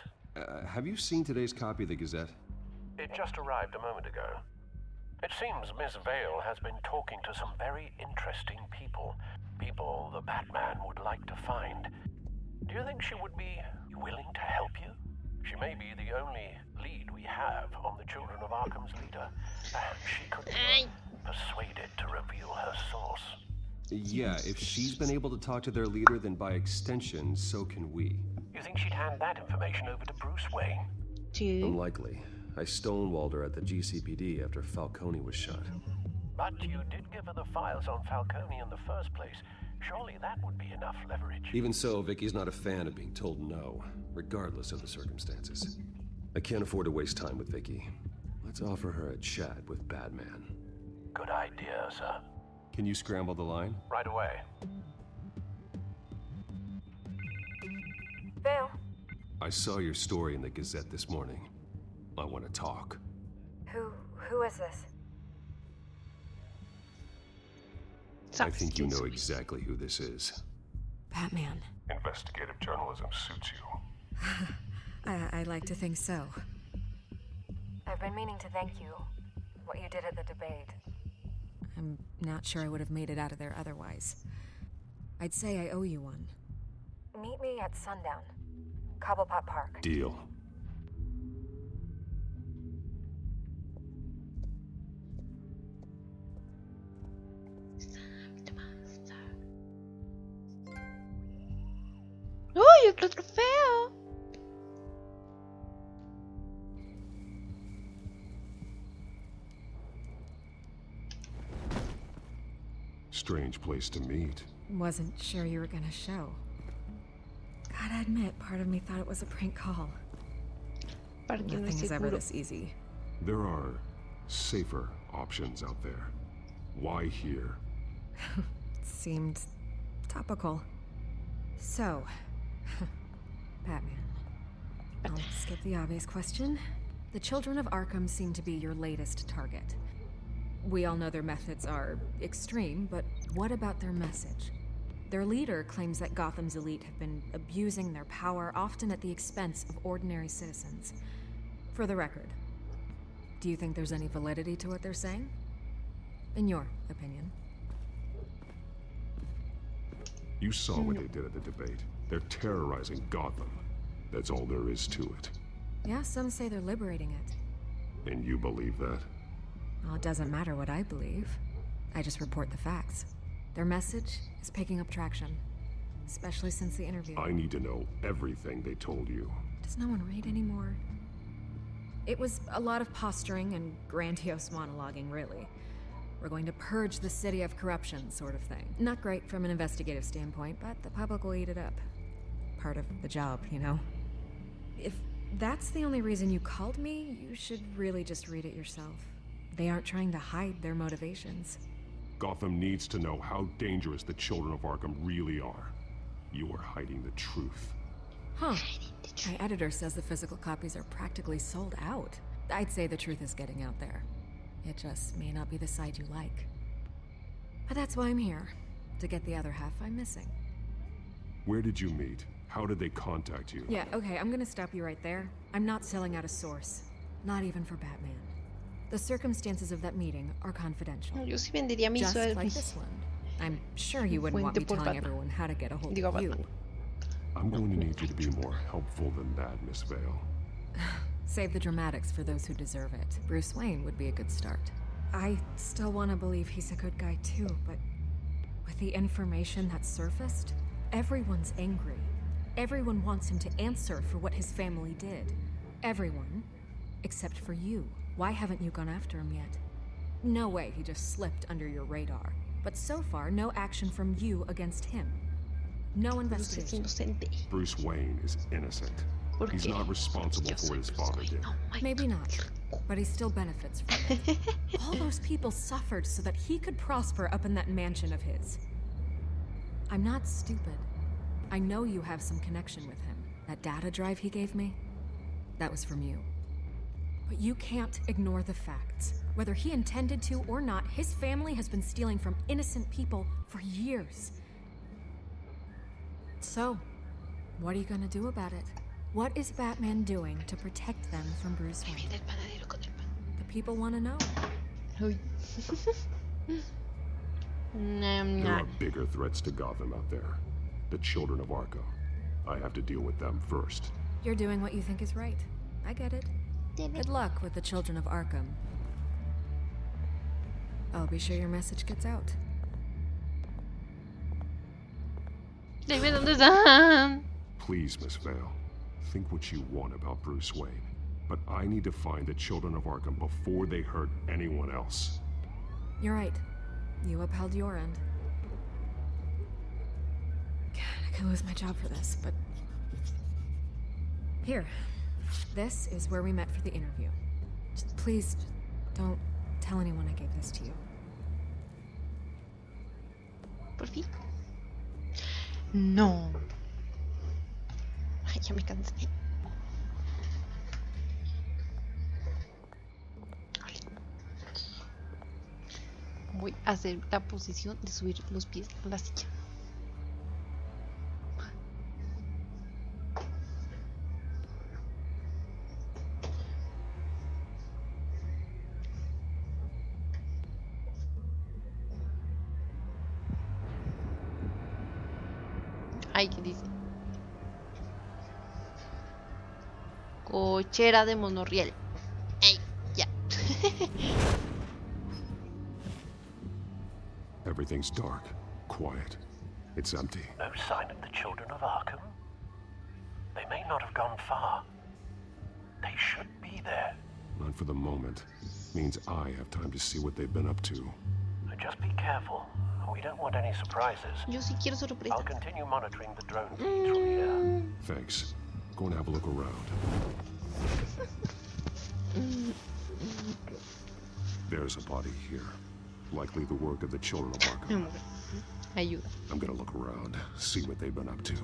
Have you seen today's copy of the Gazette? It just arrived a moment ago. It seems Miss Vale has been talking to some very interesting people. People the Batman would like to find. Do you think she would be willing to help you? She may be the only lead we have on the Children of Arkham's leader. Perhaps she could be persuaded to reveal her source. Yeah, if she's been able to talk to their leader, then by extension, so can we. You think she'd hand that information over to Bruce Wayne? Unlikely. I stonewalled her at the GCPD after Falcone was shot. But you did give her the files on Falcone in the first place. Surely that would be enough leverage. Even so, Vicky's not a fan of being told no, regardless of the circumstances. I can't afford to waste time with Vicky. Let's offer her a chat with Batman. Good idea, sir. Can you scramble the line? Right away. Vale. I saw your story in the Gazette this morning. I want to talk. Who is this? I think you know exactly who this is. Batman. Investigative journalism suits you. I like to think so. I've been meaning to thank you. What you did at the debate. I'm not sure I would have made it out of there otherwise. I'd say I owe you one. Meet me at sundown. Cobblepot Park. Deal. ¡Uy, otro trofeo! Strange place to meet. Wasn't sure you were gonna show. Gotta admit, part of me thought it was a prank call. Nothing is ever this easy. There are safer options out there. Why here? Seemed topical. So, Batman. I'll skip the obvious question. The Children of Arkham seem to be your latest target. We all know their methods are extreme, but what about their message? Their leader claims that Gotham's elite have been abusing their power, often at the expense of ordinary citizens. For the record, do you think there's any validity to what they're saying? In your opinion? You saw what they did at the debate. They're terrorizing Gotham. That's all there is to it. Yeah, some say they're liberating it. And you believe that? Well, it doesn't matter what I believe. I just report the facts. Their message is picking up traction, especially since the interview. I need to know everything they told you. Does no one read anymore? It was a lot of posturing and grandiose monologuing, really. We're going to purge the city of corruption, sort of thing. Not great from an investigative standpoint, but the public will eat it up. Part of the job, you know? If that's the only reason you called me, you should really just read it yourself. They aren't trying to hide their motivations. Gotham needs to know how dangerous the children of Arkham really are. You are hiding the truth. Huh. My editor says the physical copies are practically sold out. I'd say the truth is getting out there. It just may not be the side you like. But that's why I'm here, to get the other half I'm missing. Where did you meet? How did they contact you? Yeah, okay, I'm gonna stop you right there. I'm not selling out a source. Not even for Batman. The circumstances of that meeting are confidential. Yo sí vendería mi Just sueldo. like this one. I'm sure you wouldn't want me telling everyone how to get a hold of you. I'm going to need you to be more helpful than that, Miss Vale. Save the dramatics for those who deserve it. Bruce Wayne would be a good start. I still want to believe he's a good guy too, but with the information that surfaced, everyone's angry. Everyone wants him to answer for what his family did. Everyone, except for you. Why haven't you gone after him yet? No way he just slipped under your radar. But so far, no action from you against him. No investigation. Bruce Wayne is innocent. He's not responsible for what his father did. Maybe not, but he still benefits from it. All those people suffered so that he could prosper up in that mansion of his. I'm not stupid. I know you have some connection with him. That data drive he gave me, that was from you. But you can't ignore the facts. Whether he intended to or not, his family has been stealing from innocent people for years. So, what are you gonna do about it? What is Batman doing to protect them from Bruce Wayne? The people want to know. There are bigger threats to Gotham out there. The children of Arkham. I have to deal with them first. You're doing what you think is right. I get it. Good luck with the children of Arkham. I'll be sure your message gets out. Please, Miss Vale. Think what you want about Bruce Wayne. But I need to find the children of Arkham before they hurt anyone else. You're right. You upheld your end. God, I could lose my job for this, but... Here. This is where we met for the interview. Just please, don't tell anyone I gave this to you. Por fin. No. Ay, ya me cansé. Voy a hacer la posición de subir los pies a la silla. Ay, ¿qué dice? Cochera de monorriel. Ay, ya. Everything's dark, quiet. It's empty. No sign of the children of Arkham? They may not have gone far. They should be there. Not for the moment. Means I have time to see what they've been up to. Just be careful. We don't want any surprises. Yo sí quiero sorpresas. I'll continue monitoring the drone feeds from here. Thanks. Go and have a look around. There's a body here. Likely the work of the children of Arkham. Ayuda. I'm gonna look around, see what they've been up to.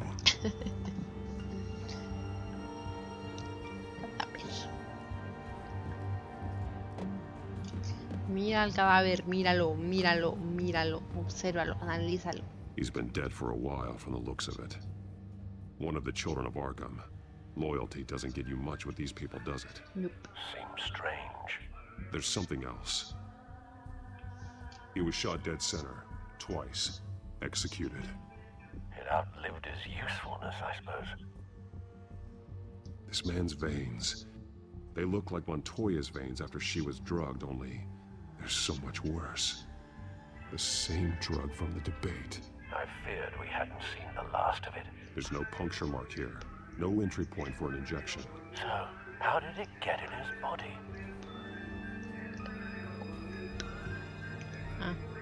Mira el cadáver, míralo, míralo, míralo, obsérvalo, analízalo. He's been dead for a while from the looks of it. One of the children of Arkham. Loyalty doesn't get you much with these people, does it? Nope. Seems strange. There's something else. He was shot dead center, twice, executed. It outlived his usefulness, I suppose. This man's veins. They look like Montoya's veins after she was drugged, only they're so much worse. The same drug from the debate. I feared we hadn't seen the last of it. There's no puncture mark here. No entry point for an injection. So, how did it get in his body?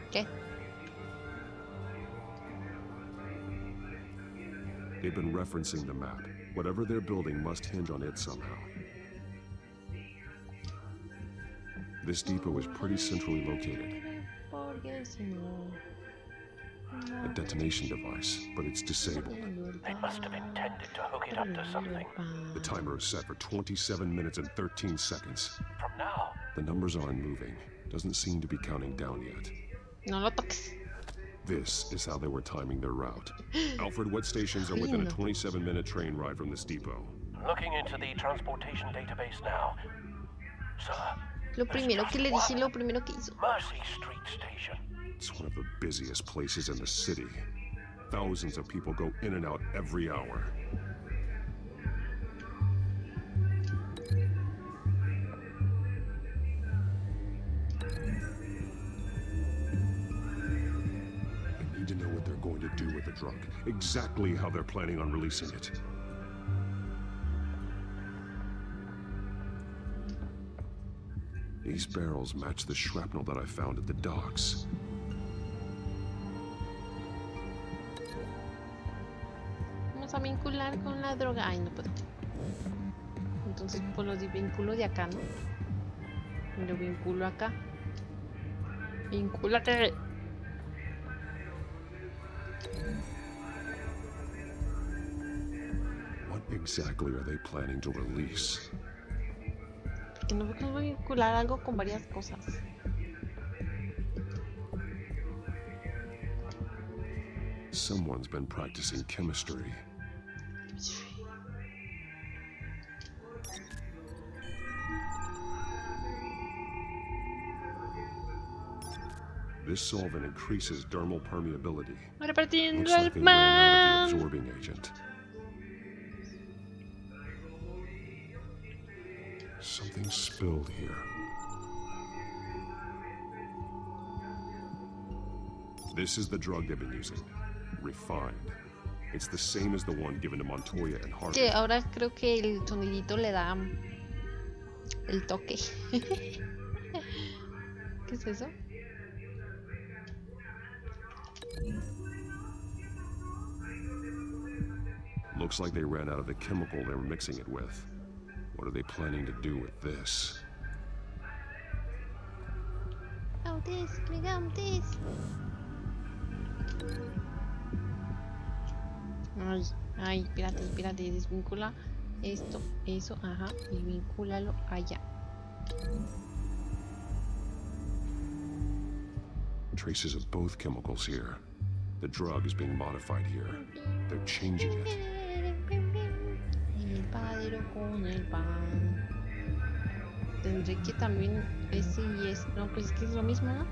Okay. They've been referencing the map. Whatever they're building must hinge on it somehow. This depot is pretty centrally located. A detonation device, but it's disabled. They must have intended to hook it up to something. The timer is set for 27 minutes and 13 seconds. From now? The numbers aren't moving. Doesn't seem to be counting down yet. No lo toques. This is how they were timing their route. Alfred, what stations are within a 27-minute train ride from this depot? Looking into the transportation database now. Sir, Lo primero que le dije, lo primero que hizo. Mercy Street Station. It's one of the busiest places in the city. Thousands of people go in and out every hour. I need to know what they're going to do with the drug. Exactly how they're planning on releasing it. These barrels match the shrapnel that I found at the docks. Vamos a vincular con la droga. Ay, no puedo. Entonces, pues lo vinculo de acá, ¿no? Y lo vinculo acá. Vincúlate. What exactly are they planning to release? Que no puedo vincular algo con varias cosas. Someone's been practicing chemistry. This solvent increases dermal permeability. Repartiendo Looks like they ran out of the absorbing agent. Something spilled here. This is the drug they've been using. Refined. It's the same as the one given to Montoya and Harvey. Que ahora creo que el sonidito le da el toque. ¿Qué es eso? Looks like they ran out of the chemical they were mixing it with. What are they planning to do with this? Oh, this, this. Ay, espérate, desvincula esto, eso, ajá, y vincúlalo allá. Traces of both chemicals here. The drug is being modified here. They're changing it. El padero con el pan. Tendré que también ese y ese. No, pues es que es lo mismo, ¿no?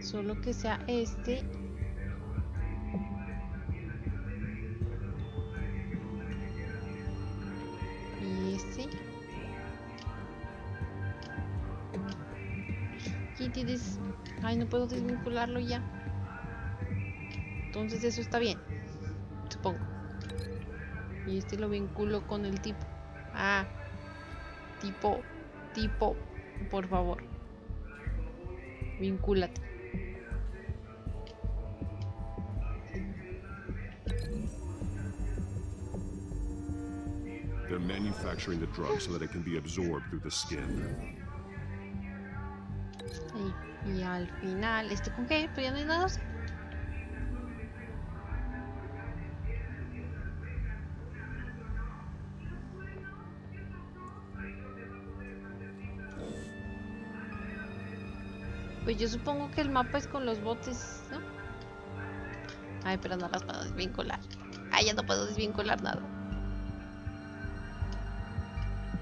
Solo que sea este. Y este. Ay, no puedo desvincularlo ya. Entonces eso está bien, supongo. Y este lo vinculo con el tipo. Ah, tipo, por favor. Vincúlate. They're manufacturing the drug so that it can be absorbed through the skin. Y al final, ¿este con qué? Pues ya no hay nada. Pues yo supongo que el mapa es con los botes, ¿no? Ay, pero no las puedo desvincular. Ay, ya no puedo desvincular nada.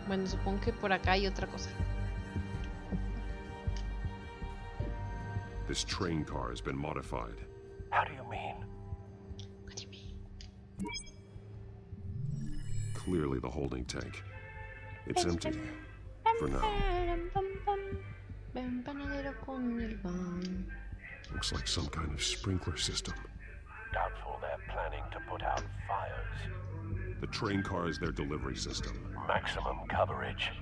Bueno, supongo que por acá hay otra cosa. This train car has been modified. How do you mean? What do you mean? Clearly the holding tank. It's empty. For now. Looks like some kind of sprinkler system. Doubtful they're planning to put out fires. The train car is their delivery system. Maximum coverage.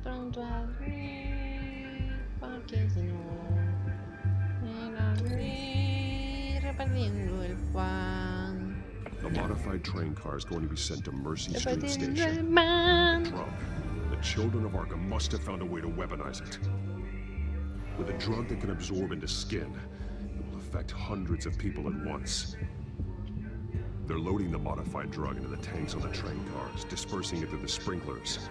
Pronto a dormir, porque si no, repartiendo el pan. The modified train car is going to be sent to Mercy Street Station. El man. The drug. The children of Arkham must have found a way to weaponize it. With a drug that can absorb into skin, it will affect hundreds of people at once. They're loading the modified drug into the tanks on the train cars, dispersing it through the sprinklers.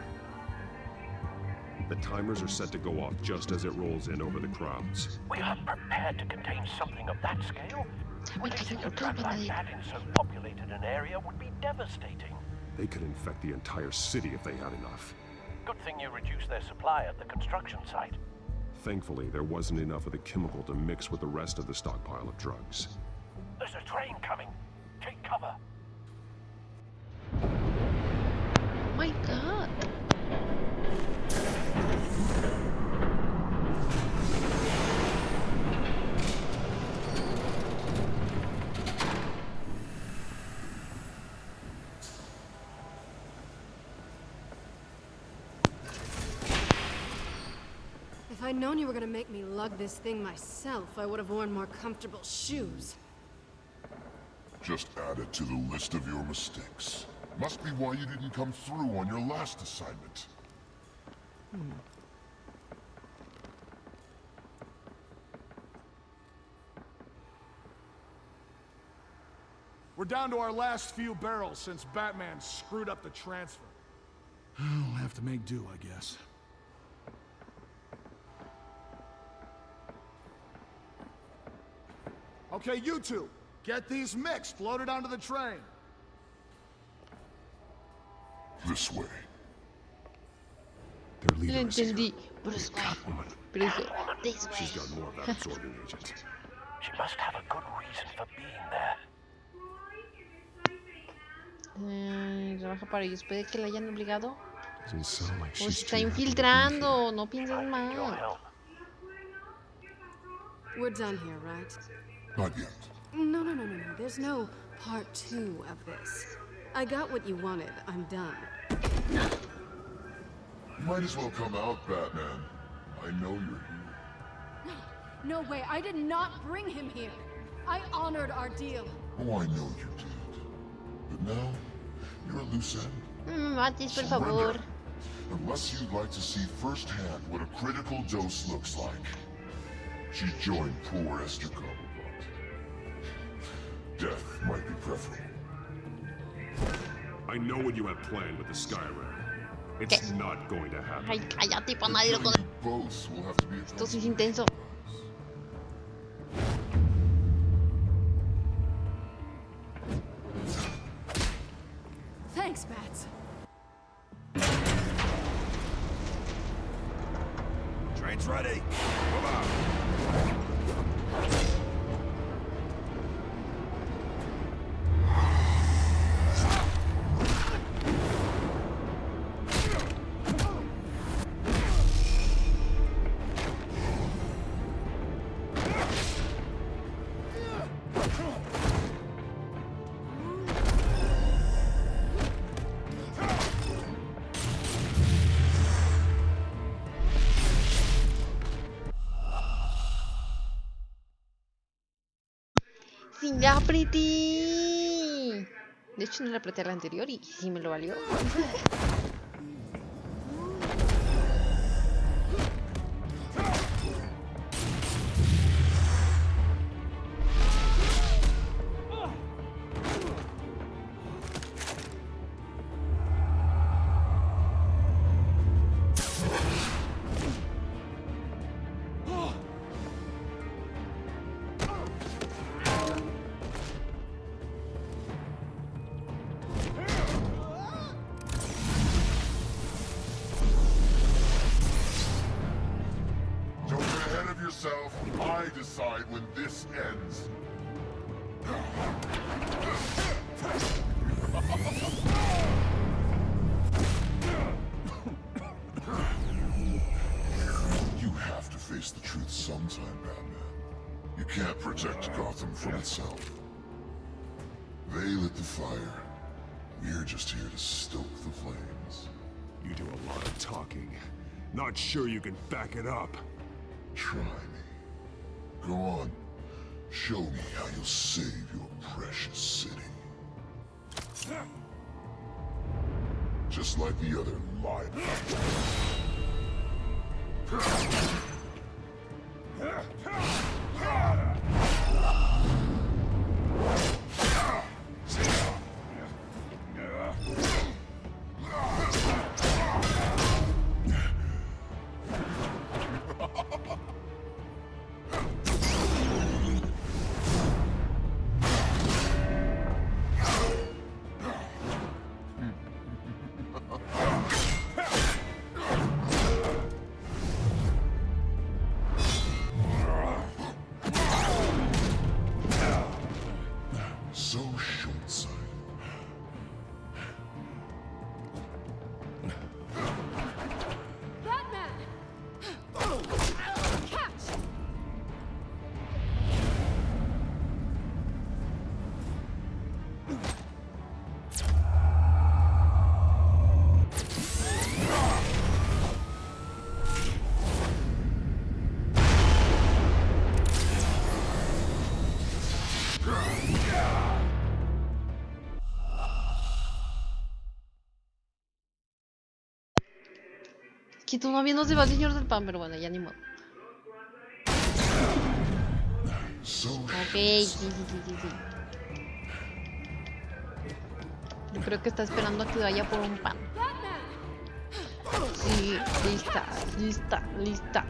The timers are set to go off just as it rolls in over the crowds. We are prepared to contain something of that scale? Releasing a drug like that in so populated an area would be devastating. They could infect the entire city if they had enough. Good thing you reduced their supply at the construction site. Thankfully, there wasn't enough of the chemical to mix with the rest of the stockpile of drugs. There's a train coming. Take cover. Oh my god. If I'd known you were gonna make me lug this thing myself, I would have worn more comfortable shoes. Just add it to the list of your mistakes. Must be why you didn't come through on your last assignment. We're down to our last few barrels since Batman screwed up the transfer. We'll have to make do, I guess. Okay, you two, get these mixed, loaded onto the train. This way. Their Lo leader is here. entendí. Bruce Wayne. Bruce this way. She's got more of that absorbing agent. She must have a good reason for being there. Trabaja para ellos. ¿Puede que la hayan obligado? Doesn't sound like O se she's está too happy to be infiltrando. No pienses mal. We're done here, right? Not yet. No. There's no part 2 of this. I got what you wanted. I'm done. You might as well come out, Batman. I know you're here. No way. I did not bring him here. I honored our deal. Oh, I know you did. But now, you're a loose end. Matis, por favor. Surrender. Unless you'd like to see firsthand what a critical dose looks like. She joined poor Esther Cobblepot. Death might be preferable. I know what you had planned with the Skyrim. It's not going to happen. Ay, cállate, panadero. Con... Both will have to be Esto sí es intenso. Thanks, Bats. Train's ready. Move out. ¡Sí, ya apreté! De hecho, no le apreté a la anterior y sí me lo valió. yourself. I decide when this ends. You have to face the truth sometime, Batman. You can't protect Gotham from itself. They lit the fire. We're just here to stoke the flames. You do a lot of talking. Not sure you can back it up. Try me. Go on. Show me how you'll save your precious city. Just like the other liars. So short-sighted. Batman! Catch! Que todavía no se va el señor del pan, pero bueno, ya ni modo. Ok, sí. Yo creo que está esperando a que vaya por un pan. Sí, lista.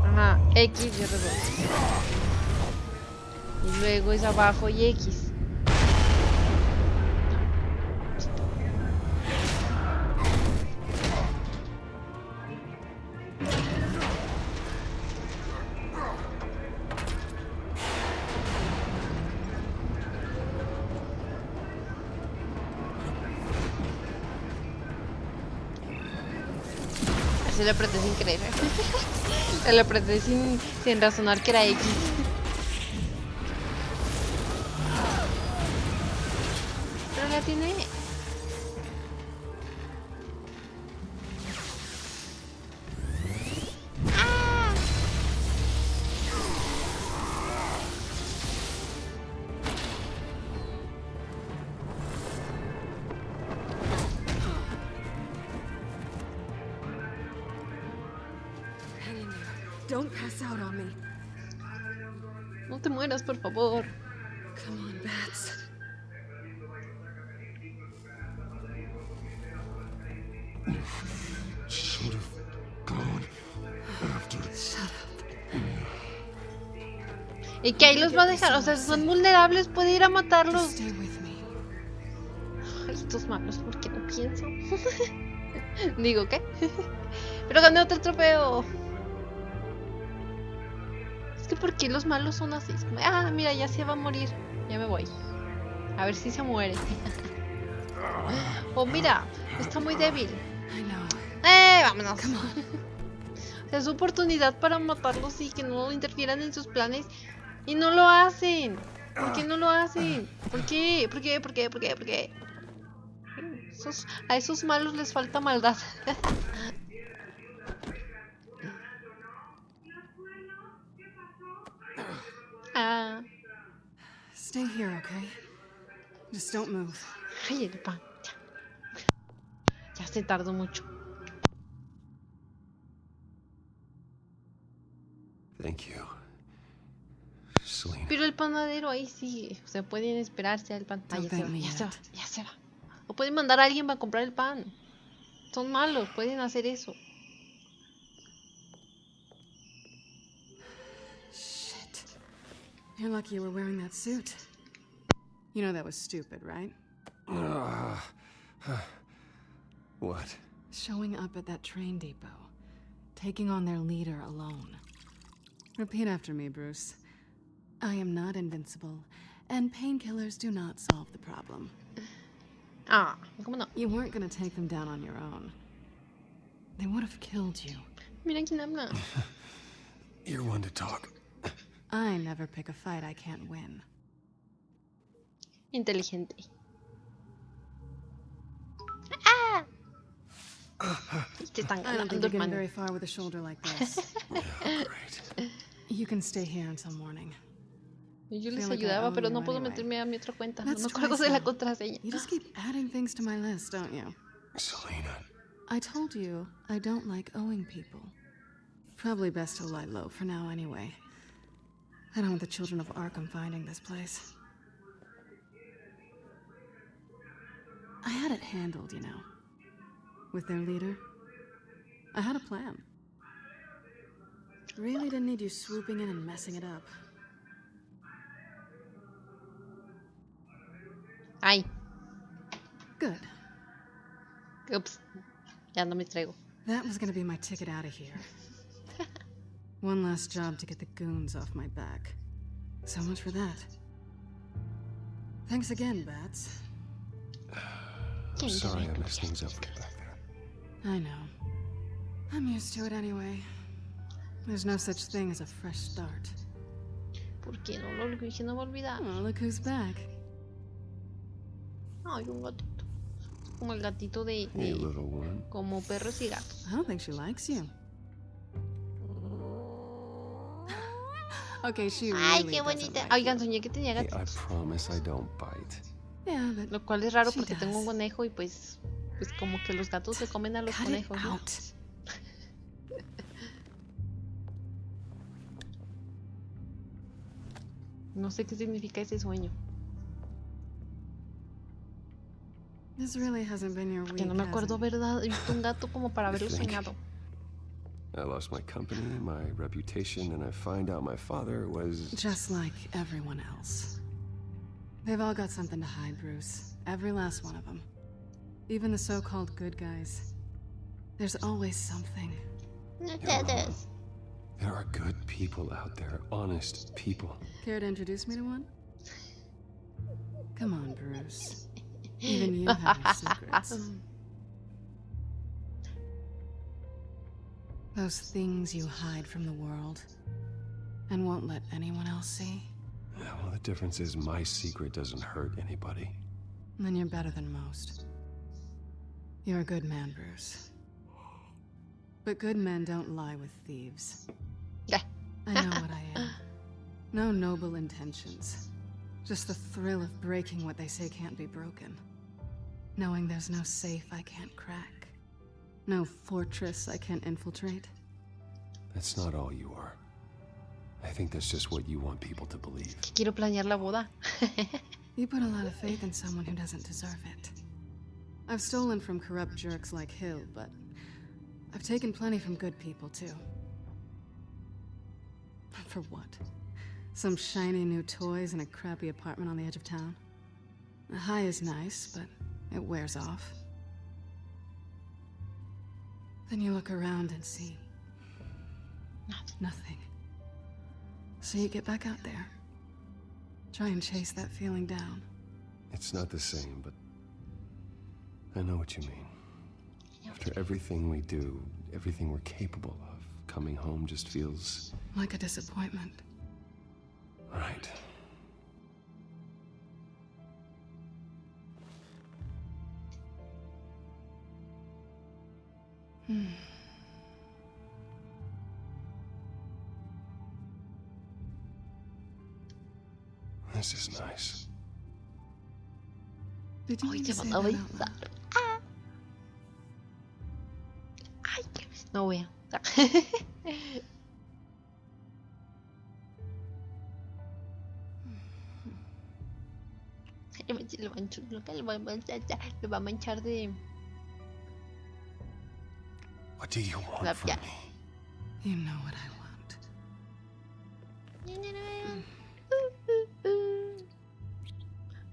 Ajá, X y R2. Y luego es abajo y X. Se lo apreté sin creer. Se lo apreté sin razonar que era X. Pero la tiene. Don't pass out on me. No te mueras, por favor. Come on, Bats. Should have gone after. Shut up. Y que ahí los va a dejar, o sea, son vulnerables, puede ir a matarlos. Stay with me. Ay, estos malos, ¿por qué no pienso? Digo, ¿qué? Pero gané otro trofeo. Es que ¿por qué los malos son así? Ah, mira, ya se va a morir. Ya me voy. A ver si se muere. Oh, mira, está muy débil. Vámonos. Es su oportunidad para matarlos y que no interfieran en sus planes. Y no lo hacen. ¿Por qué no lo hacen? ¿Por qué? ¿Por qué? ¿Por qué? ¿Por qué? ¿Por qué? A esos malos les falta maldad. Stay here, okay? Just don't move. Ay, el pan. Ya se tardó mucho. Thank you. Selena. Pero el panadero ahí sigue. O sea, pueden esperarse al pan. Ah, ya se va. O pueden mandar a alguien para comprar el pan. Son malos, pueden hacer eso. Shit. You're lucky you were wearing that suit. You know that was stupid, right? What? Showing up at that train depot. Taking on their leader alone. Repeat after me, Bruce. I am not invincible, and painkillers do not solve the problem. Ah, ¿cómo no? You weren't gonna take them down on your own. They would have killed you. Mira quién habla. You're one to talk. I never pick a fight I can't win. Inteligente. ¡Ah! Te están I don't think ganando, you're getting hermano. very far with a shoulder like this. Great. You can stay here until morning. Yo les Feel like I ayudaba, owe pero you no puedo anyway. meterme a mi otra cuenta. Let's No me try acuerdo de la some. contraseña. You just keep adding things to my list, don't you? Selena. I told you I don't like owing people. Probably best to lie low for now anyway. I don't want the children of Arkham finding this place. I had it handled, you know. With their leader. I had a plan. Really didn't need you swooping in and messing it up. Ay. Good. Ups. Ya no me traigo. That was gonna be my ticket out of here. One last job to get the goons off my back. So much for that. Thanks again, Bats. I'm sorry I messed things up for you back there. I know. I'm used to it anyway. There's no such thing as a fresh start. ¿Por qué no lo dije? No me olvidaba. Oh, look who's back. Ay, un gatito. Como el gatito de Hey, little one. como perros y gatos. I don't think she likes you. Okay, she Ay, really qué doesn't bonita. like Oigan, you. soñé que tenía Hey, gatos. I promise I don't bite. Yeah, but Lo cual es raro she porque tengo un does. conejo y pues como que los gatos se comen a los Cut it conejos, ¿no? out. No sé qué significa ese sueño. This really hasn't been your Porque week, no me has acuerdo it? haber visto un gato como para haberlo Think. soñado. I lost my company, my reputation, and I find out my father was... Just like everyone else. They've all got something to hide, Bruce. Every last one of them. Even the so-called good guys. There's always something. No You're wrong. There are good people out there, honest people. Care to introduce me to one? Come on, Bruce. Even you have your secrets. Those things you hide from the world and won't let anyone else see. Yeah, well, the difference is my secret doesn't hurt anybody. Then you're better than most. You're a good man, Bruce. But good men don't lie with thieves. Yeah. I know what I am. No noble intentions. Just the thrill of breaking what they say can't be broken. Knowing there's no safe I can't crack. No fortress I can't infiltrate. That's not all you are. I think that's just what you want people to believe. Que quiero planear la boda. You put a lot of faith in someone who doesn't deserve it. I've stolen from corrupt jerks like Hill, but I've taken plenty from good people, too. For what? Some shiny new toys in a crappy apartment on the edge of town? The high is nice, but it wears off. Then you look around and see nothing. So you get back out there. Try and chase that feeling down. It's not the same, but I know what you mean. After everything we do, everything we're capable of, coming home just feels... like a disappointment. Right. This is nice. Did you Ay, mean te to say mandó a that out besar. loud? Ah. Ay, no voy a. Lo va a manchar de What do you want from labial. me? You know what I want.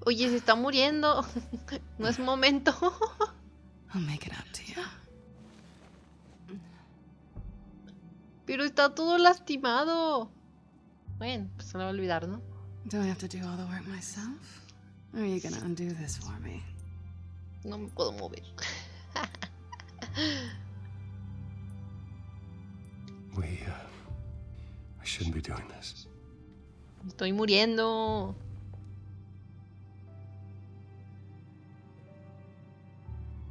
Oye, se está muriendo. No es momento. I'll make it up to you. Pero está todo lastimado. Bueno, pues se lo va a olvidar, ¿no? Do I have to do all the work myself? Or are you gonna undo this for me? No me puedo mover. I shouldn't be doing this. Estoy muriendo.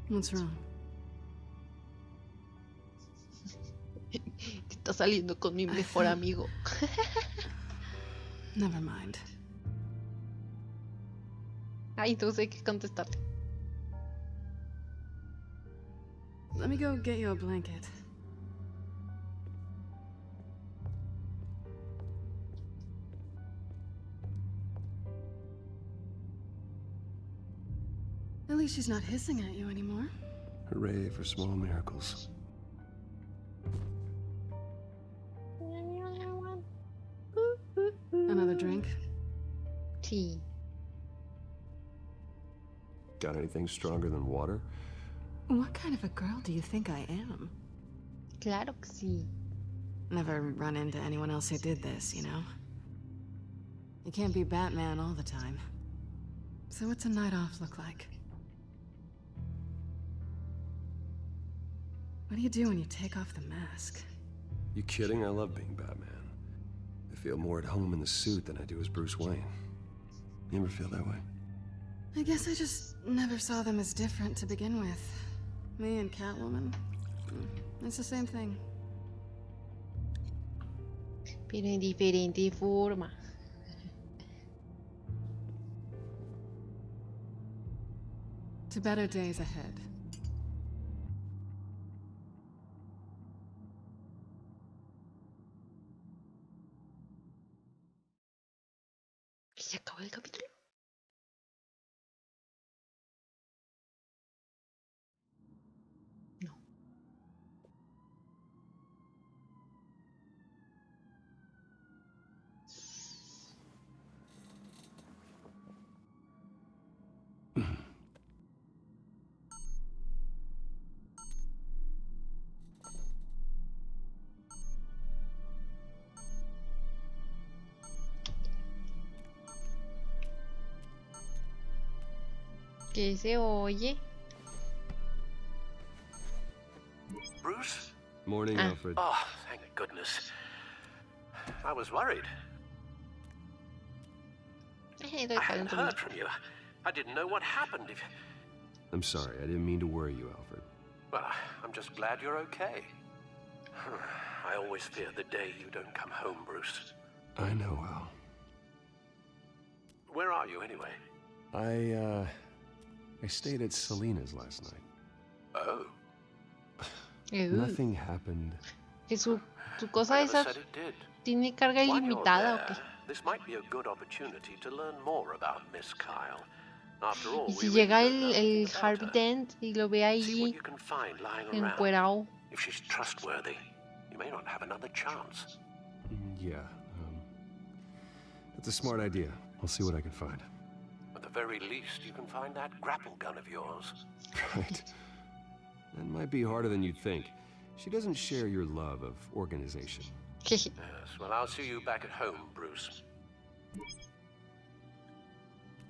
What's wrong? Está saliendo con mi mejor amigo. Never mind. Ay, no sé qué contestarte. Let me go get you a blanket. At least she's not hissing at you anymore. Hooray for small miracles. Another drink? Tea. Got anything stronger than water? What kind of a girl do you think I am? Claro que sí. Never run into anyone else who did this, you know? You can't be Batman all the time. So what's a night off look like? What do you do when you take off the mask? You kidding? I love being Batman. I feel more at home in the suit than I do as Bruce Wayne. You ever feel that way? I guess I just never saw them as different to begin with. Me and Catwoman. It's the same thing. Pero en diferente forma. To better days ahead. ¿Se acabó el capítulo? No. ¿Qué se oye? Bruce? Morning, Alfred. Oh, thank goodness. I was worried. I hadn't heard from you. I didn't know what happened. I'm sorry, I didn't mean to worry you, Alfred. Well, I'm just glad you're okay. I always fear the day you don't come home, Bruce. I know, Al. Where are you, anyway? I stayed at Selena's last night. Oh. Nothing happened. ¿Que su cosa esa tiene carga ilimitada o qué? This might be a good opportunity to learn more about Miss Kyle. After all, Y si llega el Harvey Dent y lo ve ahí encuerado. If she's trustworthy, you may not have another chance. Yeah, that's a smart idea. I'll see what I can find. At the very least, you can find that grapple gun of yours. Right. That might be harder than you'd think. She doesn't share your love of organization. Yes, well, I'll see you back at home, Bruce.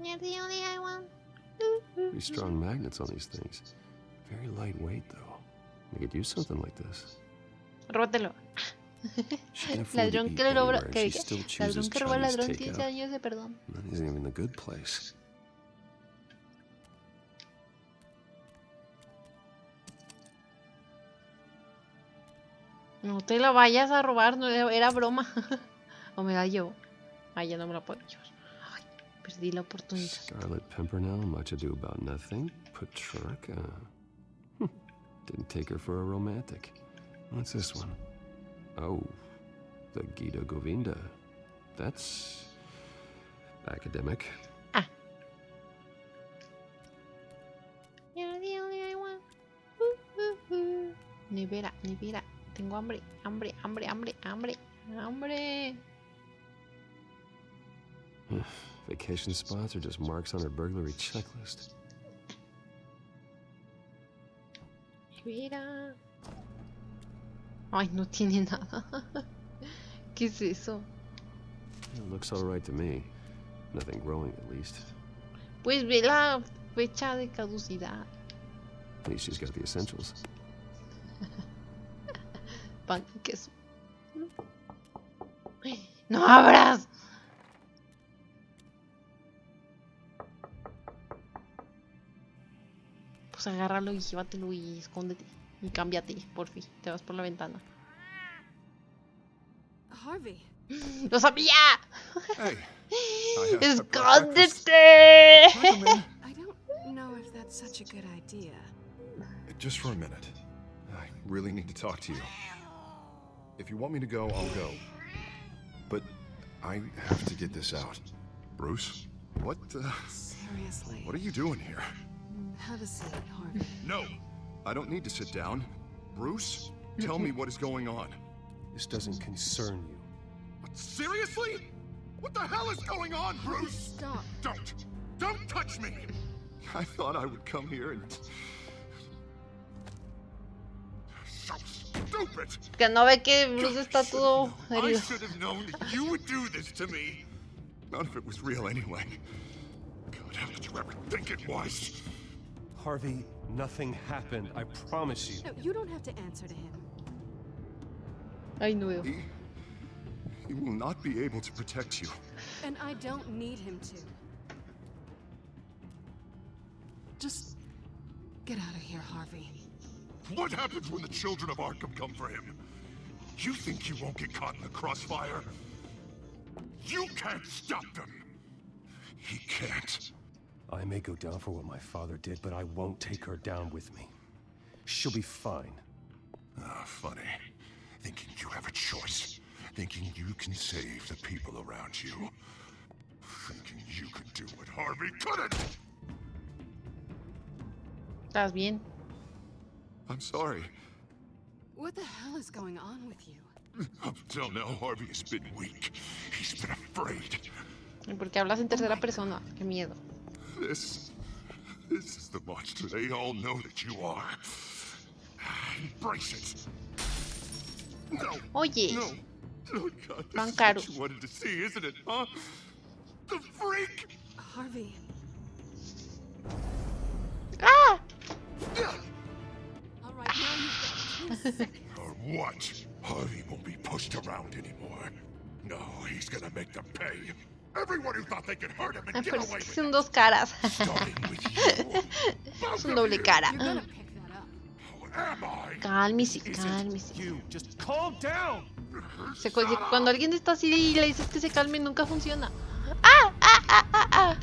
You're the only I want. Pretty strong magnets on these things. Very lightweight, though. We could use something like this. Rótelo. Ladrón que roba, ladrón que roba ladrón 15 años de perdón. That isn't even the good place. No te la vayas a robar, no era broma. O me la llevo. Ay, ya no me la puedo llevar. Ay, perdí la oportunidad. Scarlet Pimpernel, much ado about nothing. Petrarca. Didn't take her for a romantic. What's this one? Oh, the Gita Govinda. That's academic. Ah. You're the only I want. Nevera, nevera. Tengo hambre, hambre, hambre, hambre, hambre, hambre. Vacation spots are just marks on her burglary checklist. Nevera. Ay, no tiene nada. ¿Qué es eso? It looks all right to me. Nothing growing, at least. Pues ve la fecha de caducidad. At least she's got the essentials. Pan y queso. ¡No abras! Pues agárralo y llévatelo y escóndete. Y cámbiate, por fin. Te vas por la ventana. Harvey. ¡Lo sabía! Hey. ¡Escóndete! I don't know if that's such a good idea. Just for a minute. I really need to talk to you. If you want me to go, I'll go. But I have to get this out. Bruce? What, Seriously. What are you doing here? Have a seat, Harvey. No! I don't need to sit down. Bruce, tell me what is going on. This doesn't concern you. What, seriously? What the hell is going on, Bruce? Stop. Don't touch me! I thought I would come here and... So stupid! Que no ve que Bruce está todo I herido. should have known that you would do this to me. None of it was real anyway. God, how did you ever think it was? Harvey, nothing happened. I promise you. No, you don't have to answer to him. Ay, no veo. He will not be able to protect you. And I don't need him to. Just get out of here, Harvey. What happens when the children of Arkham come for him? You think you won't get caught in the crossfire? You can't stop them. He can't. I may go down for what my father did, but I won't take her down with me. She'll be fine. Ah, funny. Thinking you have a choice. Thinking you can save the people around you. Thinking you can do what Harvey couldn't! ¿Estás bien? I'm sorry. What the hell is going on with you? Up till now, Harvey has been weak. He's been afraid. Porque hablas en tercera persona. Qué miedo. This is the monster they all know that you are. Embrace it. No. Oye. No. Oh God, this Tan is caro. what you wanted to see, isn't it, huh? The freak! Harvey. ¡Ah! All right, now you've got 2 seconds. Or what? Harvey won't be pushed around anymore. No, he's gonna make them pay. Everyone who thought they could hurt him and get Pero away es que with son it. dos caras. Starting with you. Es un doble cara. You're gonna pick that up. Who am I? Cálmese, cálmese. You just calm down. Cuando alguien está así y le dices que se calme, nunca funciona. ¡Ah! ¡Ah! ¡Ah! ¡Ah! ¡Ah!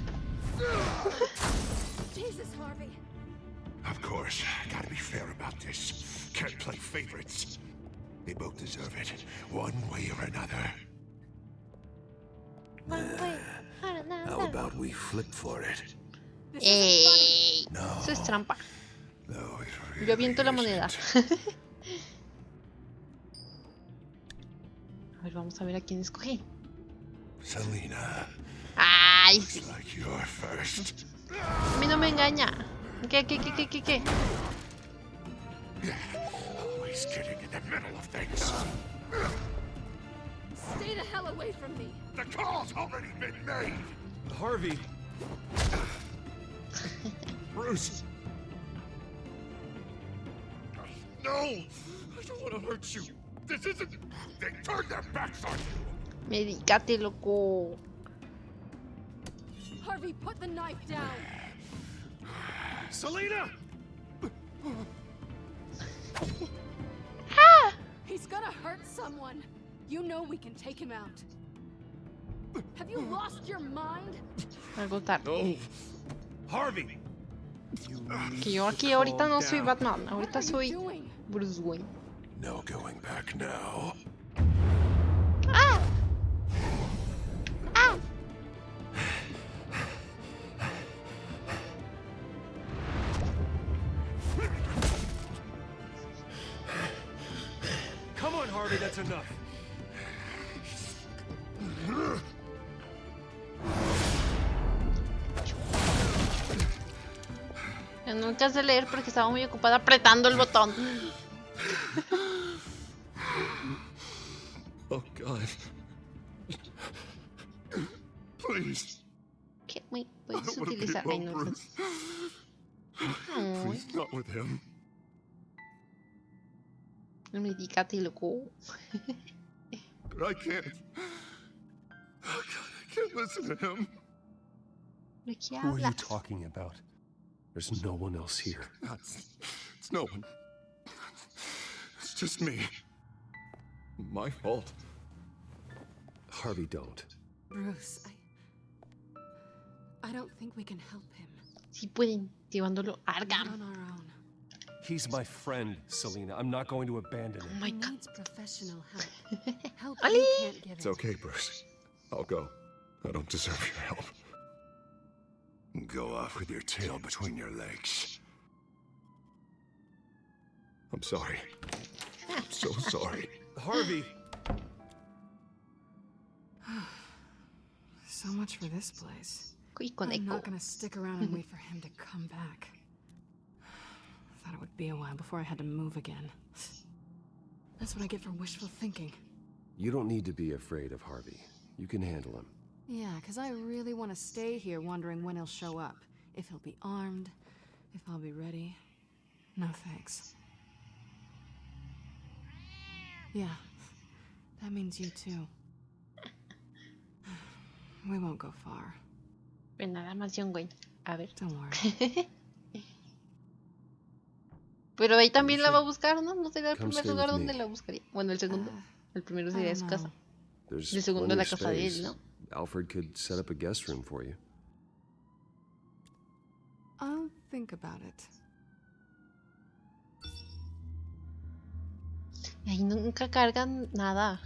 Jesus, Harvey. Of course, gotta be fair about this. Can't play favorites. They both deserve it, one way or another. How about we flip for it? ¡Ey! No. Eso es trampa. No, it Yo aviento la moneda. A ver, vamos a ver a quién escogí. Selena. ¡Ay! Looks like you're first. A mí no me engaña. ¿Qué? Always getting in the middle of things. Stay the hell away from me. The call's already been made. Harvey. Bruce. No! I don't want to hurt you. This isn't... They turned their backs on you. Medícate, loco. Harvey, put the knife down. Selena! Ah! He's gonna hurt someone. You know we can take him out. Have you lost your mind? Algo tarde. No. Harvey. Que yo aquí ahorita no soy Batman. Ahorita soy Doing? Bruce Wayne. No going back now. ¡Ah! ¡Ah! Come on, Harvey, that's enough. Yo no alcancé a leer porque estaba muy ocupada apretando el botón. Oh, God. Please. ¿Qué? ¿Puedes I wanna be utilizar? Ay, alone, no, Bruce. Please, not with him. Medícate, loco. But I can't. Oh, God, I can't listen to him. ¿De qué Who are you hablas? talking about? There's no one else here. It's no one. It's just me. My fault. Harvey, don't. Bruce, I don't think we can help him. Sí pueden, llevándolo a Not Arkham. on our own. He's my friend, Selina. I'm not going to abandon him. Oh my He God. needs professional help. Help Ali! you can't give It's him. okay, Bruce. I'll go. I don't deserve your help. Go off with your tail between your legs. I'm sorry. I'm so sorry. Harvey! So much for this place. Y con I'm eco. not gonna stick around and wait for him to come back. Thought it would be a while before I had to move again. That's what I get for wishful thinking. You don't need to be afraid of Harvey. You can handle him. Yeah, because I really want to stay here wondering when he'll show up. If he'll be armed, if I'll be ready. No thanks. Yeah, that means you too. We won't go far. Pues nada más John Wayne. A ver. Don't worry. Pero ahí también la va a buscar, ¿no? ¿No sería el Come primer stay lugar with donde me. la buscaría? Bueno, el segundo. El primero I sería don't su know. casa. There's El segundo plenty la of casa de él, space. ¿no? Alfred could set up a guest room for you. I'll think about it. Y ahí nunca cargan nada.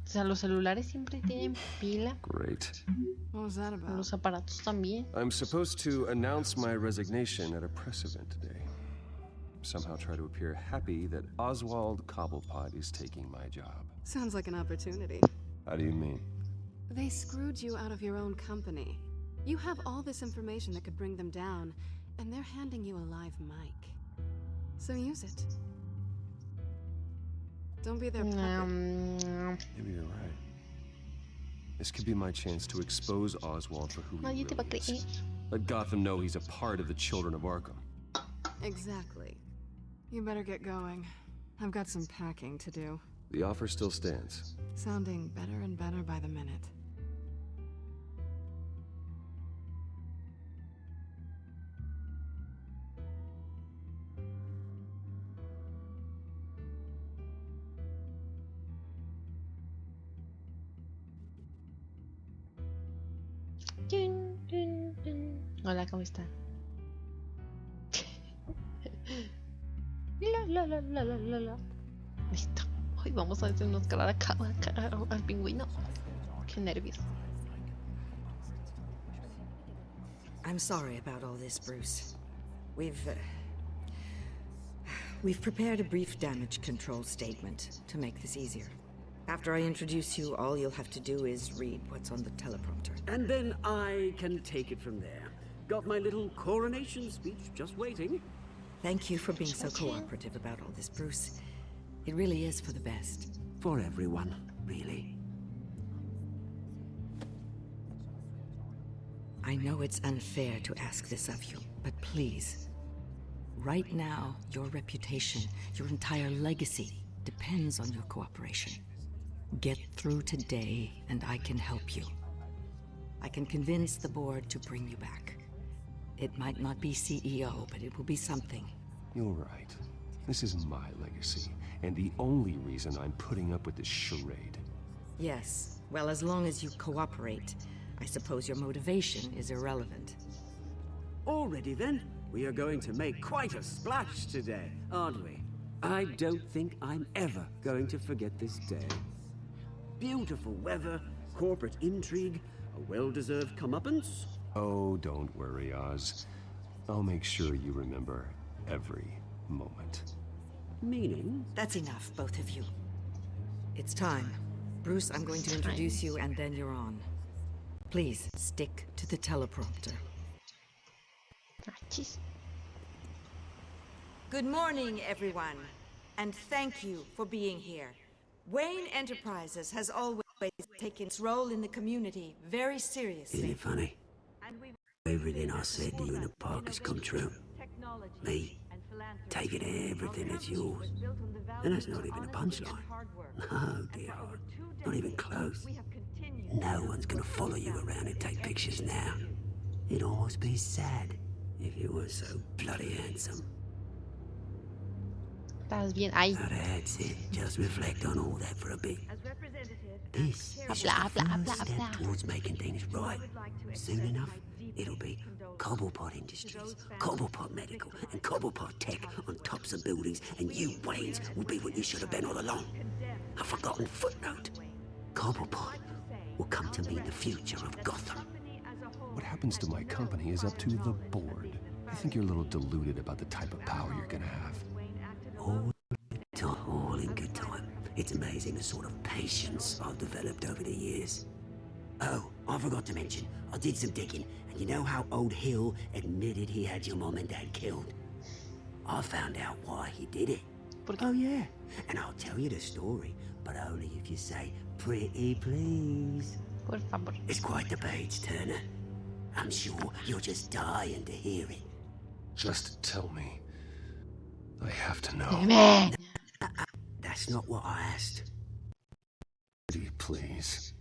O sea, los celulares siempre tienen pila. Great. What was that about? Los aparatos también. I'm supposed to announce my resignation at a press event today. Somehow try to appear happy that Oswald Cobblepot is taking my job. Sounds like an opportunity. How do you mean? They screwed you out of your own company. You have all this information that could bring them down, and they're handing you a live mic. So use it. Don't be their puppet. Maybe you're right. This could be my chance to expose Oswald for who he Nadie te va a really creer. is. Let Gotham know he's a part of the Children of Arkham. Exactly. You better get going. I've got some packing to do. The offer still stands. Sounding better and better by the minute. Dun, dun, dun. Hola, ¿cómo están? La. Listo. Hoy vamos a desenmascarar al pingüino. Qué nervios. I'm sorry about all this, Bruce. We've prepared a brief damage control statement to make this easier. After I introduce you, all you'll have to do is read what's on the teleprompter. And then I can take it from there. Got my little coronation speech just waiting. Thank you for being so cooperative about all this, Bruce. It really is for the best. For everyone, really. I know it's unfair to ask this of you, but please. Right now, your reputation, your entire legacy, depends on your cooperation. Get through today, and I can help you. I can convince the board to bring you back. It might not be CEO, but it will be something. You're right. This is my legacy, and the only reason I'm putting up with this charade. Yes, well, as long as you cooperate, I suppose your motivation is irrelevant. Already then, we are going to make quite a splash today, aren't we? I don't think I'm ever going to forget this day. Beautiful weather, corporate intrigue, a well-deserved comeuppance. Oh, don't worry, Oz. I'll make sure you remember every moment. Meaning? That's enough, both of you. It's time. Bruce, I'm going to introduce you, and then you're on. Please, stick to the teleprompter. Good morning, everyone. And thank you for being here. Wayne Enterprises has always taken its role in the community very seriously. Isn't it funny? Everything I said to you in the park has come true. Me, taking everything that's yours. And that's not even a punchline. No, dear heart. Not even close. No one's gonna follow you around and take pictures now. It'd almost be sad if you were so bloody handsome. Estás bien ahí. That's it. Just reflect on all that for a bit. This is just Blah, the blah, first blah, step blah. towards making things right. Soon enough, it'll be Cobblepot Industries, Cobblepot Medical, and Cobblepot Tech on tops of buildings, and you, Waynes, will be what you should have been all along. A forgotten footnote. Cobblepot will come to mean the future of Gotham. What happens to my company is up to the board. I think you're a little deluded about the type of power you're gonna have. All in good time. It's amazing the sort of patience I've developed over the years. Oh, I forgot to mention, I did some digging, and you know how old Hill admitted he had your mom and dad killed? I found out why he did it. Oh yeah, and I'll tell you the story, but only if you say, pretty please. Por favor. It's quite the page, Turner. I'm sure you're just dying to hear it. Just tell me. I have to know. Dime. That's not what I asked. Pretty please.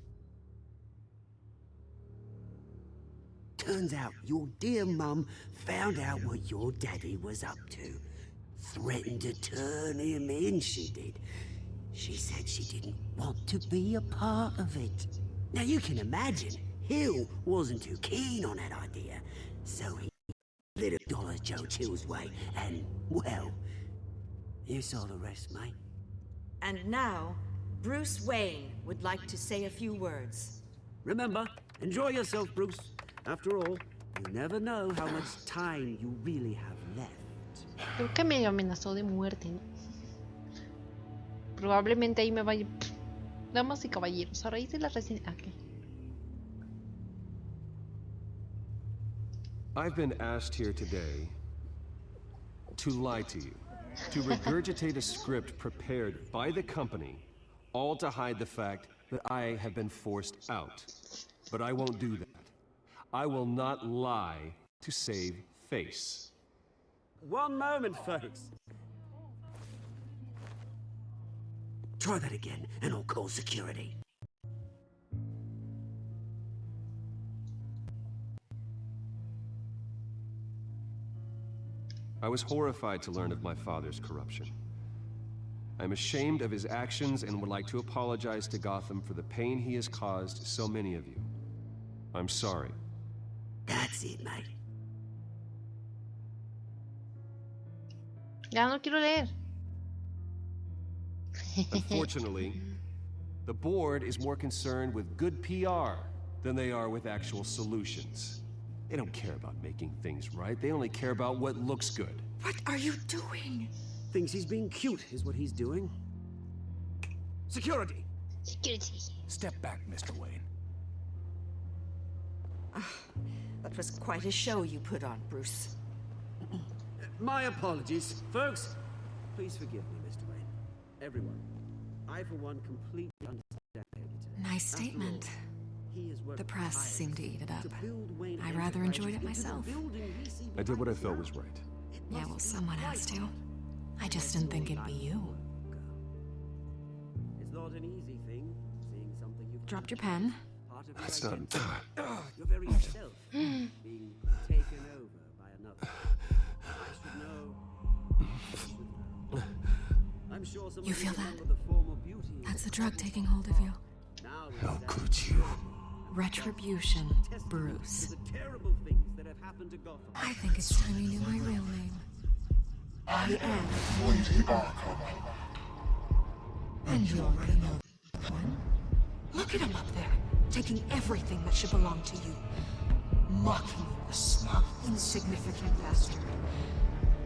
Turns out your dear mum found out what your daddy was up to. Threatened to turn him in, she did. She said she didn't want to be a part of it. Now you can imagine, Hill wasn't too keen on that idea. So he lit a Dollar Joe Chill's way, and, well, you saw the rest, mate. And now, Bruce Wayne would like to say a few words. Remember, enjoy yourself, Bruce. After all, you never know how much time you really have left. Creo que me amenazó de muerte, ¿no? Probablemente ahí me vaya. Damas y caballeros, a raíz de la recién. Okay. I've been asked here today to lie to you, to regurgitate a script prepared by the company, all to hide the fact that I have been forced out. But I won't do that. I will not lie to save face. One moment, folks. Try that again, and I'll call security. I was horrified to learn of my father's corruption. I'm ashamed of his actions and would like to apologize to Gotham for the pain he has caused so many of you. I'm sorry. That's it, mate. Ya no quiero leer. Unfortunately, the board is more concerned with good PR than they are with actual solutions. They don't care about making things right. They only care about what looks good. What are you doing? Thinks he's being cute, is what he's doing. Security! Security. Step back, Mr. Wayne. That was quite a show you put on, Bruce. My apologies. Folks, please forgive me, Mr. Wayne. Everyone. I, for one, completely understand. Nice statement. The press seemed to eat it up. I rather enjoyed it myself. I did what I felt was right. Yeah, well, someone has to. I just didn't think it'd be you. It's not an easy thing, seeing something you've Dropped your pen. That's not... Your very self being taken over by another. I should know. I'm sure someone You feel will that? remember the form of beauty. That's the drug taking hold of you. How could you? Retribution, Bruce. The terrible things that have happened to Gotham. I think it's time you knew my real name. I am Lady Arkham. And you already know that one. Look at him up there, taking everything that should belong to you. Mocking you, the smug, insignificant bastard.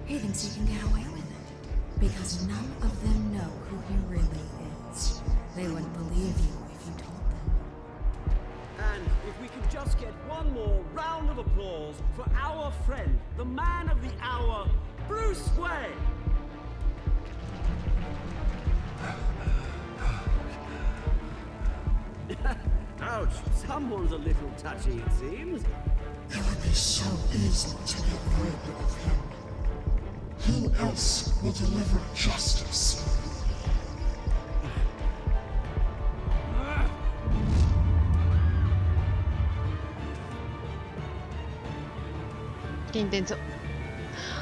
He thinks he can get away with it. Because none of them know who he really is. They wouldn't believe you if you told them. And if we could just get one more round of applause for our friend, the man of the hour, Bruce Wayne! Ouch! Someone's a little touchy, it seems. It would be so easy to get rid of him. Who else will deliver justice? Qué intenso.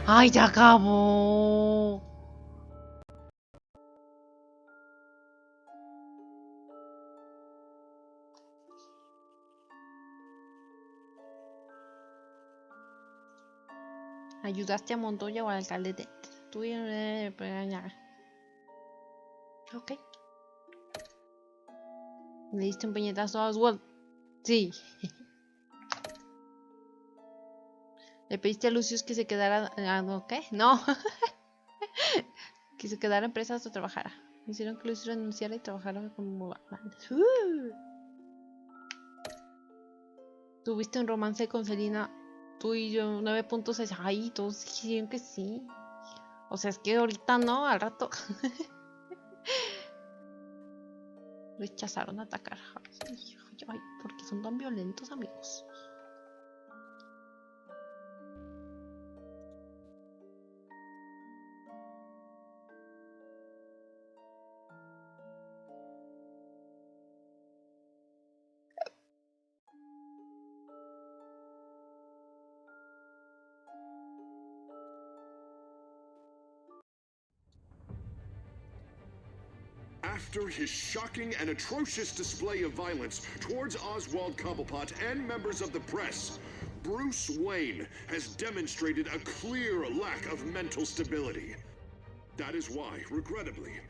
¡Ay, ya acabó! Ayudaste a Montoya o al alcalde de... Ok. Le diste un puñetazo a Oswald. Sí. Le pediste a Lucius que se quedara... ¿Qué? No. Que se quedara en presa hasta trabajara. Hicieron que Lucius renunciara y trabajara como... Tuviste un romance con Selina. Tú y yo, 9.6. Ay, todos dijeron que sí. O sea, es que ahorita no, al rato. Rechazaron atacar. Ay, ¿por qué son tan violentos, amigos? After his shocking and atrocious display of violence towards Oswald Cobblepot and members of the press, Bruce Wayne has demonstrated a clear lack of mental stability. That is why, regrettably,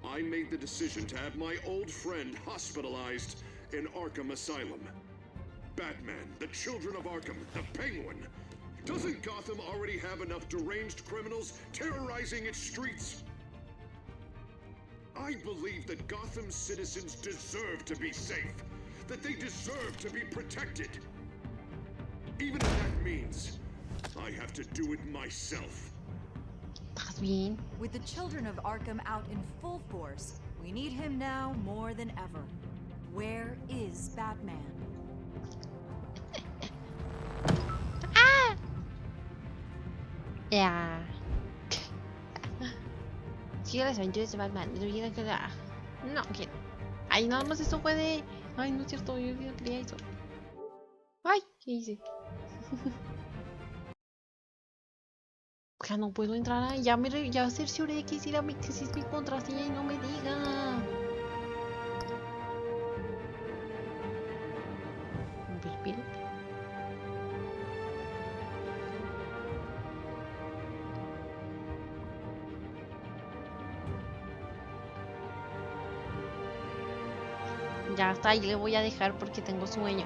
I made the decision to have my old friend hospitalized in Arkham Asylum. Batman, the Children of Arkham, the Penguin. Doesn't Gotham already have enough deranged criminals terrorizing its streets? I believe that Gotham's citizens deserve to be safe, that they deserve to be protected. Even if that means I have to do it myself. With the Children of Arkham out in full force, we need him now more than ever. Where is Batman? Ya. Sigue las aventuras de Batman. No, quiero. Ay, nada más eso puede. Ay, no es cierto, yo quería eso. Ay, ¿qué hice? Ya no puedo entrar ahí. Ya cercioré que hiciera que si es mi contraseña y no me diga. Espera. Ya hasta ahí le voy a dejar porque tengo sueño.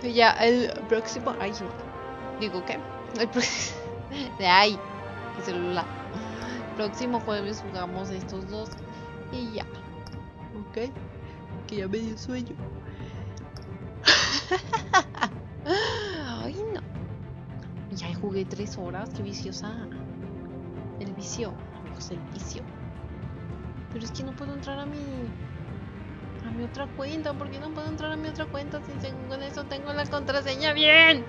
Ya, el próximo... Ay, digo que... De ahí, el celular. Próximo jueves jugamos estos dos y ya. Ok, que ya me dio sueño. Ay, no. Ya jugué 3 horas, qué viciosa. El vicio, amigos, el vicio. Pero es que no puedo entrar a mi otra cuenta. ¿Por qué no puedo entrar a mi otra cuenta si con eso tengo la contraseña bien?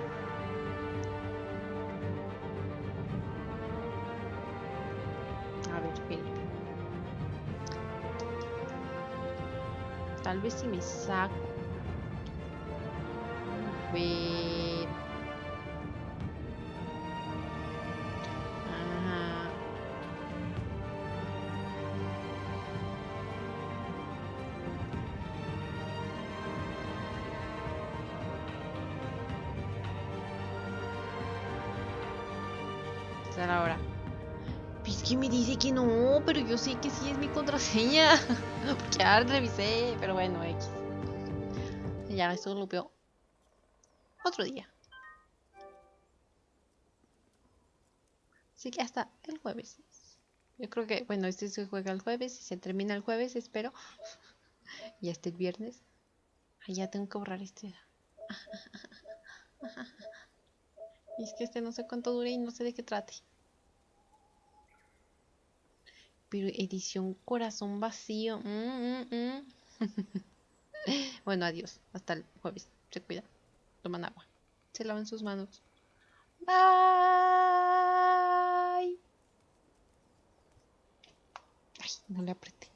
A ver, espera. Tal vez si me saco. A ver. Ajá. Ahora. Es que me dice que no, pero yo sé que sí es mi contraseña. Porque ya revisé, pero bueno, X. Ya, esto lo veo otro día. Así que hasta el jueves. Yo creo que, bueno, este se juega el jueves y se termina el jueves, espero. Y hasta el viernes. Ay, ya tengo que borrar este. Y es que este no sé cuánto dure y no sé de qué trate. Pero edición corazón vacío. Bueno, adiós. Hasta el jueves. Se cuidan. Toman agua. Se lavan sus manos. Bye. Ay, no le apreté.